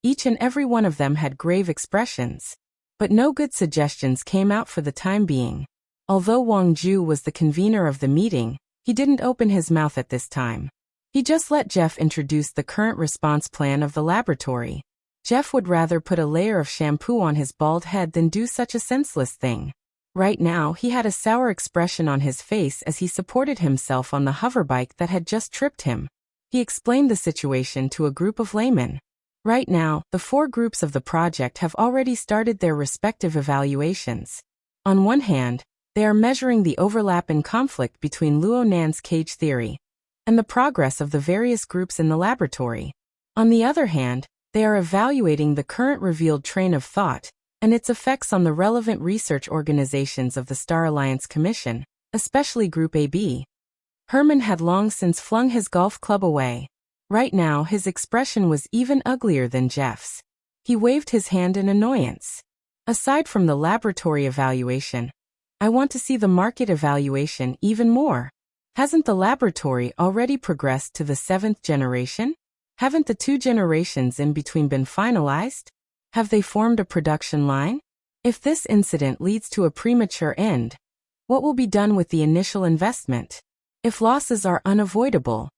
S1: each and every one of them had grave expressions. But no good suggestions came out for the time being. Although Wang Ju was the convener of the meeting, he didn't open his mouth at this time. He just let Jeff introduce the current response plan of the laboratory. Jeff would rather put a layer of shampoo on his bald head than do such a senseless thing. Right now, he had a sour expression on his face as he supported himself on the hoverbike that had just tripped him. He explained the situation to a group of laymen. Right now, the 4 groups of the project have already started their respective evaluations. On one hand, they are measuring the overlap and conflict between Luo Nan's cage theory and the progress of the various groups in the laboratory. On the other hand, they are evaluating the current revealed train of thought and its effects on the relevant research organizations of the Star Alliance Commission, especially Group AB. Herman had long since flung his golf club away. Right now, his expression was even uglier than Jeff's. He waved his hand in annoyance. Aside from the laboratory evaluation, I want to see the market evaluation even more. Hasn't the laboratory already progressed to the 7th generation? Haven't the 2 generations in between been finalized? Have they formed a production line? If this incident leads to a premature end, what will be done with the initial investment? If losses are unavoidable,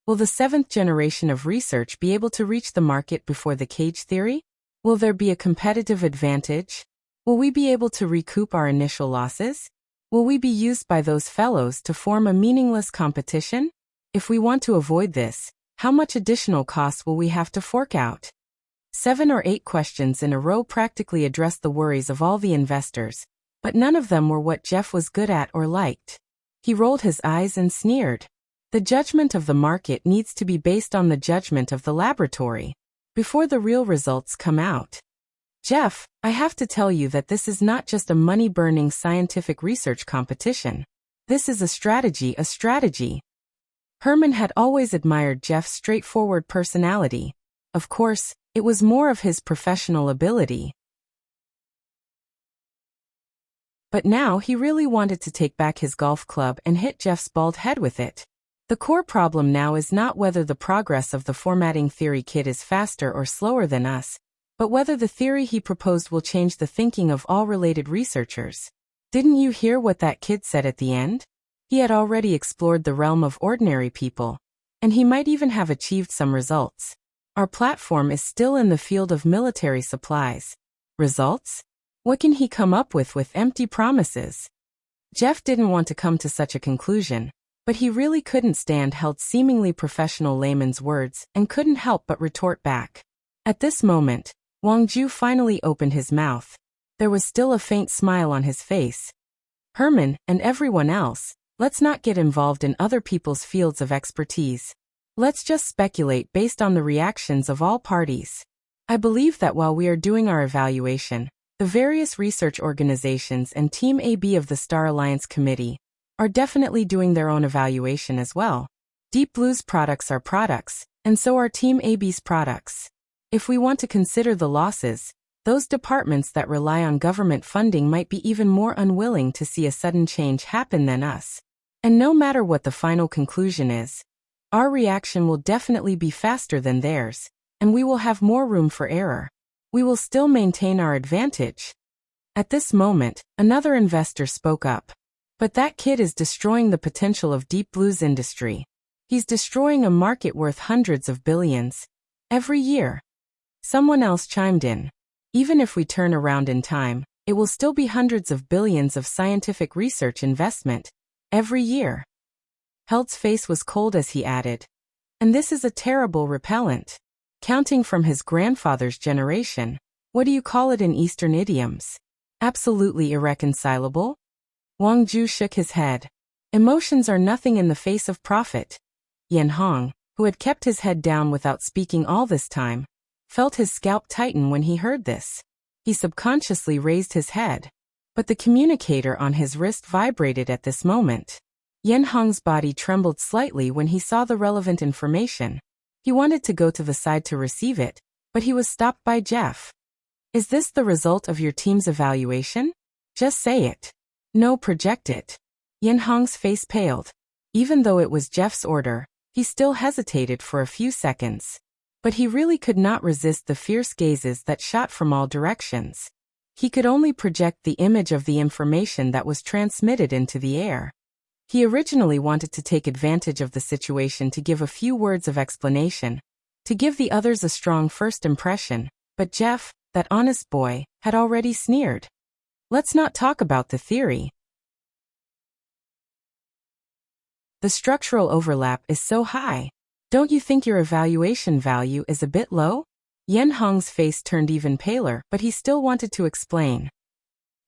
S1: will the 7th generation of research be able to reach the market before the cage theory? Will there be a competitive advantage? Will we be able to recoup our initial losses? Will we be used by those fellows to form a meaningless competition? If we want to avoid this, how much additional costs will we have to fork out? 7 or 8 questions in a row practically addressed the worries of all the investors, but none of them were what Jeff was good at or liked. He rolled his eyes and sneered. The judgment of the market needs to be based on the judgment of the laboratory before the real results come out. Jeff, I have to tell you that this is not just a money-burning scientific research competition. This is a strategy. Herman had always admired Jeff's straightforward personality. Of course, it was more of his professional ability. But now he really wanted to take back his golf club and hit Jeff's bald head with it. The core problem now is not whether the progress of the formatting theory kid is faster or slower than us, but whether the theory he proposed will change the thinking of all related researchers. Didn't you hear what that kid said at the end? He had already explored the realm of ordinary people, and he might even have achieved some results. Our platform is still in the field of military supplies. Results? What can he come up with empty promises? Jeff didn't want to come to such a conclusion, but he really couldn't stand held seemingly professional layman's words and couldn't help but retort back. At this moment, Wang Ju finally opened his mouth. There was still a faint smile on his face. Herman, and everyone else, let's not get involved in other people's fields of expertise. Let's just speculate based on the reactions of all parties. I believe that while we are doing our evaluation, the various research organizations and Team AB of the Star Alliance Committee are definitely doing their own evaluation as well. Deep Blue's products are products, and so are Team AB's products. If we want to consider the losses, those departments that rely on government funding might be even more unwilling to see a sudden change happen than us. And no matter what the final conclusion is, our reaction will definitely be faster than theirs, and we will have more room for error. We will still maintain our advantage. At this moment, another investor spoke up. But that kid is destroying the potential of Deep Blue's industry. He's destroying a market worth hundreds of billions every year. Someone else chimed in. Even if we turn around in time, it will still be hundreds of billions of scientific research investment every year. Held's face was cold as he added. And this is a terrible repellent. Counting from his grandfather's generation, what do you call it in Eastern idioms? Absolutely irreconcilable? Wang Ju shook his head. Emotions are nothing in the face of profit. Yan Hong, who had kept his head down without speaking all this time, felt his scalp tighten when he heard this. He subconsciously raised his head. But the communicator on his wrist vibrated at this moment. Yan Hong's body trembled slightly when he saw the relevant information. He wanted to go to the side to receive it, but he was stopped by Jeff. Is this the result of your team's evaluation? Just say it. No, project it. Yan Hong's face paled. Even though it was Jeff's order, he still hesitated for a few seconds. But he really could not resist the fierce gazes that shot from all directions. He could only project the image of the information that was transmitted into the air. He originally wanted to take advantage of the situation to give a few words of explanation, to give the others a strong first impression, but Jeff, that honest boy, had already sneered. Let's not talk about the theory. The structural overlap is so high. Don't you think your evaluation value is a bit low? Yan Hong's face turned even paler, but he still wanted to explain.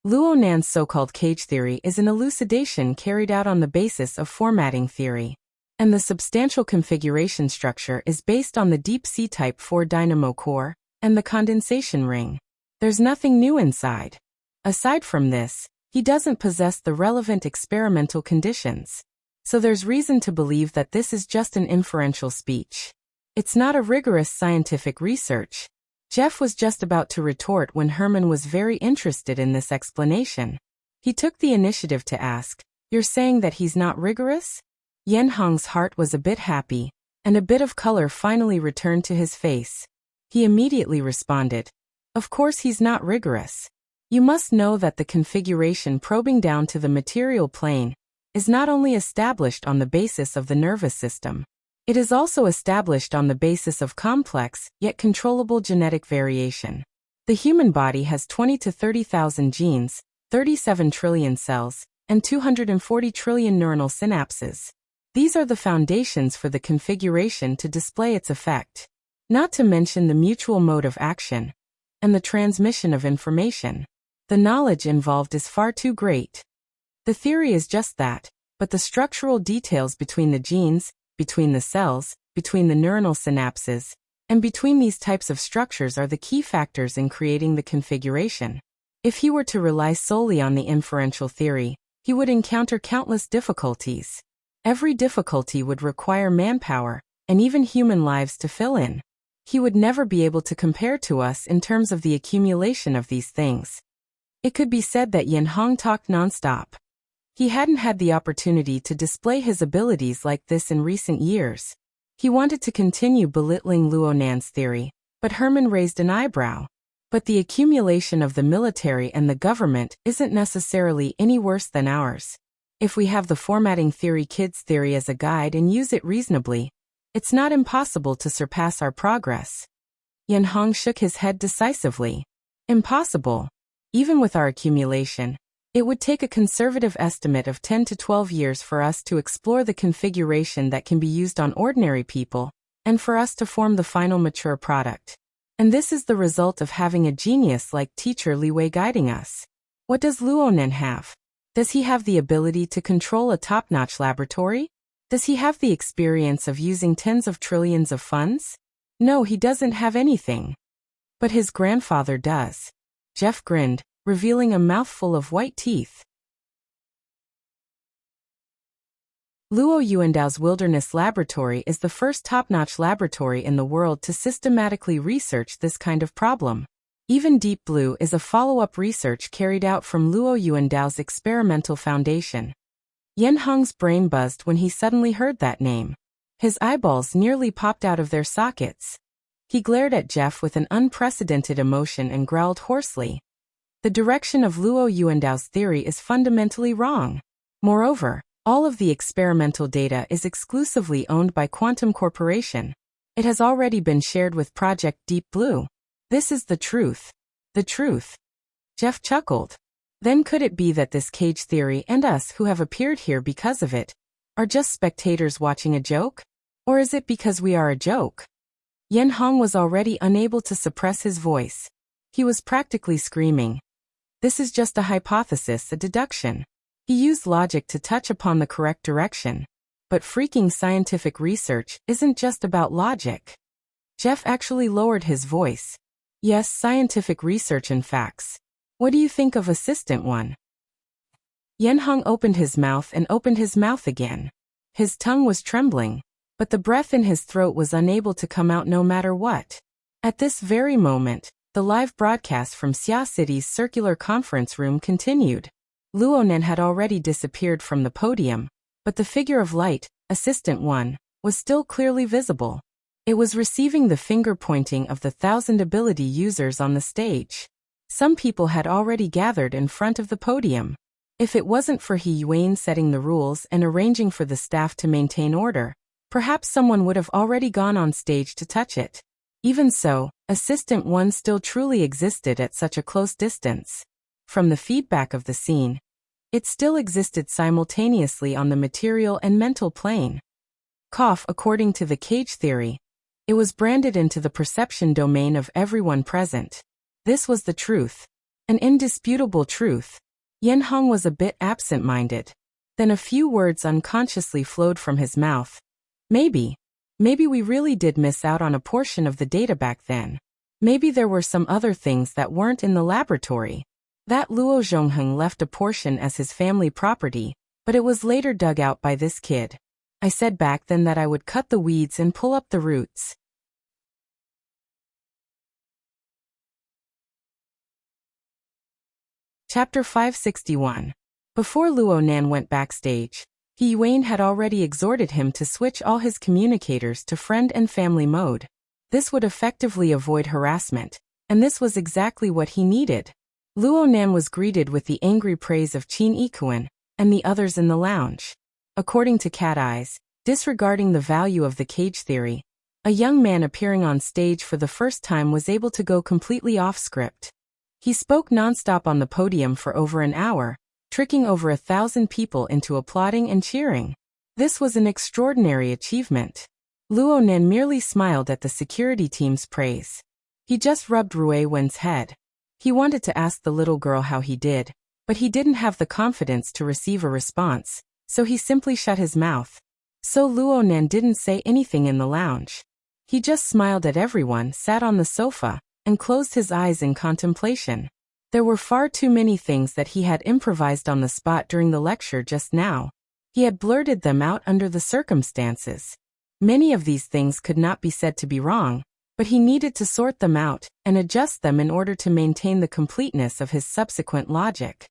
S1: Luo Nan's so-called cage theory is an elucidation carried out on the basis of formatting theory. And the substantial configuration structure is based on the deep sea type 4 dynamo core and the condensation ring. There's nothing new inside. Aside from this, he doesn't possess the relevant experimental conditions. So there's reason to believe that this is just an inferential speech. It's not a rigorous scientific research. Jeff was just about to retort when Herman was very interested in this explanation. He took the initiative to ask, "You're saying that he's not rigorous?" Yan Hong's heart was a bit happy, and a bit of color finally returned to his face. He immediately responded, "Of course he's not rigorous. You must know that the configuration probing down to the material plane is not only established on the basis of the nervous system, it is also established on the basis of complex, yet controllable genetic variation. The human body has 20 to 30,000 genes, 37 trillion cells, and 240 trillion neuronal synapses. These are the foundations for the configuration to display its effect. Not to mention the mutual mode of action and the transmission of information. The knowledge involved is far too great. The theory is just that, but the structural details between the genes, between the cells, between the neuronal synapses, and between these types of structures are the key factors in creating the configuration. If he were to rely solely on the inferential theory, he would encounter countless difficulties. Every difficulty would require manpower, and even human lives to fill in. He would never be able to compare to us in terms of the accumulation of these things. It could be said that Yin Hong talked nonstop. He hadn't had the opportunity to display his abilities like this in recent years. He wanted to continue belittling Luo Nan's theory, but Herman raised an eyebrow. But the accumulation of the military and the government isn't necessarily any worse than ours. If we have the formatting theory kids theory as a guide and use it reasonably, it's not impossible to surpass our progress. Yin Hong shook his head decisively. Impossible. Even with our accumulation, it would take a conservative estimate of 10 to 12 years for us to explore the configuration that can be used on ordinary people, and for us to form the final mature product. And this is the result of having a genius like teacher Li Wei guiding us. What does Luo Nan have? Does he have the ability to control a top-notch laboratory? Does he have the experience of using tens of trillions of funds? No, he doesn't have anything. But his grandfather does. Jeff grinned, revealing a mouthful of white teeth. Luo Yuandao's Wilderness Laboratory is the first top-notch laboratory in the world to systematically research this kind of problem. Even Deep Blue is a follow-up research carried out from Luo Yuandao's experimental foundation. Yin Hong's brain buzzed when he suddenly heard that name. His eyeballs nearly popped out of their sockets. He glared at Jeff with an unprecedented emotion and growled hoarsely. The direction of Luo Yuandao's theory is fundamentally wrong. Moreover, all of the experimental data is exclusively owned by Quantum Corporation. It has already been shared with Project Deep Blue. This is the truth. The truth. Jeff chuckled. Then could it be that this cage theory and us who have appeared here because of it are just spectators watching a joke? Or is it because we are a joke? Yin Hong was already unable to suppress his voice. He was practically screaming. This is just a hypothesis, a deduction. He used logic to touch upon the correct direction. But freaking scientific research isn't just about logic. Jeff actually lowered his voice. Yes, scientific research and facts. What do you think of Assistant One? Yin Hong opened his mouth and opened his mouth again. His tongue was trembling, but the breath in his throat was unable to come out no matter what. At this very moment, the live broadcast from Xia City's circular conference room continued. Luo Nan had already disappeared from the podium, but the figure of light, Assistant One, was still clearly visible. It was receiving the finger-pointing of the 1,000 ability users on the stage. Some people had already gathered in front of the podium. If it wasn't for He Yuan setting the rules and arranging for the staff to maintain order, perhaps someone would have already gone on stage to touch it. Even so, Assistant One still truly existed at such a close distance. From the feedback of the scene, it still existed simultaneously on the material and mental plane. According to the cage theory, it was branded into the perception domain of everyone present. This was the truth. An indisputable truth. Yin Hong was a bit absent-minded. Then a few words unconsciously flowed from his mouth. Maybe we really did miss out on a portion of the data back then. Maybe there were some other things that weren't in the laboratory. That Luo Zhongheng left a portion as his family property, but it was later dug out by this kid. I said back then that I would cut the weeds and pull up the roots. Chapter 561. Before Luo Nan went backstage, He Yuan had already exhorted him to switch all his communicators to friend and family mode. This would effectively avoid harassment, and this was exactly what he needed. Luo Nan was greeted with the angry praise of Qin Yikuan and the others in the lounge. According to Cat Eyes, disregarding the value of the cage theory, a young man appearing on stage for the first time was able to go completely off script. He spoke nonstop on the podium for over an hour, tricking over 1,000 people into applauding and cheering. This was an extraordinary achievement. Luo Nan merely smiled at the security team's praise. He just rubbed Rui Wen's head. He wanted to ask the little girl how he did, but he didn't have the confidence to receive a response, so he simply shut his mouth. So Luo Nan didn't say anything in the lounge. He just smiled at everyone, sat on the sofa, and closed his eyes in contemplation. There were far too many things that he had improvised on the spot during the lecture just now. He had blurted them out under the circumstances. Many of these things could not be said to be wrong, but he needed to sort them out and adjust them in order to maintain the completeness of his subsequent logic.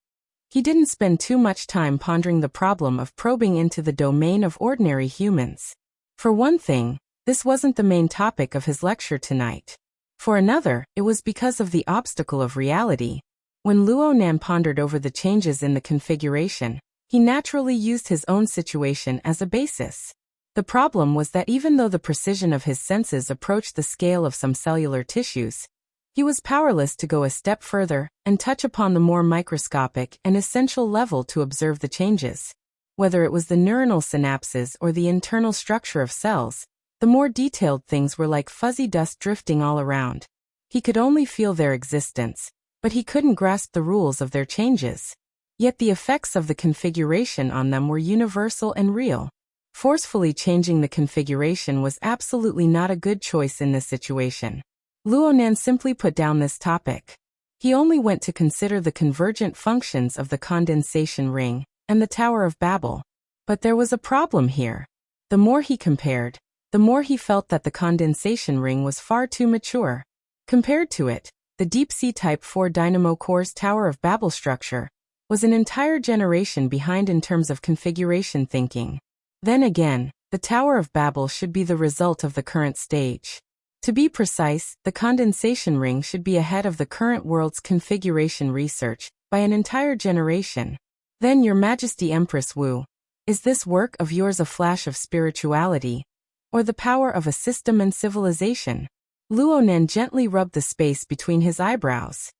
S1: He didn't spend too much time pondering the problem of probing into the domain of ordinary humans. For one thing, this wasn't the main topic of his lecture tonight. For another, it was because of the obstacle of reality. When Luo Nan pondered over the changes in the configuration, he naturally used his own situation as a basis. The problem was that even though the precision of his senses approached the scale of some cellular tissues, he was powerless to go a step further and touch upon the more microscopic and essential level to observe the changes. Whether it was the neuronal synapses or the internal structure of cells, the more detailed things were like fuzzy dust drifting all around. He could only feel their existence, but he couldn't grasp the rules of their changes. Yet the effects of the configuration on them were universal and real. Forcefully changing the configuration was absolutely not a good choice in this situation. Luo Nan simply put down this topic. He only went to consider the convergent functions of the condensation ring and the Tower of Babel. But there was a problem here. The more he compared, the more he felt that the condensation ring was far too mature. Compared to it, the deep-sea Type 4 Dynamo Core's Tower of Babel structure was an entire generation behind in terms of configuration thinking. Then again, the Tower of Babel should be the result of the current stage. To be precise, the condensation ring should be ahead of the current world's configuration research by an entire generation. Then, Your Majesty Empress Wu, is this work of yours a flash of spirituality, or the power of a system and civilization? Luo Nan gently rubbed the space between his eyebrows.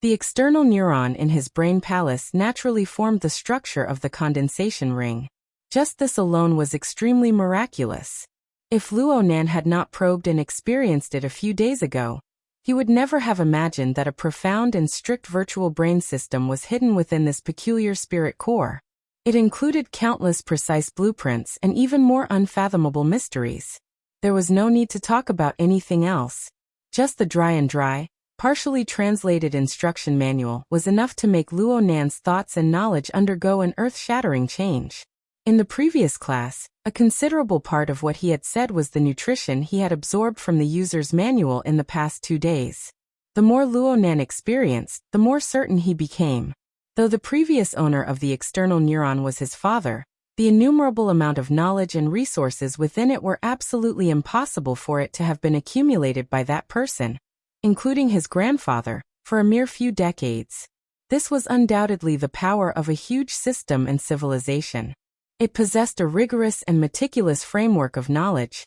S1: The external neuron in his brain palace naturally formed the structure of the condensation ring. Just this alone was extremely miraculous. If Luo Nan had not probed and experienced it a few days ago, he would never have imagined that a profound and strict virtual brain system was hidden within this peculiar spirit core. It included countless precise blueprints and even more unfathomable mysteries. There was no need to talk about anything else. Just the dry, partially translated instruction manual was enough to make Luo Nan's thoughts and knowledge undergo an earth-shattering change. In the previous class, a considerable part of what he had said was the nutrition he had absorbed from the user's manual in the past 2 days. The more Luo Nan experienced, the more certain he became. Though the previous owner of the external neuron was his father, the innumerable amount of knowledge and resources within it were absolutely impossible for it to have been accumulated by that person, including his grandfather, for a mere few decades. This was undoubtedly the power of a huge system and civilization. It possessed a rigorous and meticulous framework of knowledge,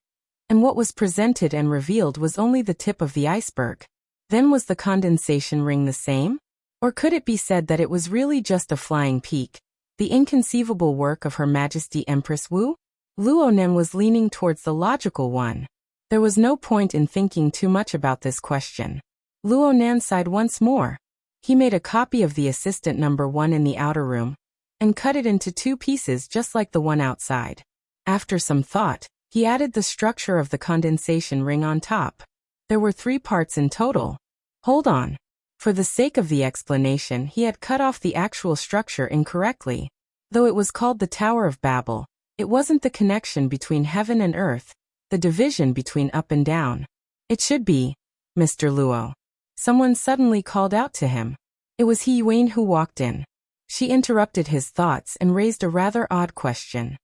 S1: and what was presented and revealed was only the tip of the iceberg. Then was the condensation ring the same? Or could it be said that it was really just a flying peak, the inconceivable work of Her Majesty Empress Wu? Luo Nan was leaning towards the logical one. There was no point in thinking too much about this question. Luo Nan sighed once more. He made a copy of the assistant number 1 in the outer room, and cut it into 2 pieces just like the one outside. After some thought, he added the structure of the condensation ring on top. There were 3 parts in total. Hold on. For the sake of the explanation, he had cut off the actual structure incorrectly. Though it was called the Tower of Babel, it wasn't the connection between heaven and earth, the division between up and down. It should be, Mr. Luo. Someone suddenly called out to him. It was He Yuan who walked in. She interrupted his thoughts and raised a rather odd question.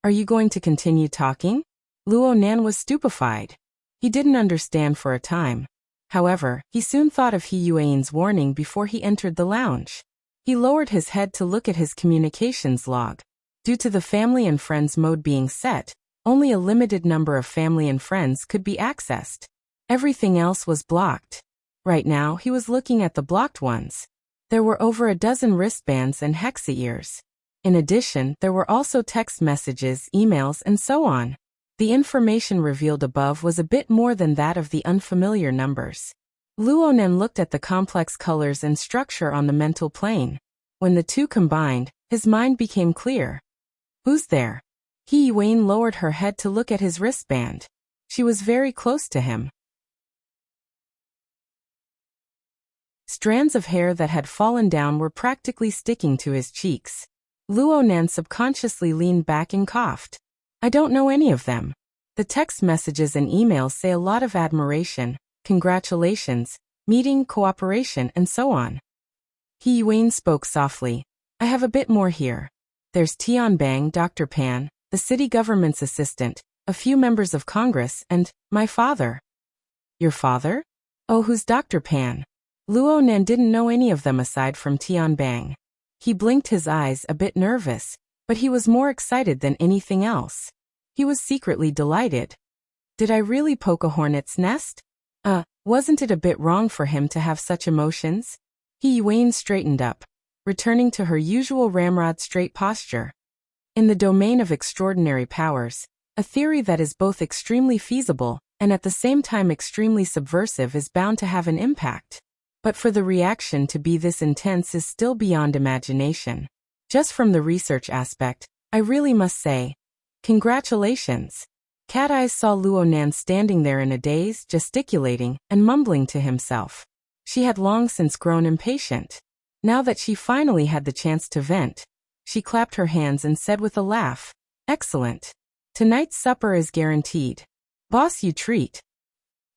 S1: Are you going to continue talking? Luo Nan was stupefied. He didn't understand for a time. However, he soon thought of He Yuan's warning before he entered the lounge. He lowered his head to look at his communications log. Due to the family and friends mode being set, only a limited number of family and friends could be accessed. Everything else was blocked. Right now, he was looking at the blocked ones. There were over a dozen wristbands and hexa ears. In addition, there were also text messages, emails, and so on. The information revealed above was a bit more than that of the unfamiliar numbers. Luonan looked at the complex colors and structure on the mental plane. When the two combined, his mind became clear. Who's there? He Wayne lowered her head to look at his wristband. She was very close to him. Strands of hair that had fallen down were practically sticking to his cheeks. Luonan subconsciously leaned back and coughed. I don't know any of them. The text messages and emails say a lot of admiration, congratulations, meeting, cooperation, and so on. He Wayne spoke softly. I have a bit more here. There's Tianbang, Dr. Pan, the city government's assistant, a few members of Congress, and my father. Your father? Oh, who's Dr. Pan? Luonan didn't know any of them aside from Tianbang. He blinked his eyes, a bit nervous, but he was more excited than anything else. He was secretly delighted. Did I really poke a hornet's nest? Wasn't it a bit wrong for him to have such emotions? He Wayne straightened up, returning to her usual ramrod straight posture. In the domain of extraordinary powers, a theory that is both extremely feasible and at the same time extremely subversive is bound to have an impact. But for the reaction to be this intense is still beyond imagination. Just from the research aspect, I really must say, congratulations. Cat Eyes saw Luonan standing there in a daze, gesticulating and mumbling to himself. She had long since grown impatient. Now that she finally had the chance to vent, she clapped her hands and said with a laugh, Excellent. Tonight's supper is guaranteed. Boss, you treat.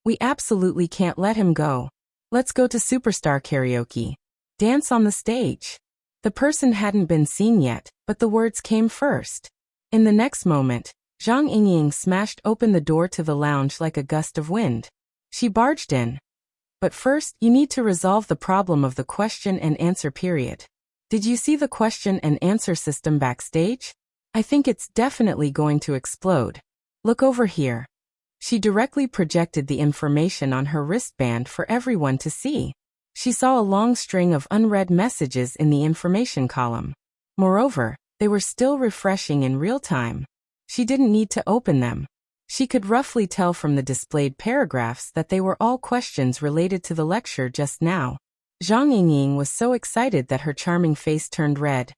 S1: We absolutely can't let him go. Let's go to superstar karaoke. Dance on the stage. The person hadn't been seen yet, but the words came first. In the next moment, Zhang Yingying smashed open the door to the lounge like a gust of wind. She barged in. But first, you need to resolve the problem of the question and answer period. Did you see the question and answer system backstage? I think it's definitely going to explode. Look over here. She directly projected the information on her wristband for everyone to see. She saw a long string of unread messages in the information column. Moreover, they were still refreshing in real time. She didn't need to open them. She could roughly tell from the displayed paragraphs that they were all questions related to the lecture just now. Zhang Yingying was so excited that her charming face turned red.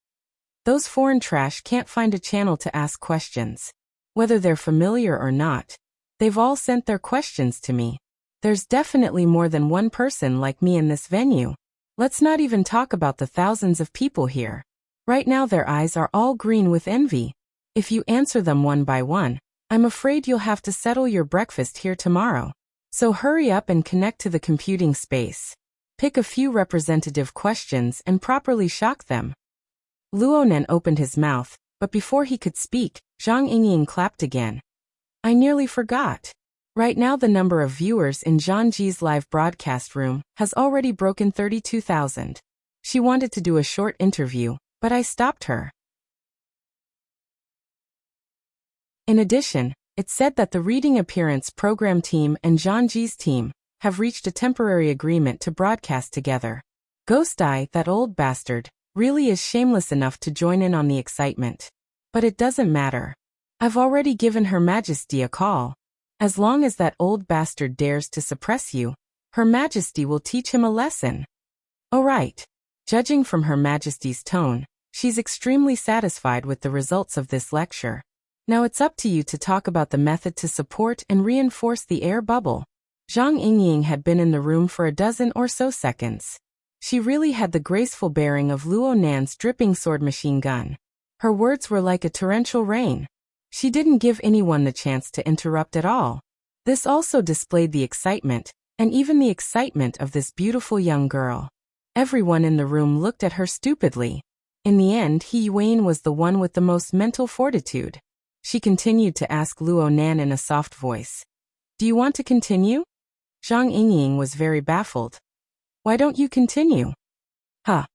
S1: Those foreign trash can't find a channel to ask questions. Whether they're familiar or not, they've all sent their questions to me. There's definitely more than one person like me in this venue. Let's not even talk about the thousands of people here. Right now their eyes are all green with envy. If you answer them one by one, I'm afraid you'll have to settle your breakfast here tomorrow. So hurry up and connect to the computing space. Pick a few representative questions and properly shock them. Luonan opened his mouth, but before he could speak, Zhang Yingying clapped again. I nearly forgot. Right now the number of viewers in Zhangji's live broadcast room has already broken 32,000. She wanted to do a short interview, but I stopped her. In addition, it said that the Reading Appearance program team and Zhangji's team have reached a temporary agreement to broadcast together. Ghost Eye, that old bastard, really is shameless enough to join in on the excitement. But it doesn't matter. I've already given Her Majesty a call. As long as that old bastard dares to suppress you, Her Majesty will teach him a lesson. Oh right. Judging from Her Majesty's tone, she's extremely satisfied with the results of this lecture. Now it's up to you to talk about the method to support and reinforce the air bubble. Zhang Yingying had been in the room for a dozen or so seconds. She really had the graceful bearing of Luonan's dripping sword machine gun. Her words were like a torrential rain. She didn't give anyone the chance to interrupt at all. This also displayed the excitement, and even the excitement of this beautiful young girl. Everyone in the room looked at her stupidly. In the end, He Wayne was the one with the most mental fortitude. She continued to ask Luonan in a soft voice. Do you want to continue? Zhang Yingying was very baffled. Why don't you continue? Huh.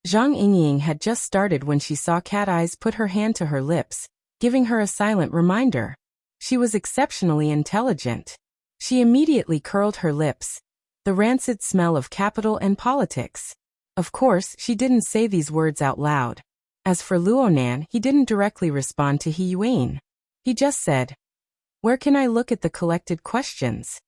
S1: Zhang Yingying had just started when she saw Cat Eyes put her hand to her lips, giving her a silent reminder. She was exceptionally intelligent. She immediately curled her lips. The rancid smell of capital and politics. Of course, she didn't say these words out loud. As for Luonan, he didn't directly respond to He Yuan. He just said, "Where can I look at the collected questions?"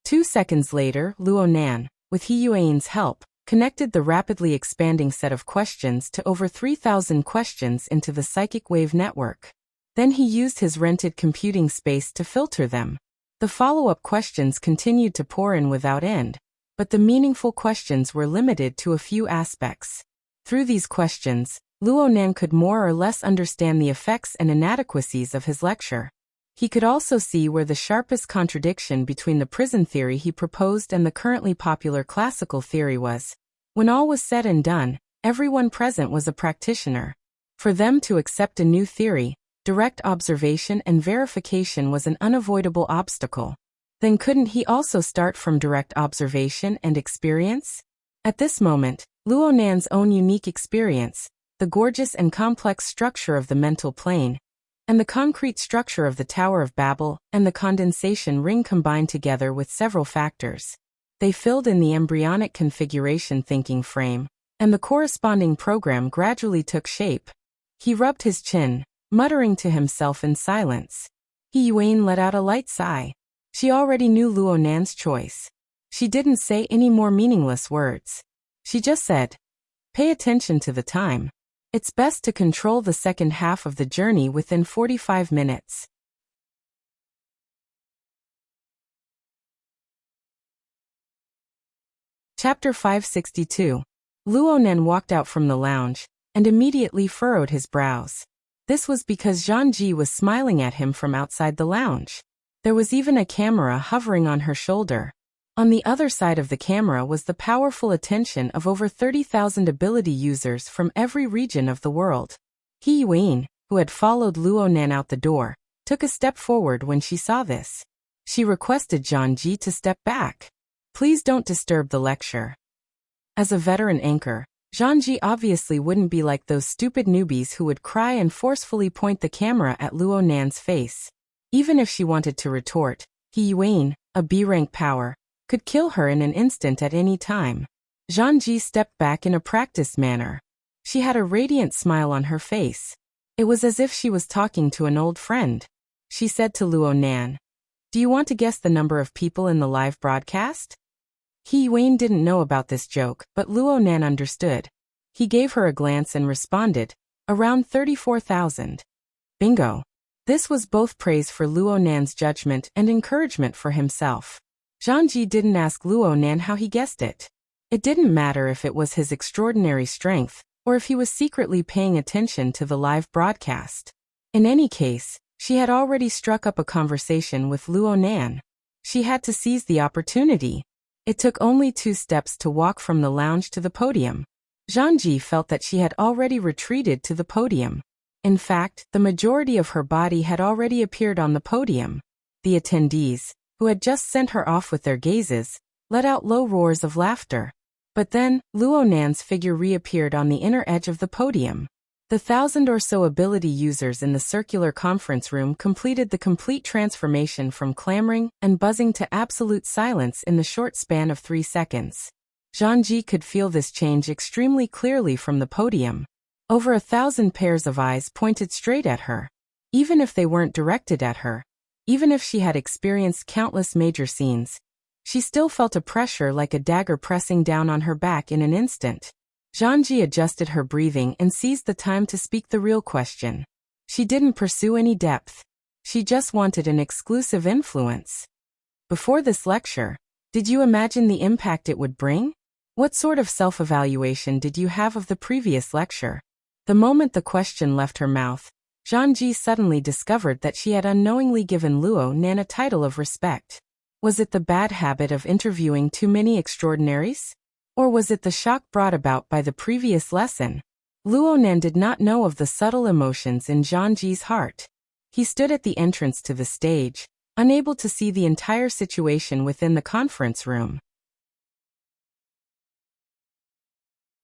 S1: 2 seconds later, Luonan, with He Yuan's help, connected the rapidly expanding set of questions to over 3,000 questions into the psychic wave network. Then he used his rented computing space to filter them. The follow-up questions continued to pour in without end, but the meaningful questions were limited to a few aspects. Through these questions, Luonan could more or less understand the effects and inadequacies of his lecture. He could also see where the sharpest contradiction between the prison theory he proposed and the currently popular classical theory was. When all was said and done, everyone present was a practitioner. For them to accept a new theory, direct observation and verification was an unavoidable obstacle. Then couldn't he also start from direct observation and experience? At this moment, Luonan's own unique experience, the gorgeous and complex structure of the mental plane, and the concrete structure of the Tower of Babel and the condensation ring combined together with several factors. They filled in the embryonic configuration thinking frame, and the corresponding program gradually took shape. He rubbed his chin, muttering to himself in silence. He Yuan let out a light sigh. She already knew Luonan's choice. She didn't say any more meaningless words. She just said, "Pay attention to the time. It's best to control the second half of the journey within 45 minutes. Chapter 562. Luonan walked out from the lounge, and immediately furrowed his brows. This was because Zhang Ji was smiling at him from outside the lounge. There was even a camera hovering on her shoulder. On the other side of the camera was the powerful attention of over 30,000 ability users from every region of the world. He Yuan, who had followed Luonan out the door, took a step forward when she saw this. She requested Zhang Ji to step back. "Please don't disturb the lecture." As a veteran anchor, Zhang Ji obviously wouldn't be like those stupid newbies who would cry and forcefully point the camera at Luonan's face. Even if she wanted to retort, He Yuan, a B-rank power, could kill her in an instant at any time. Zhang Ji stepped back in a practiced manner. She had a radiant smile on her face. It was as if she was talking to an old friend. She said to Luonan, "Do you want to guess the number of people in the live broadcast?" He Yuan didn't know about this joke, but Luonan understood. He gave her a glance and responded, "Around 34,000. Bingo. This was both praise for Luonan's judgment and encouragement for himself. Zhang Ji didn't ask Luonan how he guessed it. It didn't matter if it was his extraordinary strength, or if he was secretly paying attention to the live broadcast. In any case, she had already struck up a conversation with Luonan. She had to seize the opportunity. It took only 2 steps to walk from the lounge to the podium. Zhang Ji felt that she had already retreated to the podium. In fact, the majority of her body had already appeared on the podium. The attendees, who had just sent her off with their gazes, let out low roars of laughter. But then, Luonan's figure reappeared on the inner edge of the podium. The 1,000 or so ability users in the circular conference room completed the complete transformation from clamoring and buzzing to absolute silence in the short span of 3 seconds. Zhang Ji could feel this change extremely clearly from the podium. Over 1,000 pairs of eyes pointed straight at her. Even if they weren't directed at her, even if she had experienced countless major scenes, she still felt a pressure like a dagger pressing down on her back in an instant. Zhang Ji adjusted her breathing and seized the time to speak the real question. She didn't pursue any depth. She just wanted an exclusive influence. Before this lecture, did you imagine the impact it would bring? What sort of self-evaluation did you have of the previous lecture? The moment the question left her mouth, Zhang Ji suddenly discovered that she had unknowingly given Luonan a title of respect. Was it the bad habit of interviewing too many extraordinaries? Or was it the shock brought about by the previous lesson? Luonan did not know of the subtle emotions in Zhang Ji's heart. He stood at the entrance to the stage, unable to see the entire situation within the conference room.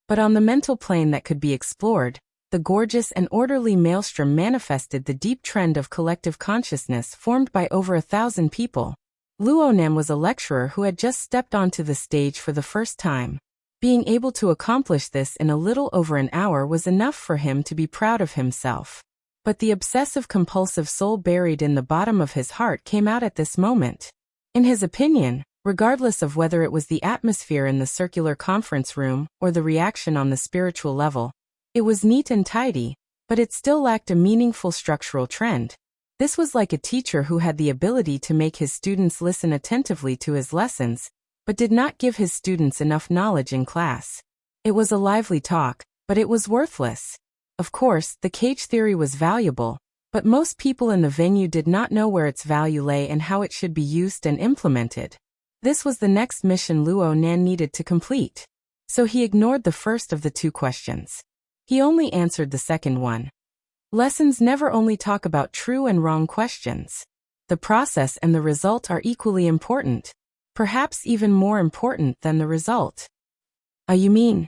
S1: But on the mental plane that could be explored, the gorgeous and orderly maelstrom manifested the deep trend of collective consciousness formed by over 1,000 people. Luonan was a lecturer who had just stepped onto the stage for the first time. Being able to accomplish this in a little over an hour was enough for him to be proud of himself. But the obsessive-compulsive soul buried in the bottom of his heart came out at this moment. In his opinion, regardless of whether it was the atmosphere in the circular conference room or the reaction on the spiritual level, it was neat and tidy, but it still lacked a meaningful structural trend. This was like a teacher who had the ability to make his students listen attentively to his lessons, but did not give his students enough knowledge in class. It was a lively talk, but it was worthless. Of course, the cage theory was valuable, but most people in the venue did not know where its value lay and how it should be used and implemented. This was the next mission Luo Nan needed to complete. So he ignored the first of the two questions. He only answered the second one. Lessons never only talk about true and wrong questions. The process and the result are equally important, perhaps even more important than the result. You mean?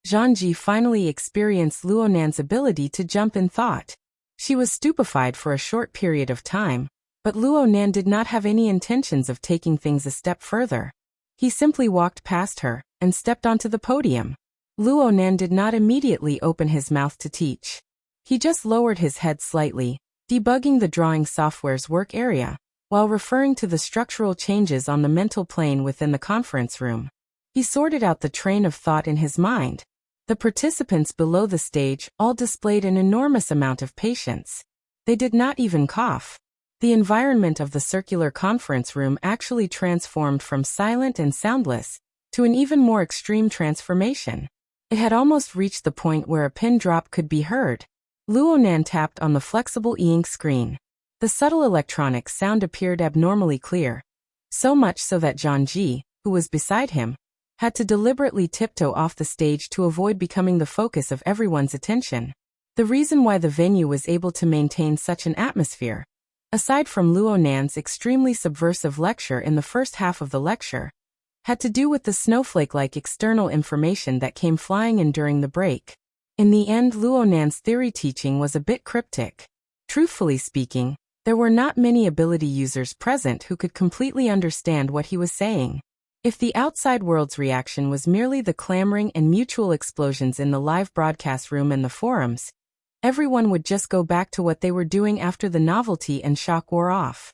S1: Zhangji finally experienced Luo Nan's ability to jump in thought. She was stupefied for a short period of time, but Luo Nan did not have any intentions of taking things a step further. He simply walked past her and stepped onto the podium. Luo Nan did not immediately open his mouth to teach. He just lowered his head slightly, debugging the drawing software's work area, while referring to the structural changes on the mental plane within the conference room. He sorted out the train of thought in his mind. The participants below the stage all displayed an enormous amount of patience. They did not even cough. The environment of the circular conference room actually transformed from silent and soundless to an even more extreme transformation. It had almost reached the point where a pin drop could be heard. Luo Nan tapped on the flexible e-ink screen. The subtle electronic sound appeared abnormally clear, so much so that Zhangji, who was beside him, had to deliberately tiptoe off the stage to avoid becoming the focus of everyone's attention. The reason why the venue was able to maintain such an atmosphere, aside from Luo Nan's extremely subversive lecture in the first half of the lecture, had to do with the snowflake-like external information that came flying in during the break. In the end, Luo Nan's theory teaching was a bit cryptic. Truthfully speaking, there were not many ability users present who could completely understand what he was saying. If the outside world's reaction was merely the clamoring and mutual explosions in the live broadcast room and the forums, everyone would just go back to what they were doing after the novelty and shock wore off.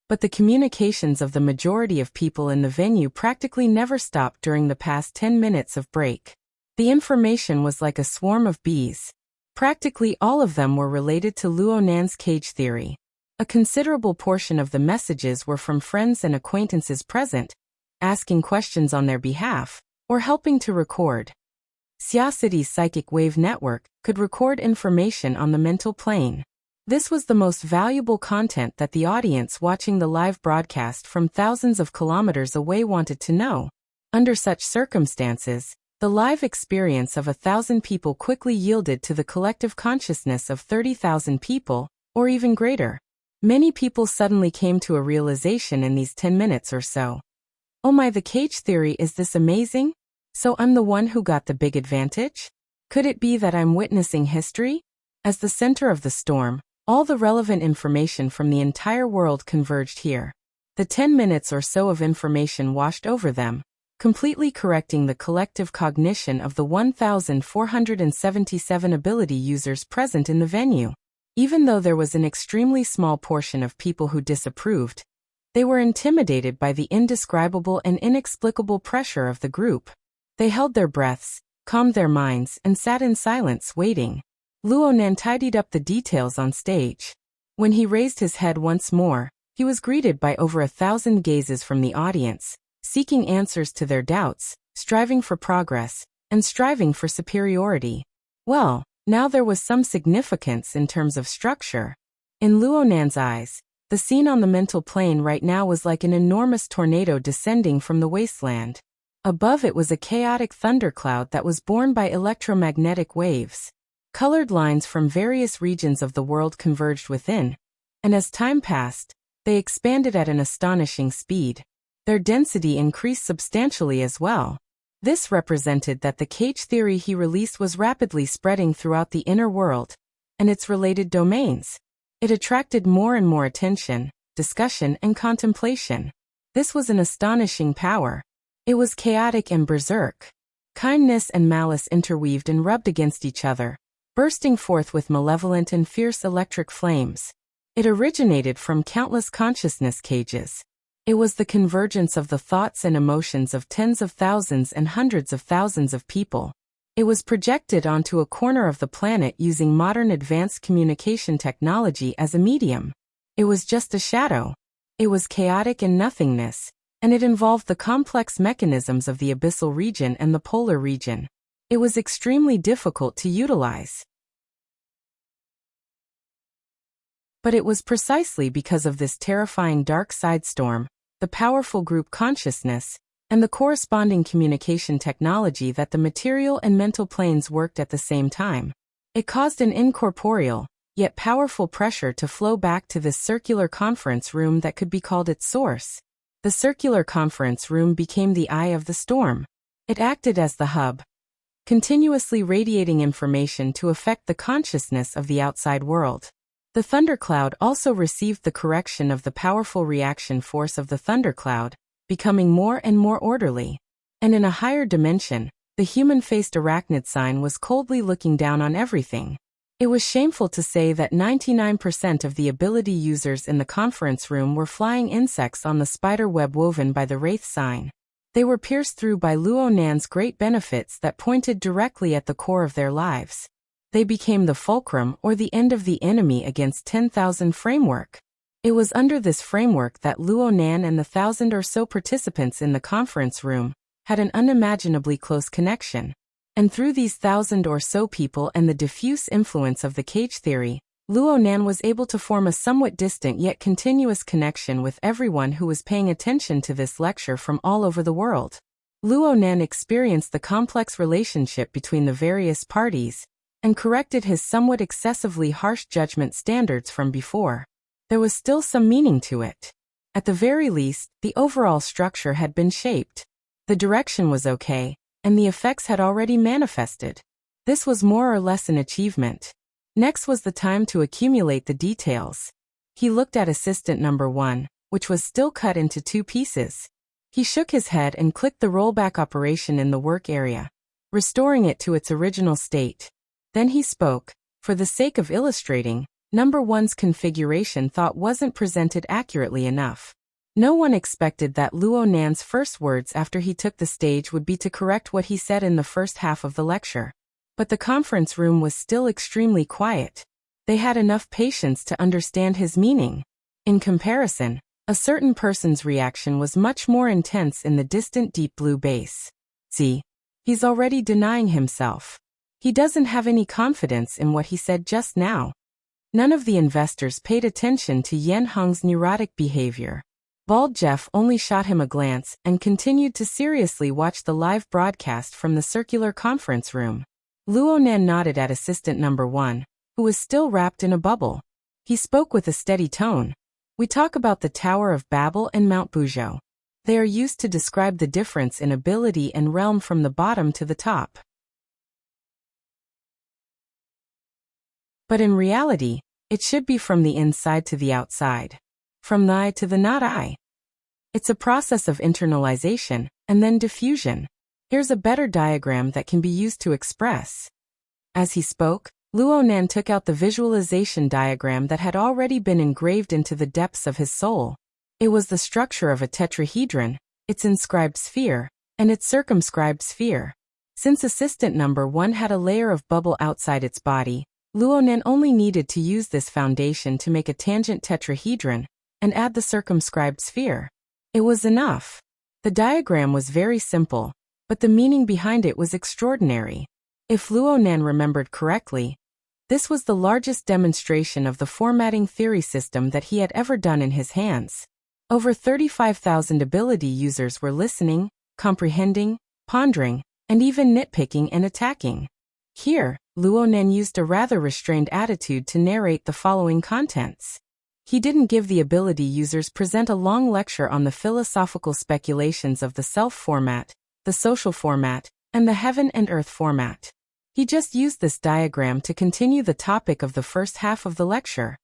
S1: But the communications of the majority of people in the venue practically never stopped during the past 10 minutes of break. The information was like a swarm of bees. Practically all of them were related to Luo Nan's cage theory. A considerable portion of the messages were from friends and acquaintances present, asking questions on their behalf, or helping to record. Xia City's psychic wave network could record information on the mental plane. This was the most valuable content that the audience watching the live broadcast from thousands of kilometers away wanted to know. Under such circumstances, the live experience of 1,000 people quickly yielded to the collective consciousness of 30,000 people, or even greater. Many people suddenly came to a realization in these 10 minutes or so. Oh my, the cage theory, is this amazing? So I'm the one who got the big advantage? Could it be that I'm witnessing history? As the center of the storm, all the relevant information from the entire world converged here. The 10 minutes or so of information washed over them, completely correcting the collective cognition of the 1,477 ability users present in the venue. Even though there was an extremely small portion of people who disapproved, they were intimidated by the indescribable and inexplicable pressure of the group. They held their breaths, calmed their minds, and sat in silence waiting. Luo Nan tidied up the details on stage. When he raised his head once more, he was greeted by over 1,000 gazes from the audience, seeking answers to their doubts, striving for progress, and striving for superiority. Well, now there was some significance in terms of structure. In Luo Nan's eyes, the scene on the mental plane right now was like an enormous tornado descending from the wasteland. Above it was a chaotic thundercloud that was borne by electromagnetic waves. Colored lines from various regions of the world converged within, and as time passed, they expanded at an astonishing speed. Their density increased substantially as well. This represented that the cage theory he released was rapidly spreading throughout the inner world and its related domains. It attracted more and more attention, discussion, and contemplation. This was an astonishing power. It was chaotic and berserk. Kindness and malice interweaved and rubbed against each other, bursting forth with malevolent and fierce electric flames. It originated from countless consciousness cages. It was the convergence of the thoughts and emotions of tens of thousands and hundreds of thousands of people. It was projected onto a corner of the planet using modern advanced communication technology as a medium. It was just a shadow. It was chaotic and nothingness, and it involved the complex mechanisms of the abyssal region and the polar region. It was extremely difficult to utilize. But it was precisely because of this terrifying dark side storm, the powerful group consciousness, and the corresponding communication technology that the material and mental planes worked at the same time. It caused an incorporeal, yet powerful pressure to flow back to this circular conference room that could be called its source. The circular conference room became the eye of the storm. It acted as the hub, continuously radiating information to affect the consciousness of the outside world. The thundercloud also received the correction of the powerful reaction force of the thundercloud, becoming more and more orderly. And in a higher dimension, the human-faced arachnid sign was coldly looking down on everything. It was shameful to say that 99% of the ability users in the conference room were flying insects on the spider web woven by the Wraith sign. They were pierced through by Luo Nan's great benefits that pointed directly at the core of their lives. They became the fulcrum or the end of the enemy against 10,000 framework. It was under this framework that Luo Nan and the 1,000 or so participants in the conference room had an unimaginably close connection. And through these 1,000 or so people and the diffuse influence of the cage theory, Luo Nan was able to form a somewhat distant yet continuous connection with everyone who was paying attention to this lecture from all over the world. Luo Nan experienced the complex relationship between the various parties and corrected his somewhat excessively harsh judgment standards from before. There was still some meaning to it. At the very least, the overall structure had been shaped. The direction was okay, and the effects had already manifested. This was more or less an achievement. Next was the time to accumulate the details. He looked at assistant number 1, which was still cut into 2 pieces. He shook his head and clicked the rollback operation in the work area, restoring it to its original state. Then he spoke. For the sake of illustrating, number 1's configuration thought wasn't presented accurately enough. No one expected that Luo Nan's first words after he took the stage would be to correct what he said in the first half of the lecture. But the conference room was still extremely quiet. They had enough patience to understand his meaning. In comparison, a certain person's reaction was much more intense in the distant deep blue base. See, he's already denying himself. He doesn't have any confidence in what he said just now. None of the investors paid attention to Yen Hong's neurotic behavior. Bald Jeff only shot him a glance and continued to seriously watch the live broadcast from the circular conference room. Luo Nan nodded at assistant number 1, who was still wrapped in a bubble. He spoke with a steady tone. We talk about the Tower of Babel and Mount Buzhou. They are used to describe the difference in ability and realm from the bottom to the top. But in reality, it should be from the inside to the outside. From the I to the not I. It's a process of internalization, and then diffusion. Here's a better diagram that can be used to express. As he spoke, Luo Nan took out the visualization diagram that had already been engraved into the depths of his soul. It was the structure of a tetrahedron, its inscribed sphere, and its circumscribed sphere. Since assistant number 1 had a layer of bubble outside its body, Luo Nan only needed to use this foundation to make a tangent tetrahedron and add the circumscribed sphere. It was enough. The diagram was very simple, but the meaning behind it was extraordinary. If Luo Nan remembered correctly, this was the largest demonstration of the formatting theory system that he had ever done in his hands. Over 35,000 ability users were listening, comprehending, pondering, and even nitpicking and attacking. Here, Luo Nan used a rather restrained attitude to narrate the following contents. He didn't give the ability users present a long lecture on the philosophical speculations of the self format, the social format, and the heaven and earth format. He just used this diagram to continue the topic of the first half of the lecture.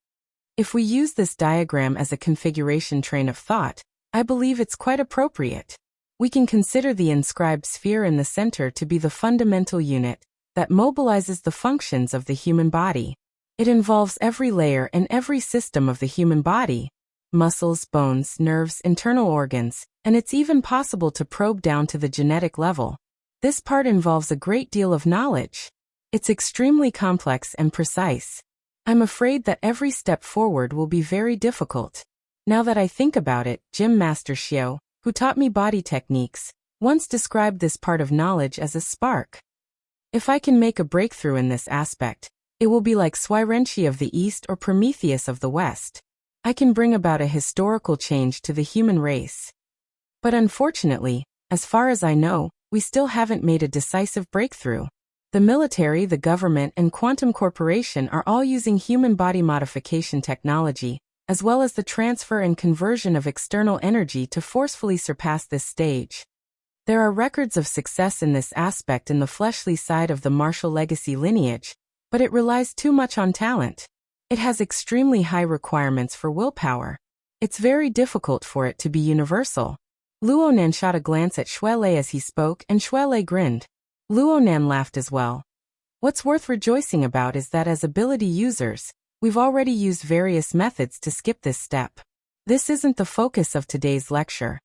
S1: If we use this diagram as a configuration train of thought, I believe it's quite appropriate. We can consider the inscribed sphere in the center to be the fundamental unit that mobilizes the functions of the human body. It involves every layer and every system of the human body: muscles, bones, nerves, internal organs, and it's even possible to probe down to the genetic level. This part involves a great deal of knowledge. It's extremely complex and precise. I'm afraid that every step forward will be very difficult. Now that I think about it, Gym Master Xiao, who taught me body techniques, once described this part of knowledge as a spark. If I can make a breakthrough in this aspect, it will be like Swirenshi of the East or Prometheus of the West. I can bring about a historical change to the human race. But unfortunately, as far as I know, we still haven't made a decisive breakthrough. The military, the government, and quantum corporation are all using human body modification technology, as well as the transfer and conversion of external energy to forcefully surpass this stage. There are records of success in this aspect in the fleshly side of the martial legacy lineage, but it relies too much on talent. It has extremely high requirements for willpower. It's very difficult for it to be universal. Luonan shot a glance at Shuelei as he spoke, and Shuelei grinned. Luonan laughed as well. What's worth rejoicing about is that as ability users, we've already used various methods to skip this step. This isn't the focus of today's lecture.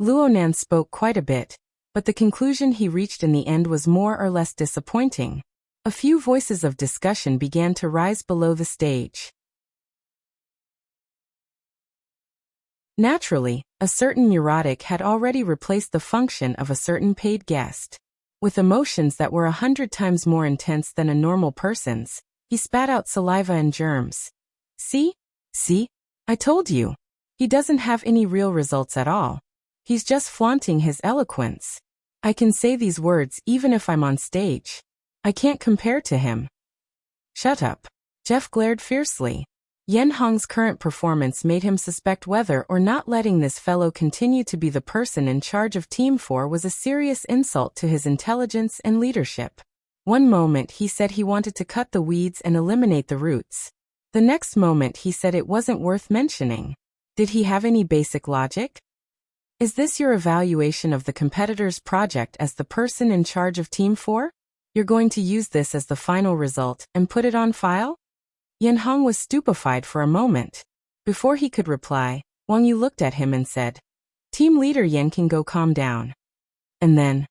S1: Luonan spoke quite a bit, but the conclusion he reached in the end was more or less disappointing. A few voices of discussion began to rise below the stage. Naturally, a certain neurotic had already replaced the function of a certain paid guest. With emotions that were 100 times more intense than a normal person's, he spat out saliva and germs. See? I told you. He doesn't have any real results at all. He's just flaunting his eloquence. I can say these words even if I'm on stage. I can't compare to him. Shut up. Jeff glared fiercely. Yen Hong's current performance made him suspect whether or not letting this fellow continue to be the person in charge of Team 4 was a serious insult to his intelligence and leadership. One moment he said he wanted to cut the weeds and eliminate the roots. The next moment he said it wasn't worth mentioning. Did he have any basic logic? Is this your evaluation of the competitor's project as the person in charge of Team 4? You're going to use this as the final result and put it on file? Yen Hong was stupefied for a moment. Before he could reply, Wang Yu looked at him and said, "Team leader Yen can go calm down." And then?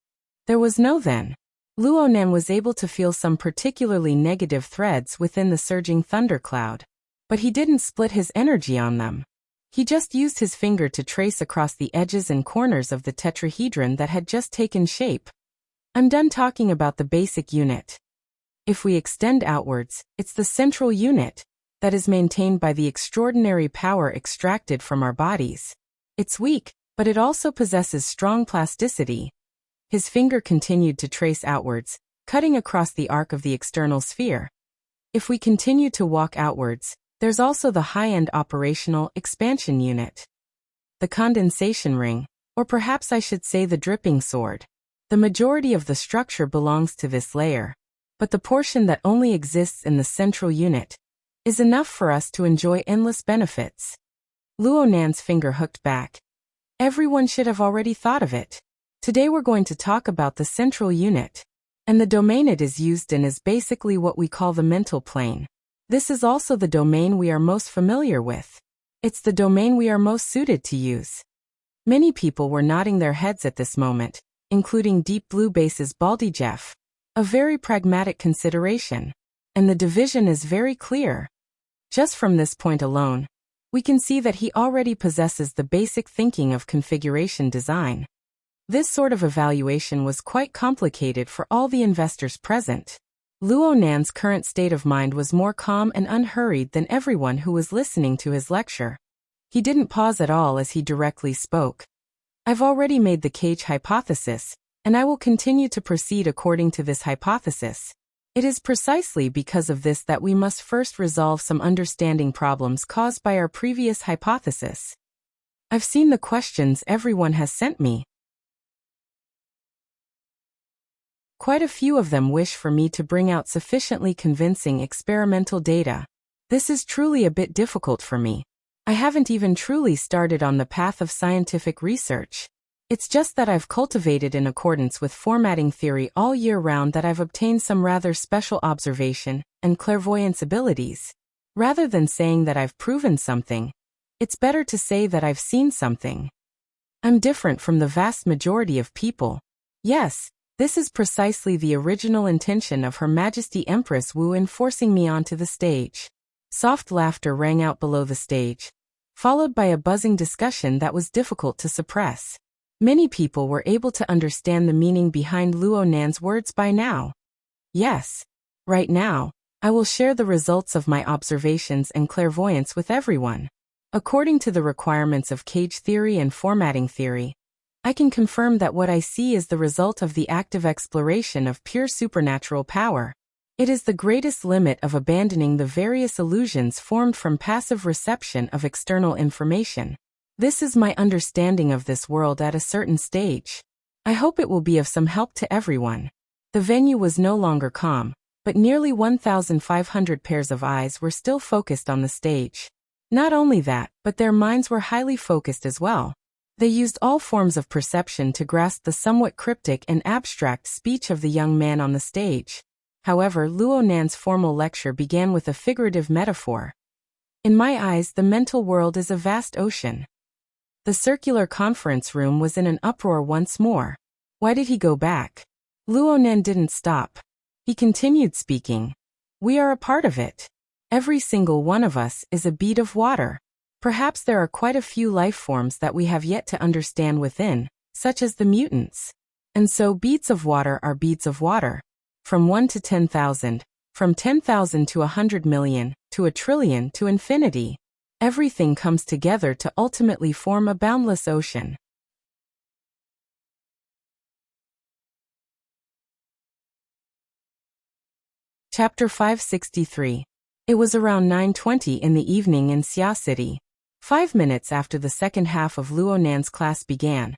S1: There was no then. Luonan was able to feel some particularly negative threads within the surging thundercloud. But he didn't split his energy on them. He just used his finger to trace across the edges and corners of the tetrahedron that had just taken shape. I'm done talking about the basic unit. If we extend outwards, it's the central unit that is maintained by the extraordinary power extracted from our bodies. It's weak, but it also possesses strong plasticity. His finger continued to trace outwards, cutting across the arc of the external sphere. If we continue to walk outwards, there's also the high-end operational expansion unit. The condensation ring, or perhaps I should say the dripping sword. The majority of the structure belongs to this layer, but the portion that only exists in the central unit is enough for us to enjoy endless benefits. Luonan's finger hooked back. Everyone should have already thought of it. Today we're going to talk about the central unit, and the domain it is used in is basically what we call the mental plane. This is also the domain we are most familiar with. It's the domain we are most suited to use. Many people were nodding their heads at this moment, including Deep Blue Base's Baldy Jeff. A very pragmatic consideration. And the division is very clear. Just from this point alone, we can see that he already possesses the basic thinking of configuration design. This sort of evaluation was quite complicated for all the investors present. Luonan's current state of mind was more calm and unhurried than everyone who was listening to his lecture. He didn't pause at all as he directly spoke. I've already made the cage hypothesis, and I will continue to proceed according to this hypothesis. It is precisely because of this that we must first resolve some understanding problems caused by our previous hypothesis. I've seen the questions everyone has sent me. Quite a few of them wish for me to bring out sufficiently convincing experimental data. This is truly a bit difficult for me. I haven't even truly started on the path of scientific research. It's just that I've cultivated in accordance with formatting theory all year round that I've obtained some rather special observation and clairvoyance abilities. Rather than saying that I've proven something, it's better to say that I've seen something. I'm different from the vast majority of people. Yes, this is precisely the original intention of Her Majesty Empress Wu in forcing me onto the stage. Soft laughter rang out below the stage, followed by a buzzing discussion that was difficult to suppress. Many people were able to understand the meaning behind Luo Nan's words by now. Yes, right now, I will share the results of my observations and clairvoyance with everyone. According to the requirements of cage theory and formatting theory, I can confirm that what I see is the result of the active exploration of pure supernatural power. It is the greatest limit of abandoning the various illusions formed from passive reception of external information. This is my understanding of this world at a certain stage. I hope it will be of some help to everyone. The venue was no longer calm, but nearly 1,500 pairs of eyes were still focused on the stage. Not only that, but their minds were highly focused as well. They used all forms of perception to grasp the somewhat cryptic and abstract speech of the young man on the stage. However, Luo Nan's formal lecture began with a figurative metaphor. In my eyes, the mental world is a vast ocean. The circular conference room was in an uproar once more. Why did he go back? Luo Nan didn't stop. He continued speaking. We are a part of it. Every single one of us is a bead of water. Perhaps there are quite a few life forms that we have yet to understand within, such as the mutants. And so beads of water are beads of water. From 1 to 10,000, from 10,000 to 100 million, to a trillion, to infinity. Everything comes together to ultimately form a boundless ocean. Chapter 563. It was around 9:20 in the evening in Xia City. 5 minutes after the second half of Luo Nan's class began.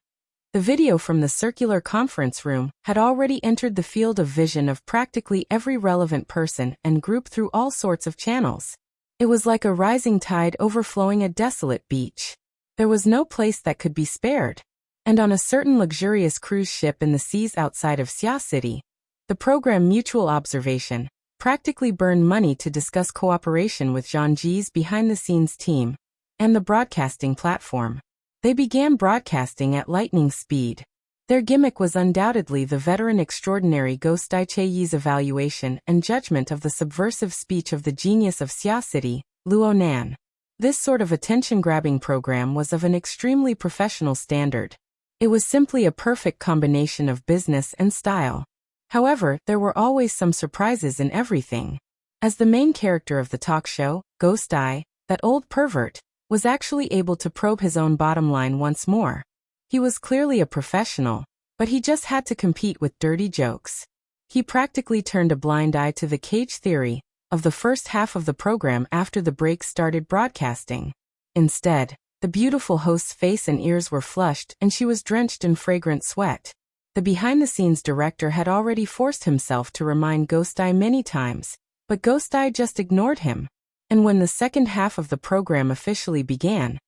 S1: The video from the circular conference room had already entered the field of vision of practically every relevant person and group through all sorts of channels. It was like a rising tide overflowing a desolate beach. There was no place that could be spared. And on a certain luxurious cruise ship in the seas outside of Xia City, the program Mutual Observation practically burned money to discuss cooperation with Zhangji's behind-the-scenes team and the broadcasting platform. They began broadcasting at lightning speed. Their gimmick was undoubtedly the veteran extraordinary Ghost Dai Cheyi's evaluation and judgment of the subversive speech of the genius of Xia City, Luo Nan. This sort of attention-grabbing program was of an extremely professional standard. It was simply a perfect combination of business and style. However, there were always some surprises in everything. As the main character of the talk show, Ghost Dai, that old pervert, was actually able to probe his own bottom line once more. He was clearly a professional, but he just had to compete with dirty jokes. He practically turned a blind eye to the cage theory of the first half of the program after the break started broadcasting. Instead, the beautiful host's face and ears were flushed and she was drenched in fragrant sweat. The behind-the-scenes director had already forced himself to remind Ghost Dai many times, but Ghost Dai just ignored him. And when the second half of the program officially began,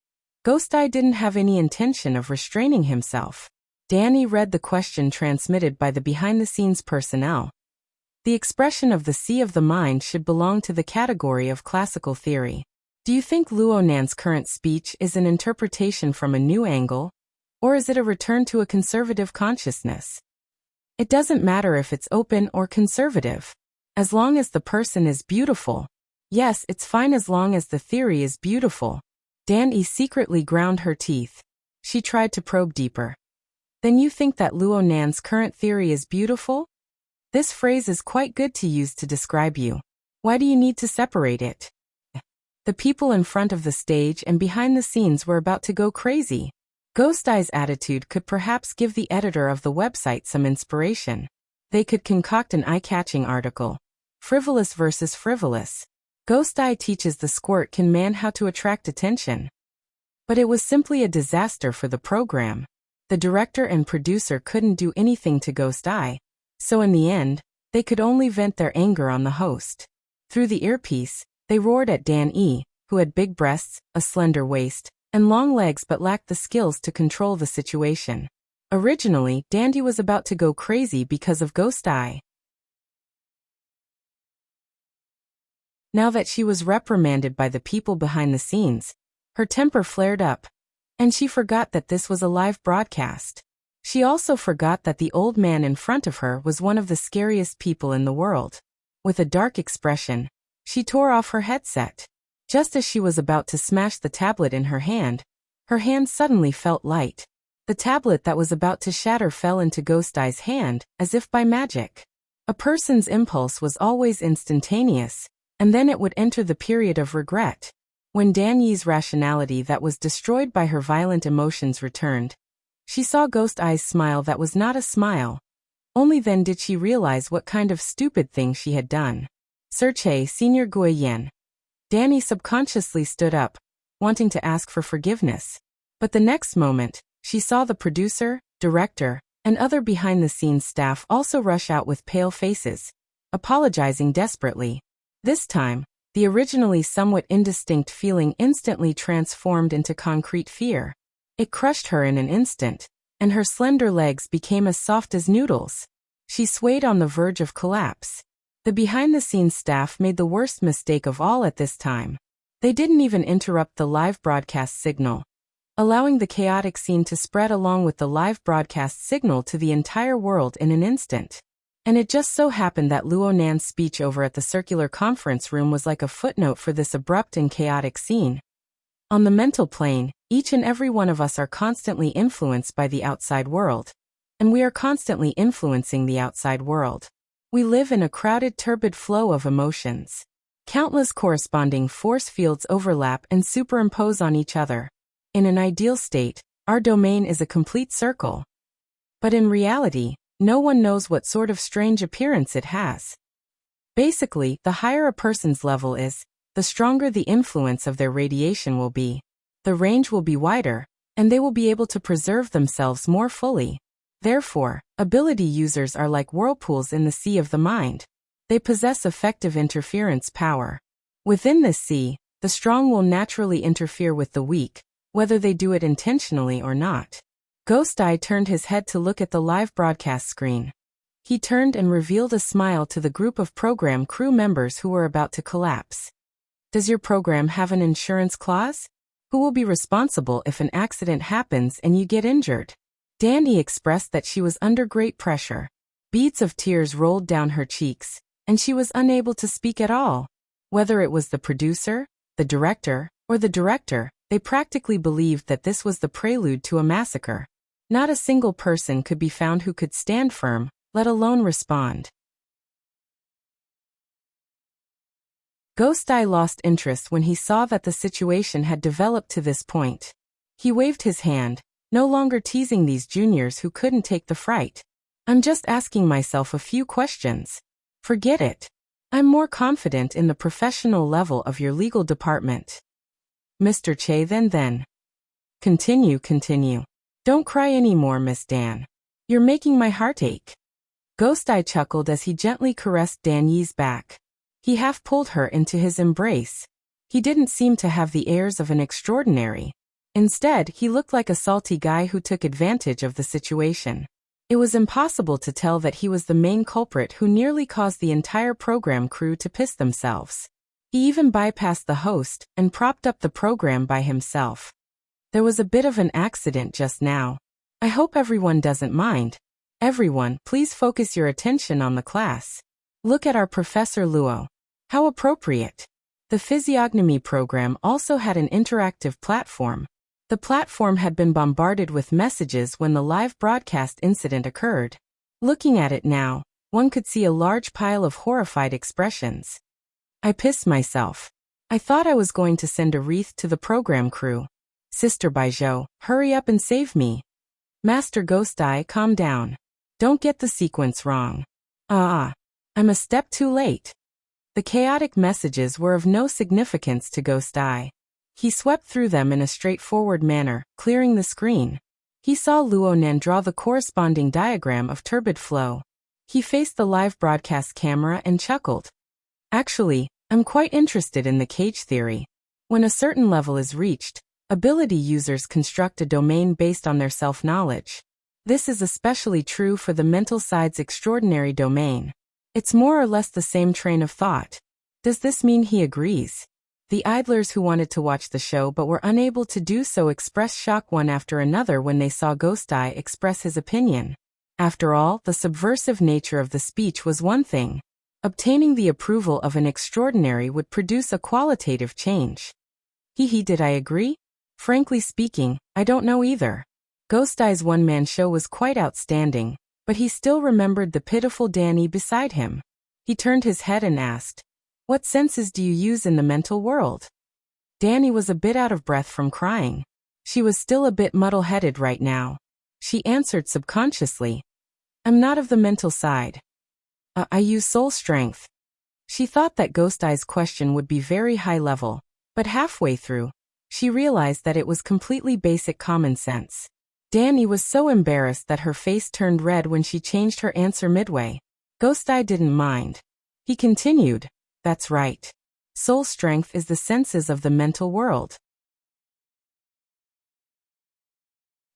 S1: Ghost Dai didn't have any intention of restraining himself. Danny read the question transmitted by the behind-the-scenes personnel. The expression of the sea of the mind should belong to the category of classical theory. Do you think Luo Nan's current speech is an interpretation from a new angle? Or is it a return to a conservative consciousness? It doesn't matter if it's open or conservative. As long as the person is beautiful. Yes, it's fine as long as the theory is beautiful. Danny secretly ground her teeth. She tried to probe deeper. Then you think that Luo Nan's current theory is beautiful? This phrase is quite good to use to describe you. Why do you need to separate it? The people in front of the stage and behind the scenes were about to go crazy. Ghost Dai's attitude could perhaps give the editor of the website some inspiration. They could concoct an eye-catching article. Frivolous versus frivolous. Ghost Dai teaches the squirt can man how to attract attention. But it was simply a disaster for the program. The director and producer couldn't do anything to Ghost Dai, so in the end, they could only vent their anger on the host. Through the earpiece, they roared at Dan E, who had big breasts, a slender waist, and long legs but lacked the skills to control the situation. Originally, Dandy was about to go crazy because of Ghost Eye. Now that she was reprimanded by the people behind the scenes, her temper flared up, and she forgot that this was a live broadcast. She also forgot that the old man in front of her was one of the scariest people in the world. With a dark expression, she tore off her headset. Just as she was about to smash the tablet in her hand suddenly felt light. The tablet that was about to shatter fell into Ghost Eye's hand, as if by magic. A person's impulse was always instantaneous, and then it would enter the period of regret. When Dan Yi's rationality that was destroyed by her violent emotions returned, she saw Ghost Eye's smile that was not a smile. Only then did she realize what kind of stupid thing she had done. Sir Che, Senior Guiyen. Danny subconsciously stood up, wanting to ask for forgiveness. But the next moment, she saw the producer, director, and other behind-the-scenes staff also rush out with pale faces, apologizing desperately. This time, the originally somewhat indistinct feeling instantly transformed into concrete fear. It crushed her in an instant, and her slender legs became as soft as noodles. She swayed on the verge of collapse. The behind-the-scenes staff made the worst mistake of all at this time. They didn't even interrupt the live broadcast signal, allowing the chaotic scene to spread along with the live broadcast signal to the entire world in an instant. And it just so happened that Luo Nan's speech over at the circular conference room was like a footnote for this abrupt and chaotic scene. On the mental plane, each and every one of us are constantly influenced by the outside world. And we are constantly influencing the outside world. We live in a crowded, turbid flow of emotions. Countless corresponding force fields overlap and superimpose on each other. In an ideal state, our domain is a complete circle. But in reality, no one knows what sort of strange appearance it has. Basically, the higher a person's level is, the stronger the influence of their radiation will be. The range will be wider, and they will be able to preserve themselves more fully. Therefore, ability users are like whirlpools in the sea of the mind. They possess effective interference power. Within this sea, the strong will naturally interfere with the weak, whether they do it intentionally or not. Ghost Eye turned his head to look at the live broadcast screen. He turned and revealed a smile to the group of program crew members who were about to collapse. Does your program have an insurance clause? Who will be responsible if an accident happens and you get injured? Dandy expressed that she was under great pressure. Beads of tears rolled down her cheeks, and she was unable to speak at all. Whether it was the producer, the director, or the director, they practically believed that this was the prelude to a massacre. Not a single person could be found who could stand firm, let alone respond. Ghost Eye lost interest when he saw that the situation had developed to this point. He waved his hand, no longer teasing these juniors who couldn't take the fright. I'm just asking myself a few questions. Forget it. I'm more confident in the professional level of your legal department. Mr. Che then. Continue. Don't cry anymore, Miss Dan. You're making my heart ache. Ghost Eye chuckled as he gently caressed Dan Yi's back. He half pulled her into his embrace. He didn't seem to have the airs of an extraordinary. Instead, he looked like a salty guy who took advantage of the situation. It was impossible to tell that he was the main culprit who nearly caused the entire program crew to piss themselves. He even bypassed the host and propped up the program by himself. There was a bit of an accident just now. I hope everyone doesn't mind. Everyone, please focus your attention on the class. Look at our Professor Luo. How appropriate. The physiognomy program also had an interactive platform. The platform had been bombarded with messages when the live broadcast incident occurred. Looking at it now, one could see a large pile of horrified expressions. I pissed myself. I thought I was going to send a wreath to the program crew. Sister Baijiu, hurry up and save me. Master Ghost Eye, calm down. Don't get the sequence wrong. I'm a step too late. The chaotic messages were of no significance to Ghost Eye. He swept through them in a straightforward manner, clearing the screen. He saw Luo Nan draw the corresponding diagram of turbid flow. He faced the live broadcast camera and chuckled. Actually, I'm quite interested in the cage theory. When a certain level is reached, ability users construct a domain based on their self-knowledge. This is especially true for the mental side's extraordinary domain. It's more or less the same train of thought. Does this mean he agrees? The idlers who wanted to watch the show but were unable to do so expressed shock one after another when they saw Ghost Eye express his opinion. After all, the subversive nature of the speech was one thing. Obtaining the approval of an extraordinary would produce a qualitative change. Did I agree? Frankly speaking, I don't know either. Ghost Eye's one-man show was quite outstanding, but he still remembered the pitiful Danny beside him. He turned his head and asked, "What senses do you use in the mental world?" Danny was a bit out of breath from crying. She was still a bit muddle-headed right now. She answered subconsciously, "I'm not of the mental side. I use soul strength." She thought that Ghost Eye's question would be very high level, but halfway through, she realized that it was completely basic common sense. Danny was so embarrassed that her face turned red when she changed her answer midway. Ghost Eye didn't mind. He continued, "That's right. Soul strength is the senses of the mental world.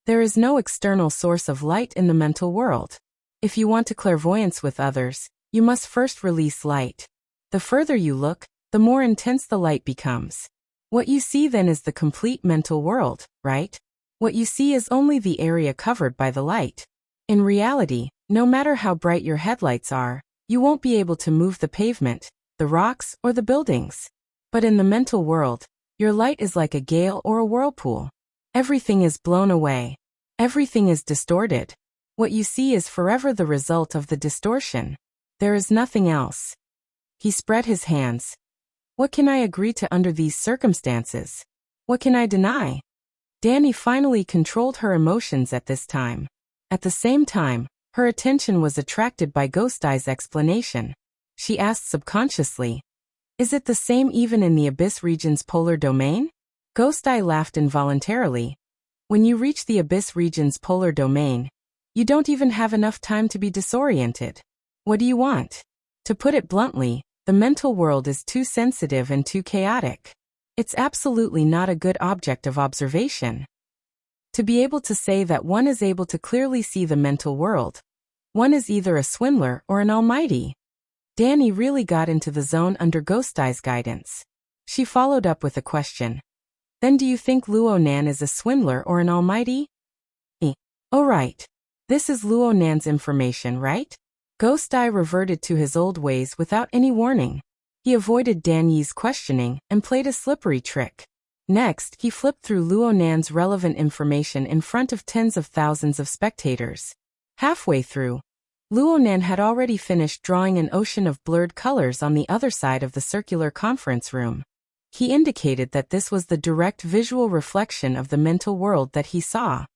S1: There is no external source of light in the mental world. If you want to clairvoyance with others, you must first release light. The further you look, the more intense the light becomes. What you see then is the complete mental world, right? What you see is only the area covered by the light. In reality, no matter how bright your headlights are, you won't be able to move the pavement, the rocks, or the buildings. But in the mental world, your light is like a gale or a whirlpool. Everything is blown away. Everything is distorted. What you see is forever the result of the distortion. There is nothing else." He spread his hands. "What can I agree to under these circumstances? What can I deny?" Danny finally controlled her emotions at this time. At the same time, her attention was attracted by Ghost Eye's explanation. She asked subconsciously, "Is it the same even in the Abyss region's polar domain?" Ghost Eye laughed involuntarily. "When you reach the Abyss region's polar domain, you don't even have enough time to be disoriented. What do you want? To put it bluntly, the mental world is too sensitive and too chaotic. It's absolutely not a good object of observation. To be able to say that one is able to clearly see the mental world, one is either a swindler or an almighty." Danny really got into the zone under Ghost Eye's guidance. She followed up with a question. "Then do you think Luo Nan is a swindler or an almighty?" "Oh right. This is Luo Nan's information, right?" Ghost Eye reverted to his old ways without any warning. He avoided Dan Yi's questioning and played a slippery trick. Next, he flipped through Luo Nan's relevant information in front of tens of thousands of spectators. Halfway through, Luo Nan had already finished drawing an ocean of blurred colors on the other side of the circular conference room. He indicated that this was the direct visual reflection of the mental world that he saw.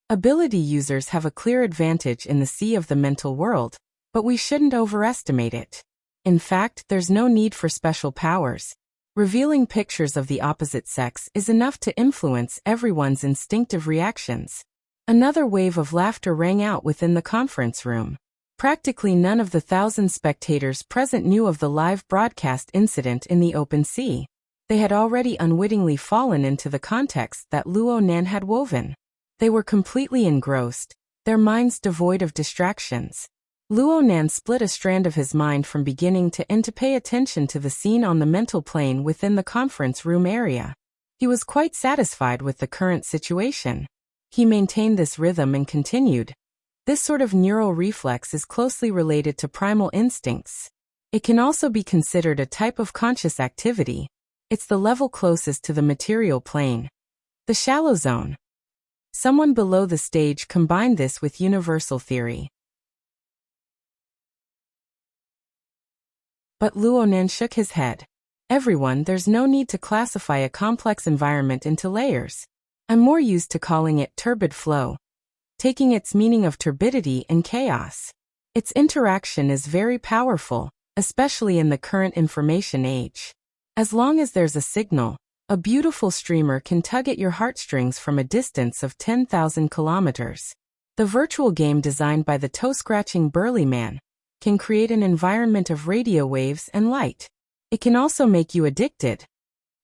S1: Ability users have a clear advantage in the sea of the mental world, but we shouldn't overestimate it. In fact, there's no need for special powers. Revealing pictures of the opposite sex is enough to influence everyone's instinctive reactions. Another wave of laughter rang out within the conference room. Practically none of the 1,000 spectators present knew of the live broadcast incident in the open sea. They had already unwittingly fallen into the context that Luo Nan had woven. They were completely engrossed, their minds devoid of distractions. Luo Nan split a strand of his mind from beginning to end to pay attention to the scene on the mental plane within the conference room area. He was quite satisfied with the current situation. He maintained this rhythm and continued. This sort of neural reflex is closely related to primal instincts. It can also be considered a type of conscious activity. It's the level closest to the material plane. The shallow zone. Someone below the stage combined this with universal theory. But Luo Nan shook his head. "Everyone, there's no need to classify a complex environment into layers. I'm more used to calling it turbid flow, taking its meaning of turbidity and chaos. Its interaction is very powerful, especially in the current information age. As long as there's a signal, a beautiful streamer can tug at your heartstrings from a distance of 10,000 kilometers. The virtual game designed by the toe-scratching burly man can create an environment of radio waves and light. It can also make you addicted.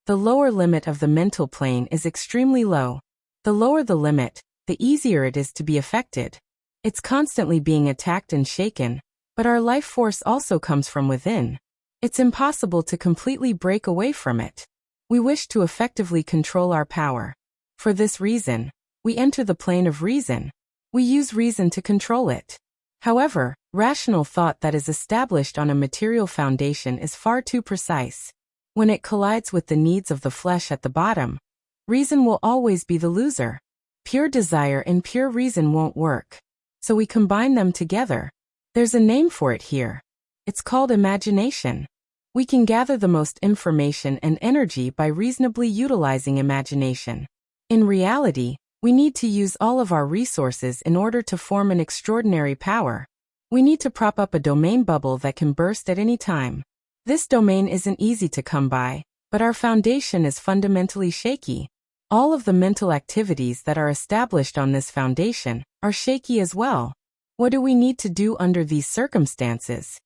S1: The lower limit of the mental plane is extremely low. The lower the limit, the easier it is to be affected. It's constantly being attacked and shaken, but our life force also comes from within. It's impossible to completely break away from it. We wish to effectively control our power. For this reason, we enter the plane of reason. We use reason to control it. However, rational thought that is established on a material foundation is far too precise. When it collides with the needs of the flesh at the bottom, reason will always be the loser. Pure desire and pure reason won't work. So we combine them together. There's a name for it here. It's called imagination. We can gather the most information and energy by reasonably utilizing imagination. In reality, we need to use all of our resources in order to form an extraordinary power. We need to prop up a domain bubble that can burst at any time. This domain isn't easy to come by, but our foundation is fundamentally shaky. All of the mental activities that are established on this foundation are shaky as well. What do we need to do under these circumstances?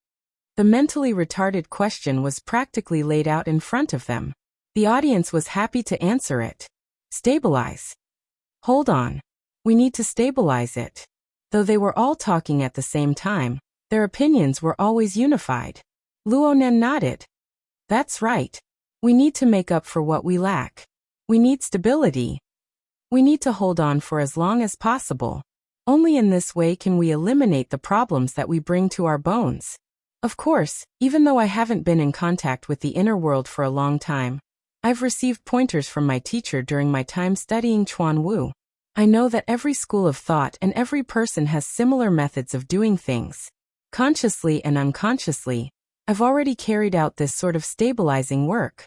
S1: The mentally retarded question was practically laid out in front of them. The audience was happy to answer it. Stabilize. Hold on. We need to stabilize it. Though they were all talking at the same time, their opinions were always unified. Luonen nodded. That's right. We need to make up for what we lack. We need stability. We need to hold on for as long as possible. Only in this way can we eliminate the problems that we bring to our bones. Of course, even though I haven't been in contact with the inner world for a long time, I've received pointers from my teacher during my time studying Chuan Wu. I know that every school of thought and every person has similar methods of doing things. Consciously and unconsciously, I've already carried out this sort of stabilizing work.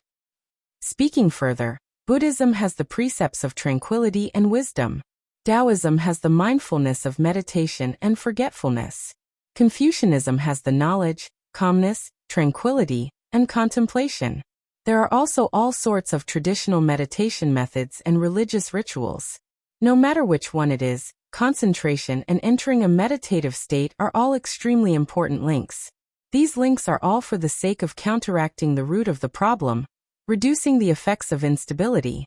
S1: Speaking further, Buddhism has the precepts of tranquility and wisdom. Taoism has the mindfulness of meditation and forgetfulness. Confucianism has the knowledge, calmness, tranquility, and contemplation. There are also all sorts of traditional meditation methods and religious rituals. No matter which one it is, concentration and entering a meditative state are all extremely important links. These links are all for the sake of counteracting the root of the problem, reducing the effects of instability.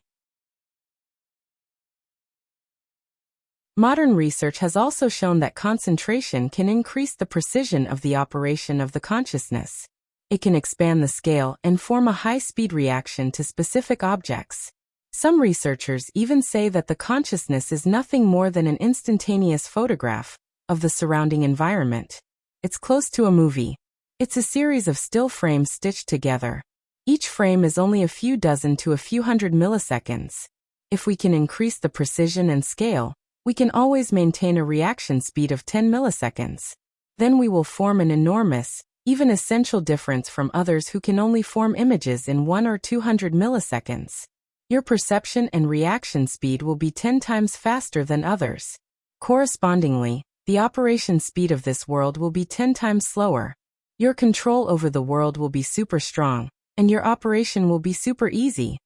S1: Modern research has also shown that concentration can increase the precision of the operation of the consciousness. It can expand the scale and form a high-speed reaction to specific objects. Some researchers even say that the consciousness is nothing more than an instantaneous photograph of the surrounding environment. It's close to a movie. It's a series of still frames stitched together. Each frame is only a few dozen to a few hundred milliseconds. If we can increase the precision and scale, we can always maintain a reaction speed of 10 milliseconds. Then we will form an enormous, even essential difference from others who can only form images in 1 or 200 milliseconds. Your perception and reaction speed will be 10 times faster than others. Correspondingly, the operation speed of this world will be 10 times slower. Your control over the world will be super strong, and your operation will be super easy.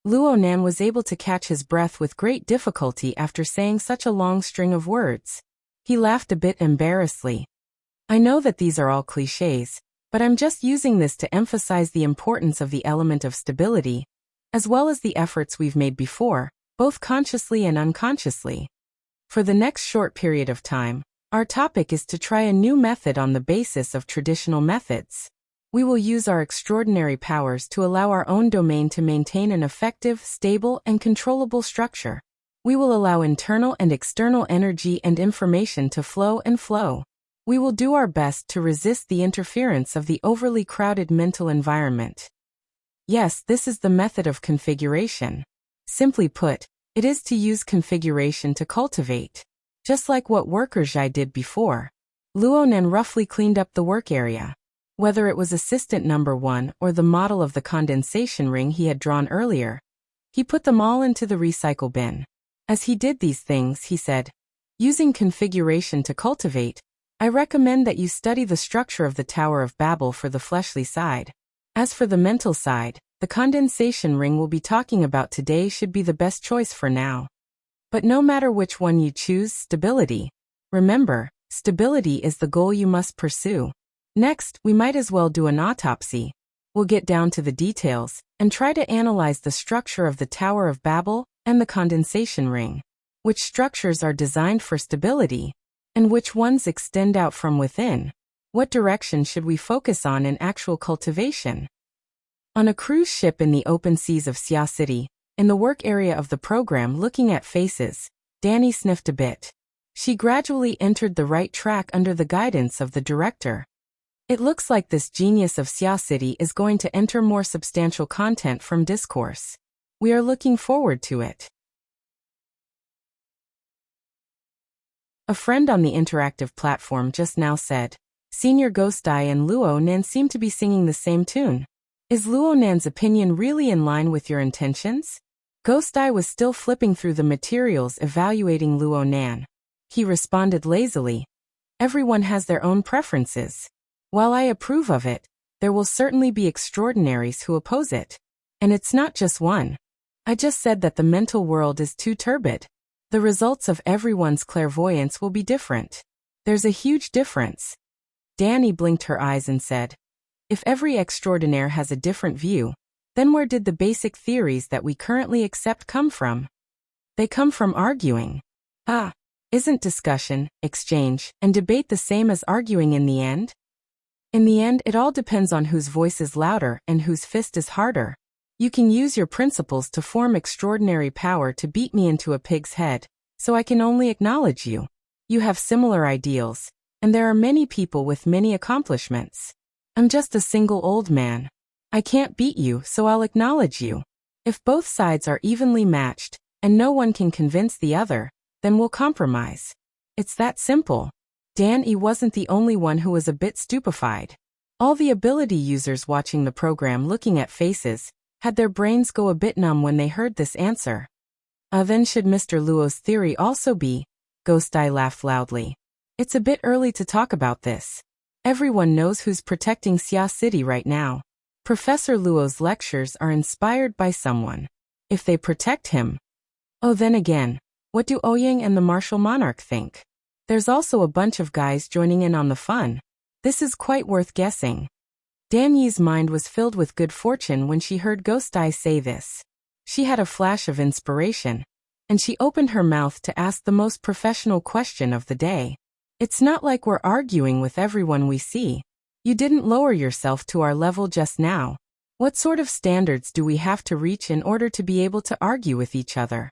S1: Luonan was able to catch his breath with great difficulty after saying such a long string of words. He laughed a bit embarrassedly. I know that these are all clichés, but I'm just using this to emphasize the importance of the element of stability, as well as the efforts we've made before, both consciously and unconsciously. For the next short period of time, our topic is to try a new method on the basis of traditional methods. We will use our extraordinary powers to allow our own domain to maintain an effective, stable, and controllable structure. We will allow internal and external energy and information to flow and flow. We will do our best to resist the interference of the overly crowded mental environment. Yes, this is the method of configuration. Simply put, it is to use configuration to cultivate. Just like what worker Zhai did before. Luonan roughly cleaned up the work area. Whether it was assistant number 1 or the model of the condensation ring he had drawn earlier, he put them all into the recycle bin. As he did these things, he said, using configuration to cultivate, I recommend that you study the structure of the Tower of Babel for the fleshly side. As for the mental side, the condensation ring we'll be talking about today should be the best choice for now. But no matter which one you choose, stability. Remember, stability is the goal you must pursue. Next, we might as well do an autopsy. We'll get down to the details and try to analyze the structure of the Tower of Babel and the condensation ring. Which structures are designed for stability, and which ones extend out from within? What direction should we focus on in actual cultivation? On a cruise ship in the open seas of Xia City, in the work area of the program looking at faces, Danny sniffed a bit. She gradually entered the right track under the guidance of the director. It looks like this genius of Xia City is going to enter more substantial content from discourse. We are looking forward to it. A friend on the interactive platform just now said, Senior Ghostai and Luo Nan seem to be singing the same tune. Is Luo Nan's opinion really in line with your intentions? Ghostai was still flipping through the materials evaluating Luo Nan. He responded lazily, everyone has their own preferences. While I approve of it, there will certainly be extraordinaries who oppose it. And it's not just one. I just said that the mental world is too turbid. The results of everyone's clairvoyance will be different. There's a huge difference. Danny blinked her eyes and said, if every extraordinaire has a different view, then where did the basic theories that we currently accept come from? They come from arguing. Isn't discussion, exchange, and debate the same as arguing in the end? In the end, it all depends on whose voice is louder and whose fist is harder. You can use your principles to form extraordinary power to beat me into a pig's head, so I can only acknowledge you. You have similar ideals, and there are many people with many accomplishments. I'm just a single old man. I can't beat you, so I'll acknowledge you. If both sides are evenly matched, and no one can convince the other, then we'll compromise. It's that simple. Danny wasn't the only one who was a bit stupefied. All the ability users watching the program looking at faces had their brains go a bit numb when they heard this answer. Then should Mr. Luo's theory also be? Ghostai laughed loudly. It's a bit early to talk about this. Everyone knows who's protecting Xia City right now. Professor Luo's lectures are inspired by someone. If they protect him. Then again, what do Ouyang and the martial monarch think? There's also a bunch of guys joining in on the fun. This is quite worth guessing. Dan Yi's mind was filled with good fortune when she heard Ghostai say this. She had a flash of inspiration, and she opened her mouth to ask the most professional question of the day. It's not like we're arguing with everyone we see. You didn't lower yourself to our level just now. What sort of standards do we have to reach in order to be able to argue with each other?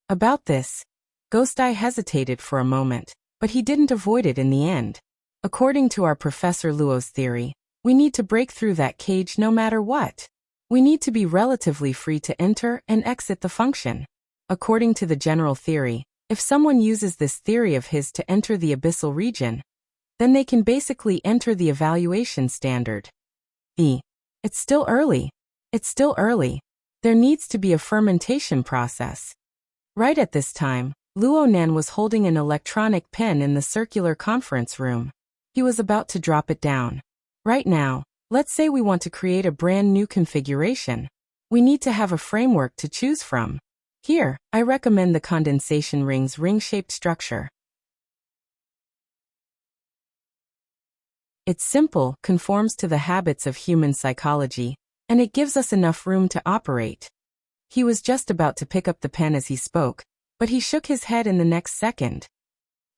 S1: About this, Ghostai hesitated for a moment, but he didn't avoid it in the end. According to our Professor Luo's theory, we need to break through that cage no matter what. We need to be relatively free to enter and exit the function. According to the general theory, if someone uses this theory of his to enter the abyssal region, then they can basically enter the evaluation standard. It's still early. It's still early. There needs to be a fermentation process. Right at this time, Luo Nan was holding an electronic pen in the circular conference room. He was about to drop it down. Right now, let's say we want to create a brand new configuration. We need to have a framework to choose from. Here, I recommend the condensation ring's ring-shaped structure. It's simple, conforms to the habits of human psychology, and it gives us enough room to operate. He was just about to pick up the pen as he spoke, but he shook his head in the next second.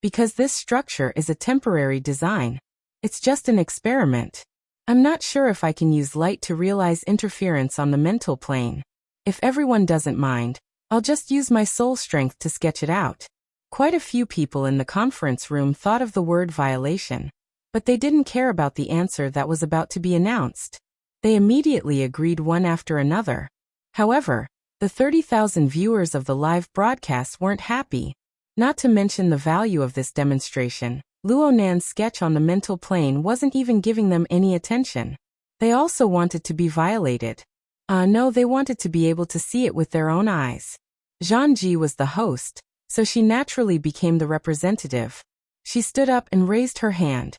S1: Because this structure is a temporary design. It's just an experiment. I'm not sure if I can use light to realize interference on the mental plane. If everyone doesn't mind, I'll just use my soul strength to sketch it out. Quite a few people in the conference room thought of the word violation, but they didn't care about the answer that was about to be announced. They immediately agreed one after another. However, the 30,000 viewers of the live broadcast weren't happy. Not to mention the value of this demonstration, Luo Nan's sketch on the mental plane wasn't even giving them any attention. They also wanted to be violated. No, they wanted to be able to see it with their own eyes. Zhang Ji was the host, so she naturally became the representative. She stood up and raised her hand.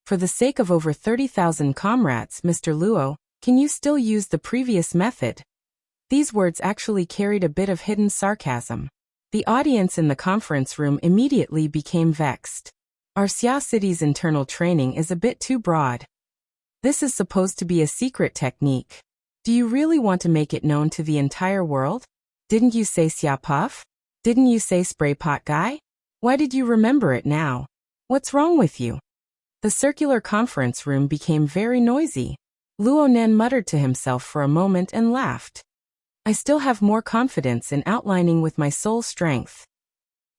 S1: For the sake of over 30,000 comrades, Mr. Luo, can you still use the previous method? These words actually carried a bit of hidden sarcasm. The audience in the conference room immediately became vexed. Our Xia City's internal training is a bit too broad. This is supposed to be a secret technique. Do you really want to make it known to the entire world? Didn't you say Xia Puff? Didn't you say Spray Pot Guy? Why did you remember it now? What's wrong with you? The circular conference room became very noisy. Luonan muttered to himself for a moment and laughed. I still have more confidence in outlining with my soul strength.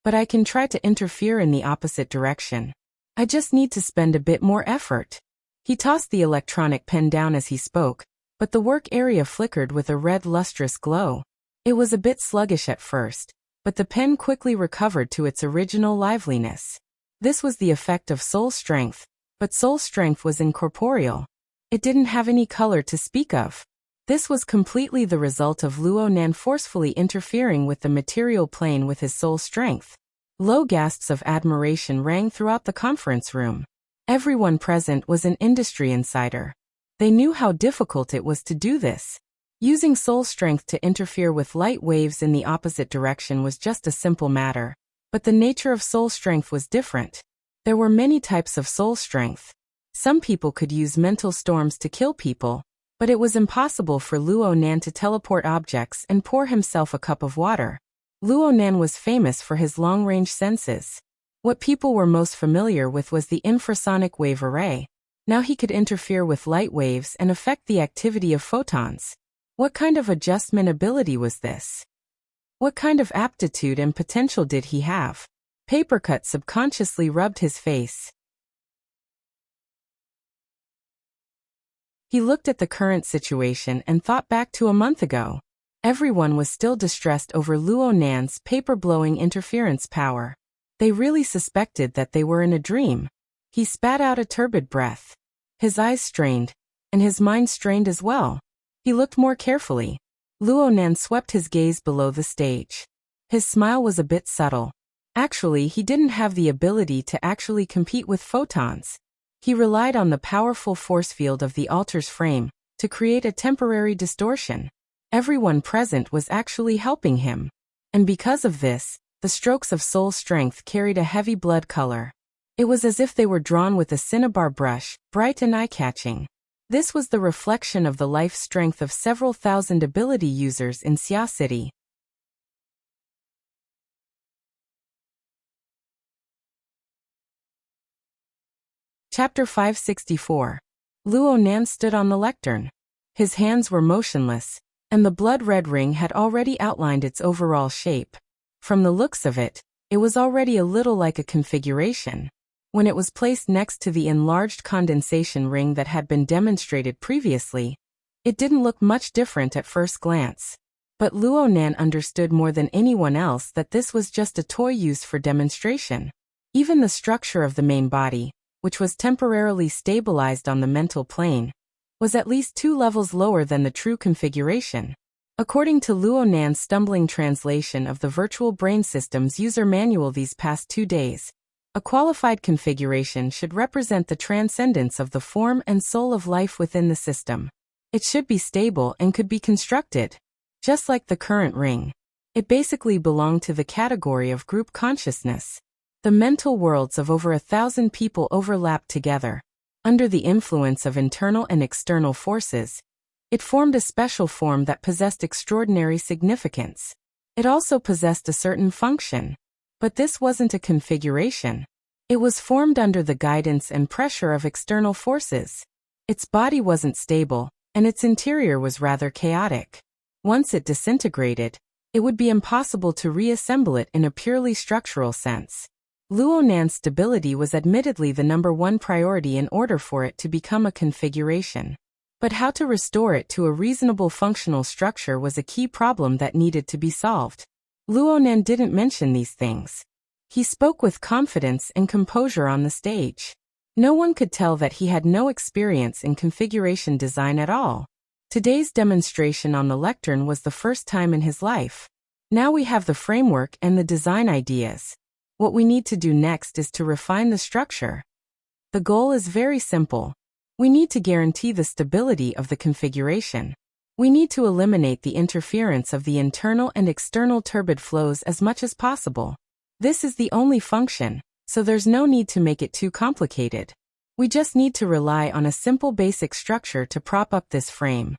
S1: But I can try to interfere in the opposite direction. I just need to spend a bit more effort. He tossed the electronic pen down as he spoke, but the work area flickered with a red lustrous glow. It was a bit sluggish at first, but the pen quickly recovered to its original liveliness. This was the effect of soul strength, but soul strength was incorporeal. It didn't have any color to speak of. This was completely the result of Luonan forcefully interfering with the material plane with his soul strength. Low gasps of admiration rang throughout the conference room. Everyone present was an industry insider. They knew how difficult it was to do this. Using soul strength to interfere with light waves in the opposite direction was just a simple matter. But the nature of soul strength was different. There were many types of soul strength. Some people could use mental storms to kill people, but it was impossible for Luonan to teleport objects and pour himself a cup of water. Luonan was famous for his long-range senses. What people were most familiar with was the infrasonic wave array. Now he could interfere with light waves and affect the activity of photons. What kind of adjustment ability was this? What kind of aptitude and potential did he have? Papercut subconsciously rubbed his face. He looked at the current situation and thought back to a month ago. Everyone was still distressed over Luonan's paper-blowing interference power. They really suspected that they were in a dream. He spat out a turbid breath. His eyes strained, and his mind strained as well. He looked more carefully. Luonan swept his gaze below the stage. His smile was a bit subtle. Actually, he didn't have the ability to actually compete with photons. He relied on the powerful force field of the altar's frame to create a temporary distortion. Everyone present was actually helping him. And because of this, the strokes of soul strength carried a heavy blood color. It was as if they were drawn with a cinnabar brush, bright and eye-catching. This was the reflection of the life strength of several thousand ability users in Xia City. Chapter 564. Luonan stood on the lectern. His hands were motionless, and the blood-red ring had already outlined its overall shape. From the looks of it, it was already a little like a configuration. When it was placed next to the enlarged condensation ring that had been demonstrated previously, it didn't look much different at first glance. But Luonan understood more than anyone else that this was just a toy used for demonstration. Even the structure of the main body, which was temporarily stabilized on the mental plane, was at least 2 levels lower than the true configuration. According to Luonan's stumbling translation of the Virtual Brain System's user manual these past 2 days, a qualified configuration should represent the transcendence of the form and soul of life within the system. It should be stable and could be constructed. Just like the current ring, it basically belonged to the category of group consciousness. The mental worlds of over 1,000 people overlapped together. Under the influence of internal and external forces, it formed a special form that possessed extraordinary significance. It also possessed a certain function. But this wasn't a configuration. It was formed under the guidance and pressure of external forces. Its body wasn't stable, and its interior was rather chaotic. Once it disintegrated, it would be impossible to reassemble it in a purely structural sense. Luonan's stability was admittedly the #1 priority in order for it to become a configuration. But how to restore it to a reasonable functional structure was a key problem that needed to be solved. Luonan didn't mention these things. He spoke with confidence and composure on the stage. No one could tell that he had no experience in configuration design at all. Today's demonstration on the lectern was the first time in his life. Now we have the framework and the design ideas. What we need to do next is to refine the structure. The goal is very simple. We need to guarantee the stability of the configuration. We need to eliminate the interference of the internal and external turbid flows as much as possible. This is the only function, so there's no need to make it too complicated. We just need to rely on a simple basic structure to prop up this frame.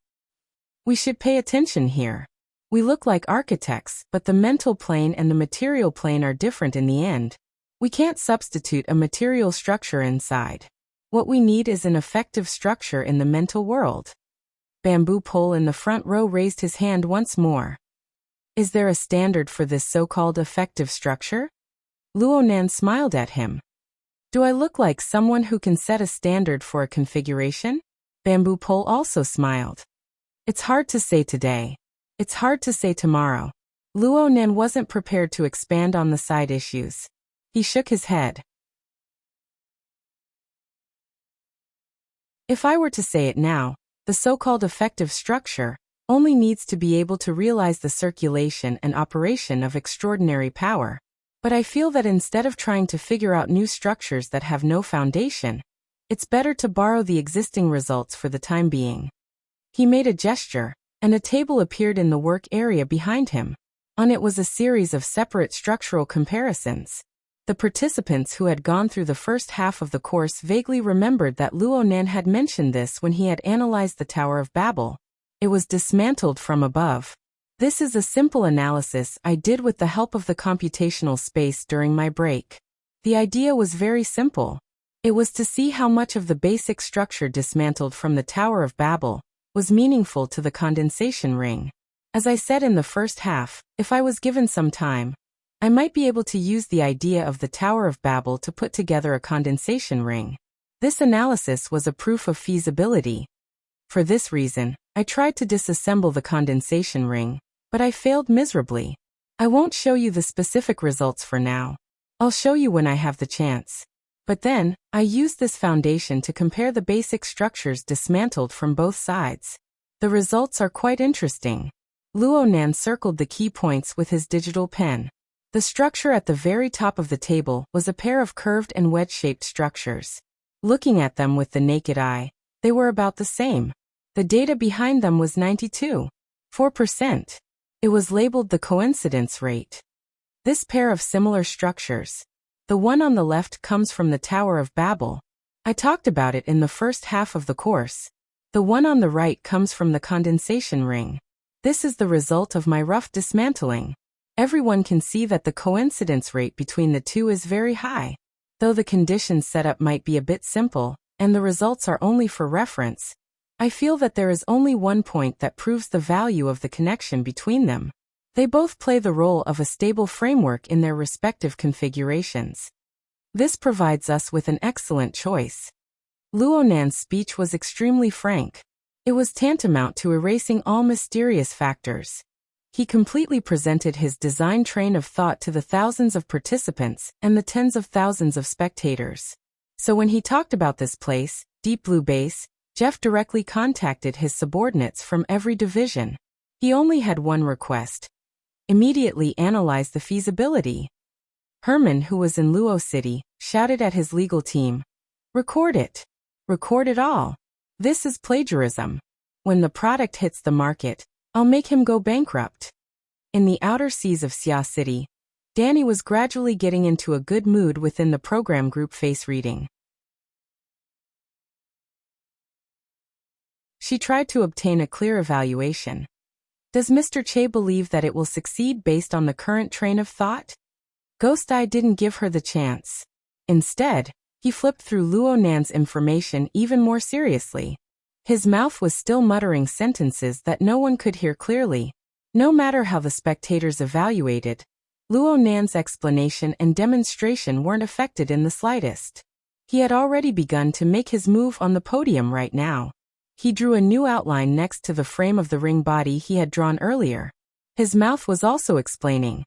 S1: We should pay attention here. We look like architects, but the mental plane and the material plane are different in the end. We can't substitute a material structure inside. What we need is an effective structure in the mental world. Bamboo Pole in the front row raised his hand once more. Is there a standard for this so-called effective structure? Luonan smiled at him. Do I look like someone who can set a standard for a configuration? Bamboo Pole also smiled. It's hard to say today. It's hard to say tomorrow. Luonan wasn't prepared to expand on the side issues. He shook his head. If I were to say it now, the so-called effective structure only needs to be able to realize the circulation and operation of extraordinary power. But I feel that instead of trying to figure out new structures that have no foundation, it's better to borrow the existing results for the time being. He made a gesture, and a table appeared in the work area behind him. On it was a series of separate structural comparisons. The participants who had gone through the first half of the course vaguely remembered that Luonan had mentioned this when he had analyzed the Tower of Babel. It was dismantled from above. This is a simple analysis I did with the help of the computational space during my break. The idea was very simple. It was to see how much of the basic structure dismantled from the Tower of Babel was meaningful to the condensation ring. As I said in the first half, if I was given some time, I might be able to use the idea of the Tower of Babel to put together a condensation ring. This analysis was a proof of feasibility. For this reason, I tried to disassemble the condensation ring, but I failed miserably. I won't show you the specific results for now. I'll show you when I have the chance. But then, I used this foundation to compare the basic structures dismantled from both sides. The results are quite interesting. Luonan circled the key points with his digital pen. The structure at the very top of the table was a pair of curved and wedge-shaped structures. Looking at them with the naked eye, they were about the same. The data behind them was 92.4%. It was labeled the coincidence rate. This pair of similar structures, the one on the left comes from the Tower of Babel. I talked about it in the first half of the course. The one on the right comes from the condensation ring. This is the result of my rough dismantling. Everyone can see that the coincidence rate between the two is very high. Though the conditions set up might be a bit simple, and the results are only for reference, I feel that there is only one point that proves the value of the connection between them. They both play the role of a stable framework in their respective configurations. This provides us with an excellent choice. Luonan's speech was extremely frank. It was tantamount to erasing all mysterious factors. He completely presented his design train of thought to the thousands of participants and the tens of thousands of spectators. So when he talked about this place, Deep Blue Base, Jeff directly contacted his subordinates from every division. He only had one request. Immediately analyze the feasibility. Herman, who was in Luo City, shouted at his legal team. Record it. Record it all. This is plagiarism. When the product hits the market, I'll make him go bankrupt. In the outer seas of Xia City, Danny was gradually getting into a good mood within the program group face reading. She tried to obtain a clear evaluation. Does Mr. Che believe that it will succeed based on the current train of thought? Ghost Eye didn't give her the chance. Instead, he flipped through Luonan's information even more seriously. His mouth was still muttering sentences that no one could hear clearly. No matter how the spectators evaluated, Luonan's explanation and demonstration weren't affected in the slightest. He had already begun to make his move on the podium right now. He drew a new outline next to the frame of the ring body he had drawn earlier. His mouth was also explaining.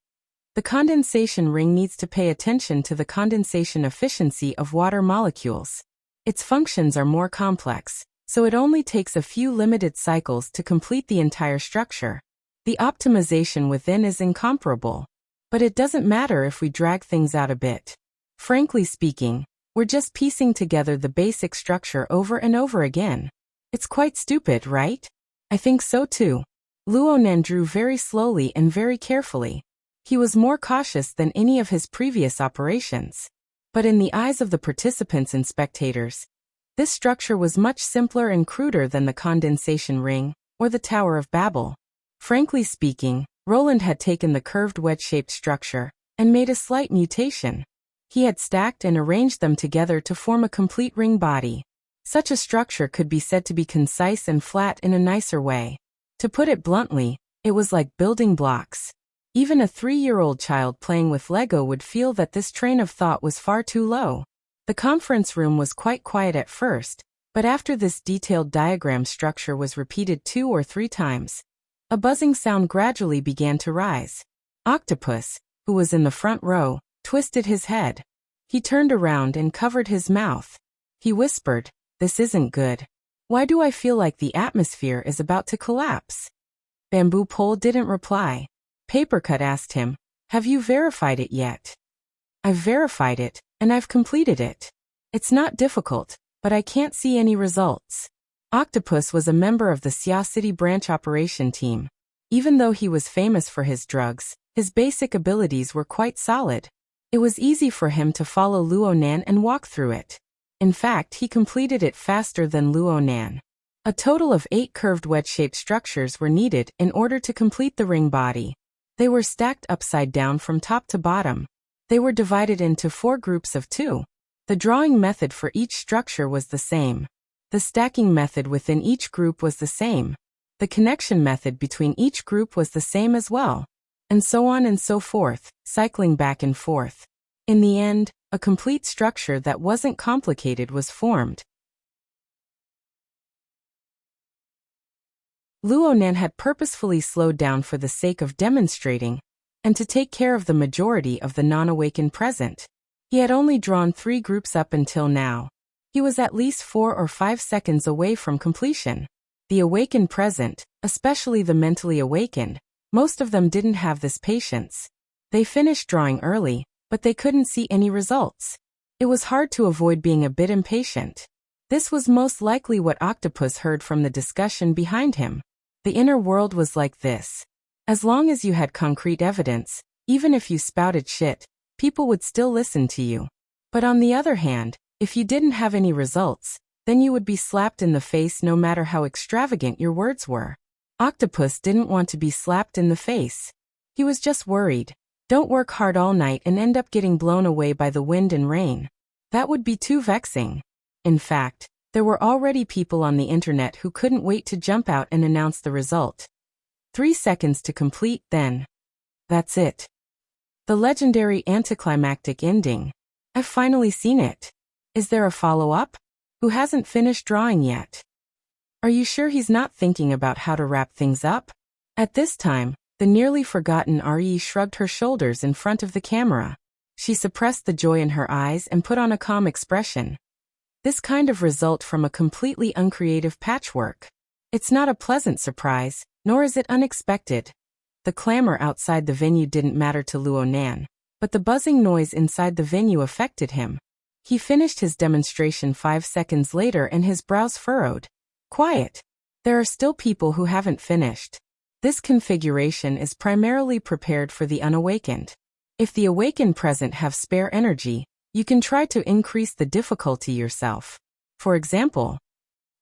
S1: The condensation ring needs to pay attention to the condensation efficiency of water molecules. Its functions are more complex, so it only takes a few limited cycles to complete the entire structure. The optimization within is incomparable. But it doesn't matter if we drag things out a bit. Frankly speaking, we're just piecing together the basic structure over and over again. It's quite stupid, right? I think so too. Luonan drew very slowly and very carefully. He was more cautious than any of his previous operations. But in the eyes of the participants and spectators, This structure was much simpler and cruder than the condensation ring, or the Tower of Babel. Frankly speaking, Roland had taken the curved wedge-shaped structure and made a slight mutation. He had stacked and arranged them together to form a complete ring body. Such a structure could be said to be concise and flat in a nicer way. To put it bluntly, it was like building blocks. Even a 3-year-old child playing with Lego would feel that this train of thought was far too low. The conference room was quite quiet at first, but after this detailed diagram structure was repeated 2 or 3 times, a buzzing sound gradually began to rise. Octopus, who was in the front row, twisted his head. He turned around and covered his mouth. He whispered, "This isn't good. Why do I feel like the atmosphere is about to collapse?" Bamboo Pole didn't reply. Papercut asked him, "Have you verified it yet?" "I've verified it, and I've completed it. It's not difficult, but I can't see any results." Octopus was a member of the Xia City branch operation team. Even though he was famous for his drugs, his basic abilities were quite solid. It was easy for him to follow Luo Nan and walk through it. In fact, he completed it faster than Luo Nan. A total of 8 curved wedge-shaped structures were needed in order to complete the ring body. They were stacked upside down from top to bottom. They were divided into 4 groups of 2. The drawing method for each structure was the same. The stacking method within each group was the same. The connection method between each group was the same as well. And so on and so forth, cycling back and forth. In the end, a complete structure that wasn't complicated was formed. Luo Nan had purposefully slowed down for the sake of demonstrating, and to take care of the majority of the non-awakened present. He had only drawn 3 groups up until now. He was at least 4 or 5 seconds away from completion. The awakened present, especially the mentally awakened, most of them didn't have this patience. They finished drawing early, but they couldn't see any results. It was hard to avoid being a bit impatient. This was most likely what Octopus heard from the discussion behind him. The inner world was like this. As long as you had concrete evidence, even if you spouted shit, people would still listen to you. But on the other hand, if you didn't have any results, then you would be slapped in the face no matter how extravagant your words were. Octopus didn't want to be slapped in the face. He was just worried. Don't work hard all night and end up getting blown away by the wind and rain. That would be too vexing. In fact, there were already people on the internet who couldn't wait to jump out and announce the result. 3 seconds to complete, then. That's it. The legendary anticlimactic ending. I've finally seen it. Is there a follow-up? Who hasn't finished drawing yet? Are you sure he's not thinking about how to wrap things up? At this time, the nearly forgotten Re shrugged her shoulders in front of the camera. She suppressed the joy in her eyes and put on a calm expression. This kind of result from a completely uncreative patchwork. It's not a pleasant surprise, nor is it unexpected. The clamor outside the venue didn't matter to Luo Nan, but the buzzing noise inside the venue affected him. He finished his demonstration 5 seconds later and his brows furrowed. Quiet. There are still people who haven't finished. This configuration is primarily prepared for the unawakened. If the awakened present have spare energy, you can try to increase the difficulty yourself. For example,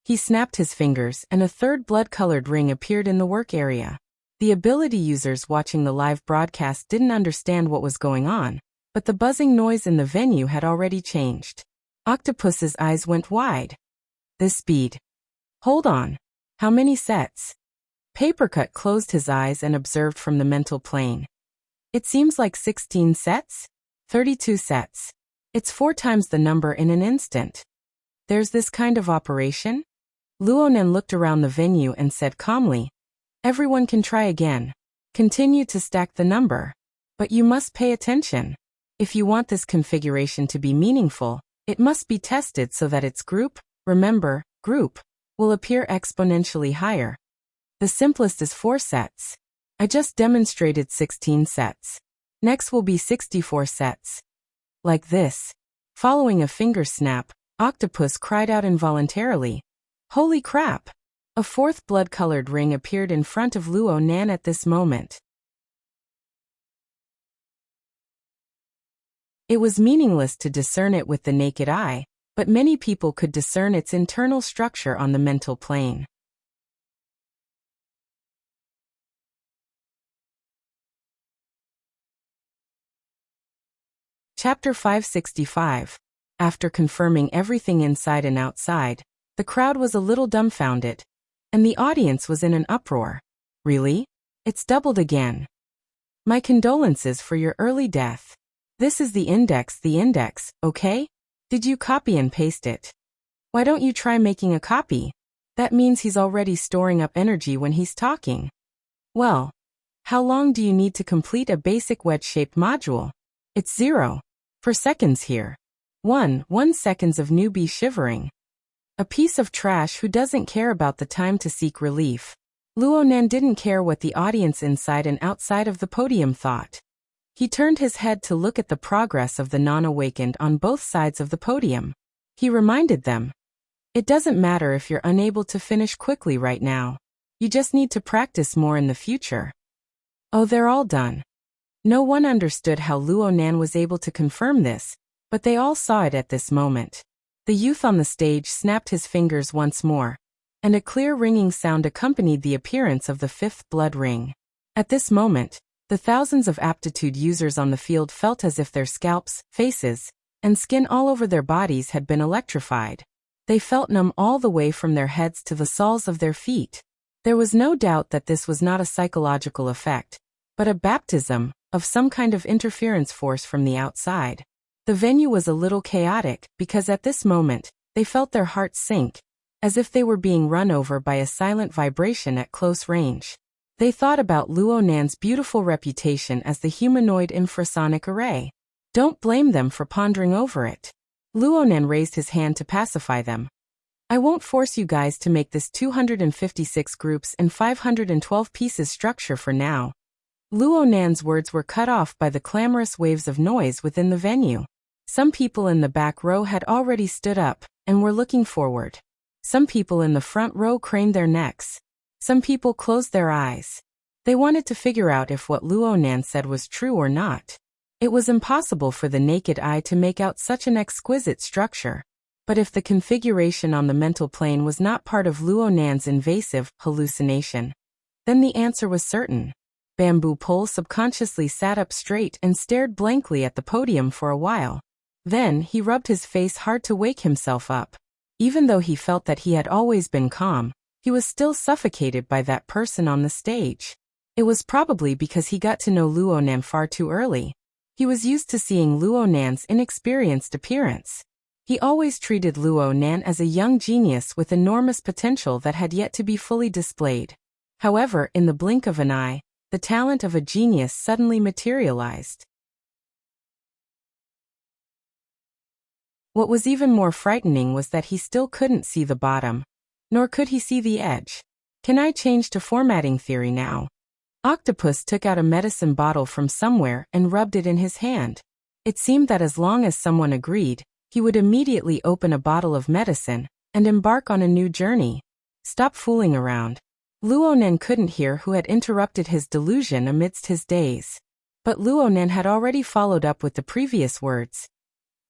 S1: he snapped his fingers and a 3rd blood-colored ring appeared in the work area. The ability users watching the live broadcast didn't understand what was going on, but the buzzing noise in the venue had already changed. Octopus's eyes went wide. This speed. Hold on. How many sets? Papercut closed his eyes and observed from the mental plane. It seems like 16 sets? 32 sets. It's 4 times the number in an instant. There's this kind of operation? Luo Nan looked around the venue and said calmly, "Everyone can try again. Continue to stack the number. But you must pay attention. If you want this configuration to be meaningful, it must be tested so that its group, remember, group, will appear exponentially higher. The simplest is 4 sets. I just demonstrated 16 sets. Next will be 64 sets. Like this." Following a finger snap, Octopus cried out involuntarily. Holy crap! A 4th blood-colored ring appeared in front of Luo Nan at this moment. It was meaningless to discern it with the naked eye, but many people could discern its internal structure on the mental plane. Chapter 565. After confirming everything inside and outside, the crowd was a little dumbfounded, and the audience was in an uproar. Really? It's doubled again. My condolences for your early death. This is the index, okay? Did you copy and paste it? Why don't you try making a copy? That means he's already storing up energy when he's talking. Well, how long do you need to complete a basic wedge-shaped module? It's 0. For seconds here. 1 seconds of newbie shivering. A piece of trash who doesn't care about the time to seek relief. Luonan didn't care what the audience inside and outside of the podium thought. He turned his head to look at the progress of the non-awakened on both sides of the podium. He reminded them, it doesn't matter if you're unable to finish quickly right now. You just need to practice more in the future. Oh, they're all done. No one understood how Luonan was able to confirm this, but they all saw it at this moment. The youth on the stage snapped his fingers once more, and a clear ringing sound accompanied the appearance of the 5th blood ring. At this moment, the thousands of aptitude users on the field felt as if their scalps, faces, and skin all over their bodies had been electrified. They felt numb all the way from their heads to the soles of their feet. There was no doubt that this was not a psychological effect, but a baptism of some kind of interference force from the outside. The venue was a little chaotic because at this moment, they felt their hearts sink, as if they were being run over by a silent vibration at close range. They thought about Luonan's beautiful reputation as the humanoid infrasonic array. Don't blame them for pondering over it. Luonan raised his hand to pacify them. I won't force you guys to make this 256 groups and 512 pieces structure for now. Luonan's words were cut off by the clamorous waves of noise within the venue. Some people in the back row had already stood up and were looking forward. Some people in the front row craned their necks. Some people closed their eyes. They wanted to figure out if what Luonan said was true or not. It was impossible for the naked eye to make out such an exquisite structure. But if the configuration on the mental plane was not part of Luonan's invasive hallucination, then the answer was certain. Bamboo Pole subconsciously sat up straight and stared blankly at the podium for a while. Then he rubbed his face hard to wake himself up. Even though he felt that he had always been calm, he was still suffocated by that person on the stage. It was probably because he got to know Luonan far too early. He was used to seeing Luonan's inexperienced appearance. He always treated Luonan as a young genius with enormous potential that had yet to be fully displayed. However, in the blink of an eye, the talent of a genius suddenly materialized. What was even more frightening was that he still couldn't see the bottom, nor could he see the edge. Can I change to formatting theory now? Octopus took out a medicine bottle from somewhere and rubbed it in his hand. It seemed that as long as someone agreed, he would immediately open a bottle of medicine and embark on a new journey. Stop fooling around. Luonan couldn't hear who had interrupted his delusion amidst his daze. But Luonan had already followed up with the previous words.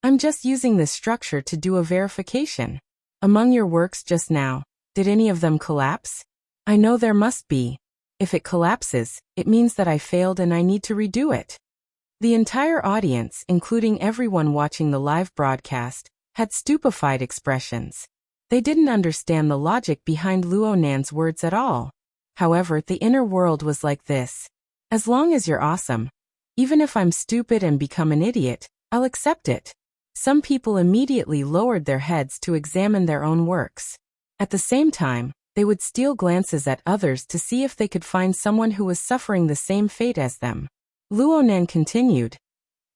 S1: I'm just using this structure to do a verification. Among your works just now, did any of them collapse? I know there must be. If it collapses, it means that I failed and I need to redo it. The entire audience, including everyone watching the live broadcast, had stupefied expressions. They didn't understand the logic behind Luonan's words at all. However, the inner world was like this. As long as you're awesome, even if I'm stupid and become an idiot, I'll accept it. Some people immediately lowered their heads to examine their own works. At the same time, they would steal glances at others to see if they could find someone who was suffering the same fate as them. Luonan continued.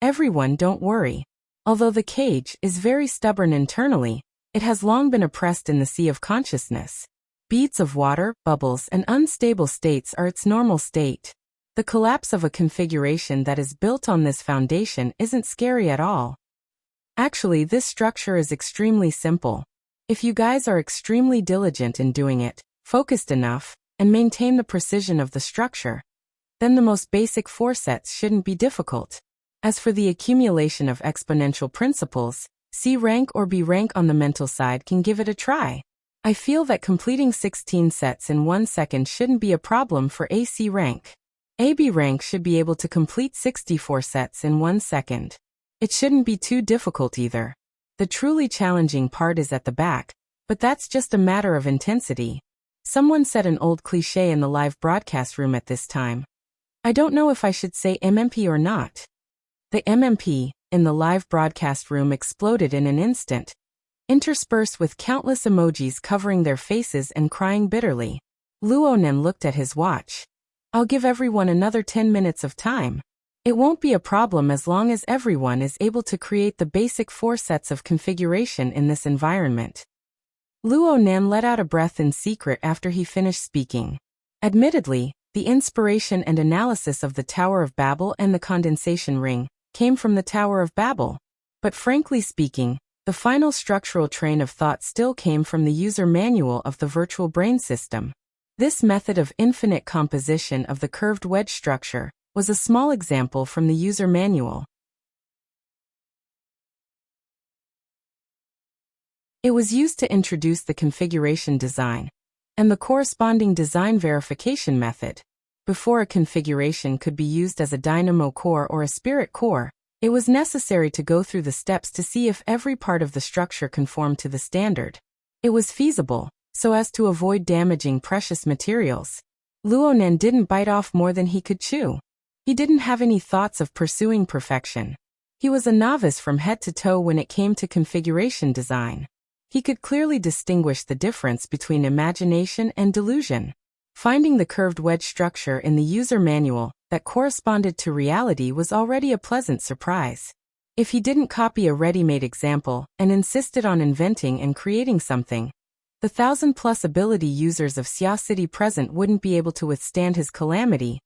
S1: Everyone, don't worry. Although the cage is very stubborn internally, it has long been oppressed in the sea of consciousness. Beads of water, bubbles, and unstable states are its normal state. The collapse of a configuration that is built on this foundation isn't scary at all. Actually, this structure is extremely simple. If you guys are extremely diligent in doing it, focused enough, and maintain the precision of the structure, then the most basic 4 sets shouldn't be difficult. As for the accumulation of exponential principles, C rank or B rank on the mental side can give it a try. I feel that completing 16 sets in 1 second shouldn't be a problem for AC rank. AB rank should be able to complete 64 sets in 1 second. It shouldn't be too difficult either. The truly challenging part is at the back, but that's just a matter of intensity. Someone said an old cliché in the live broadcast room at this time. I don't know if I should say MMP or not. The MMP in the live broadcast room exploded in an instant, interspersed with countless emojis covering their faces and crying bitterly. Luonen looked at his watch. I'll give everyone another 10 minutes of time. It won't be a problem as long as everyone is able to create the basic 4 sets of configuration in this environment. Luonen let out a breath in secret after he finished speaking. Admittedly, the inspiration and analysis of the Tower of Babel and the condensation ring came from the Tower of Babel. But frankly speaking, the final structural train of thought still came from the user manual of the virtual brain system. This method of infinite composition of the curved wedge structure was a small example from the user manual. It was used to introduce the configuration design and the corresponding design verification method. Before a configuration could be used as a dynamo core or a spirit core, it was necessary to go through the steps to see if every part of the structure conformed to the standard. It was feasible, so as to avoid damaging precious materials. Luonen didn't bite off more than he could chew. He didn't have any thoughts of pursuing perfection. He was a novice from head to toe when it came to configuration design. He could clearly distinguish the difference between imagination and delusion. Finding the curved wedge structure in the user manual that corresponded to reality was already a pleasant surprise. If he didn't copy a ready-made example and insisted on inventing and creating something, the 1,000+ ability users of Xia City present wouldn't be able to withstand his calamity,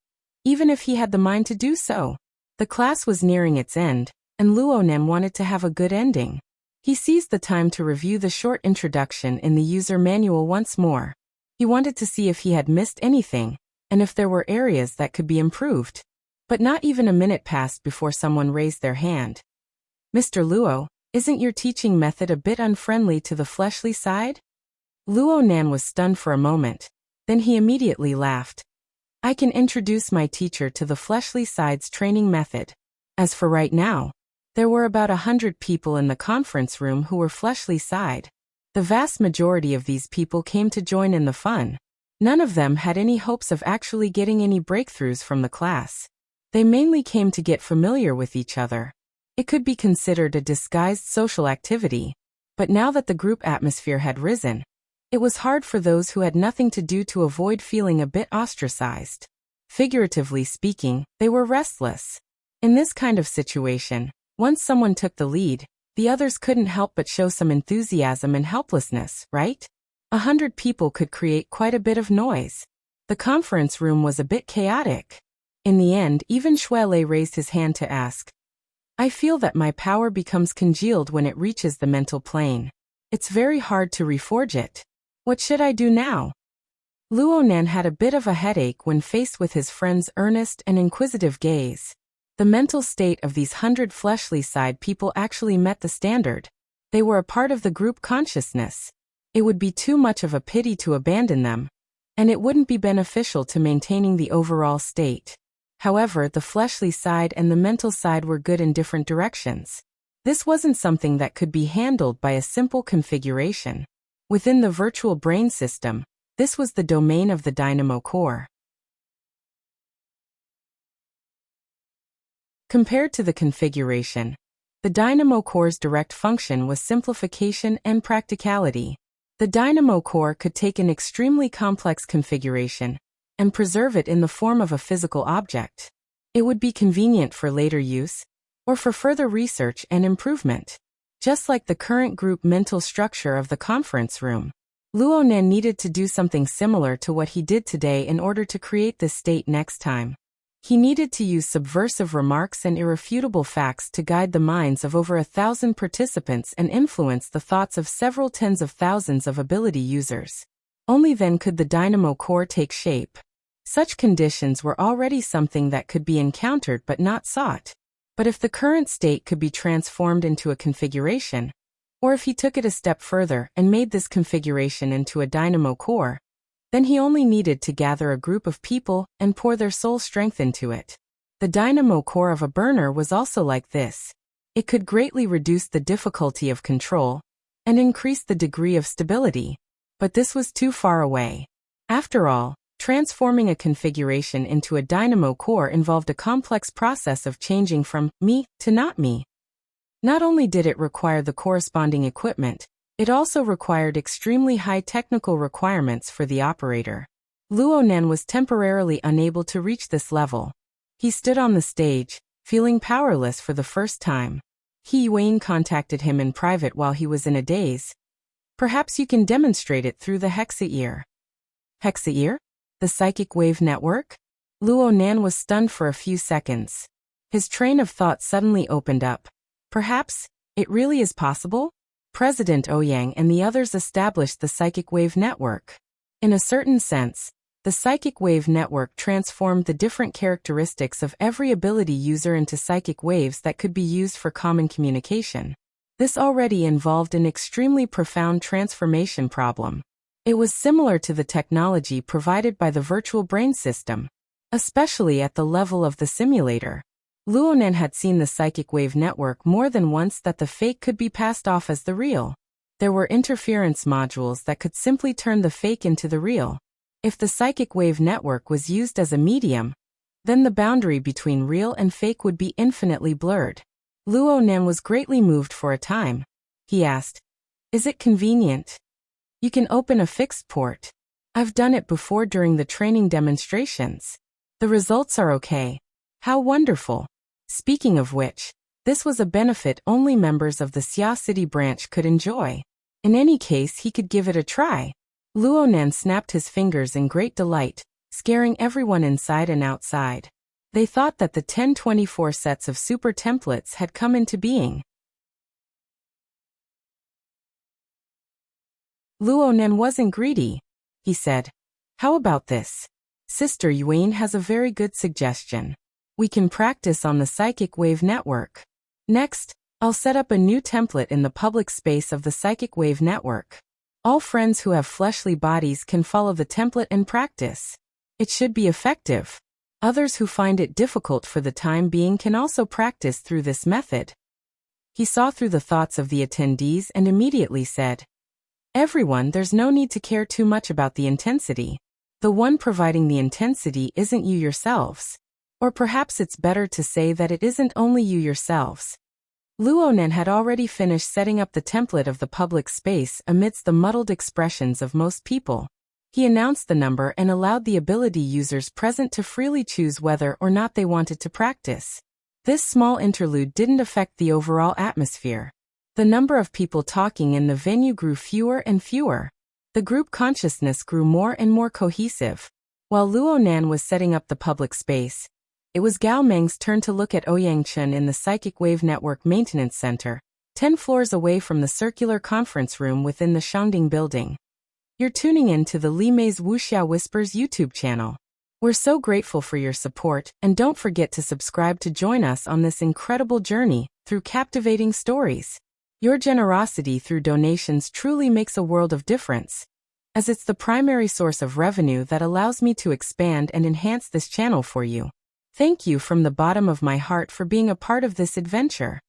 S1: even if he had the mind to do so. The class was nearing its end, and Luonen wanted to have a good ending. He seized the time to review the short introduction in the user manual once more. He wanted to see if he had missed anything, and if there were areas that could be improved. But not even a minute passed before someone raised their hand. Mr. Luo, isn't your teaching method a bit unfriendly to the fleshly side? Luonen was stunned for a moment. Then he immediately laughed. I can introduce my teacher to the fleshly side's training method. As for right now, there were about 100 people in the conference room who were fleshly side. The vast majority of these people came to join in the fun. None of them had any hopes of actually getting any breakthroughs from the class. They mainly came to get familiar with each other. It could be considered a disguised social activity. But now that the group atmosphere had risen, it was hard for those who had nothing to do to avoid feeling a bit ostracized. Figuratively speaking, they were restless. In this kind of situation, once someone took the lead, the others couldn't help but show some enthusiasm and helplessness, right? 100 people could create quite a bit of noise. The conference room was a bit chaotic. In the end, even Shuele raised his hand to ask. I feel that my power becomes congealed when it reaches the mental plane. It's very hard to reforge it. What should I do now? Luonen had a bit of a headache when faced with his friend's earnest and inquisitive gaze. The mental state of these 100 fleshly side people actually met the standard. They were a part of the group consciousness. It would be too much of a pity to abandon them, and it wouldn't be beneficial to maintaining the overall state. However, the fleshly side and the mental side were good in different directions. This wasn't something that could be handled by a simple configuration. Within the virtual brain system, this was the domain of the dynamo core. Compared to the configuration, the dynamo core's direct function was simplification and practicality. The dynamo core could take an extremely complex configuration and preserve it in the form of a physical object. It would be convenient for later use, or for further research and improvement. Just like the current group mental structure of the conference room, Luonen needed to do something similar to what he did today in order to create this state next time. He needed to use subversive remarks and irrefutable facts to guide the minds of over 1,000 participants and influence the thoughts of several tens of thousands of ability users. Only then could the dynamo core take shape. Such conditions were already something that could be encountered but not sought. But if the current state could be transformed into a configuration, Or if he took it a step further and made this configuration into a dynamo core, then he only needed to gather a group of people and pour their soul strength into it. The dynamo core of a burner was also like this. It could greatly reduce the difficulty of control and increase the degree of stability, but this was too far away. After all, transforming a configuration into a dynamo core involved a complex process of changing from me to not me. Not only did it require the corresponding equipment, it also required extremely high technical requirements for the operator. Luo Nan was temporarily unable to reach this level. He stood on the stage, feeling powerless for the first time. He Yuan contacted him in private while he was in a daze. Perhaps you can demonstrate it through the Hexa ear. Hexa ear? The psychic wave network? Luo Nan was stunned for a few seconds. His train of thought suddenly opened up. Perhaps it really is possible? President Ouyang and the others established the psychic wave network. In a certain sense, the psychic wave network transformed the different characteristics of every ability user into psychic waves that could be used for common communication. This already involved an extremely profound transformation problem. It was similar to the technology provided by the virtual brain system, especially at the level of the simulator. Luo Nan had seen the psychic wave network more than once that the fake could be passed off as the real. There were interference modules that could simply turn the fake into the real. If the psychic wave network was used as a medium, then the boundary between real and fake would be infinitely blurred. Luo Nan was greatly moved for a time. He asked, "Is it convenient? You can open a fixed port. I've done it before during the training demonstrations. The results are okay. How wonderful." Speaking of which, this was a benefit only members of the Xia City branch could enjoy. In any case, he could give it a try. Luo Nan snapped his fingers in great delight, scaring everyone inside and outside. They thought that the 1024 sets of super templates had come into being. Luo Nan wasn't greedy. He said, "How about this? Sister Yuan has a very good suggestion. We can practice on the psychic wave network. Next, I'll set up a new template in the public space of the psychic wave network. All friends who have fleshly bodies can follow the template and practice. It should be effective. Others who find it difficult for the time being can also practice through this method." He saw through the thoughts of the attendees and immediately said, "Everyone, there's no need to care too much about the intensity. The one providing the intensity isn't you yourselves. Or perhaps it's better to say that it isn't only you yourselves." Luo Nan had already finished setting up the template of the public space amidst the muddled expressions of most people. He announced the number and allowed the ability users present to freely choose whether or not they wanted to practice. This small interlude didn't affect the overall atmosphere. The number of people talking in the venue grew fewer and fewer. The group consciousness grew more and more cohesive. While Luo Nan was setting up the public space, it was Gao Meng's turn to look at Ouyang Chen in the Psychic Wave Network Maintenance Center, 10 floors away from the circular conference room within the Shangding building. You're tuning in to the Li Mei's Wuxia Whispers YouTube channel. We're so grateful for your support, and don't forget to subscribe to join us on this incredible journey through captivating stories. Your generosity through donations truly makes a world of difference, as it's the primary source of revenue that allows me to expand and enhance this channel for you. Thank you from the bottom of my heart for being a part of this adventure.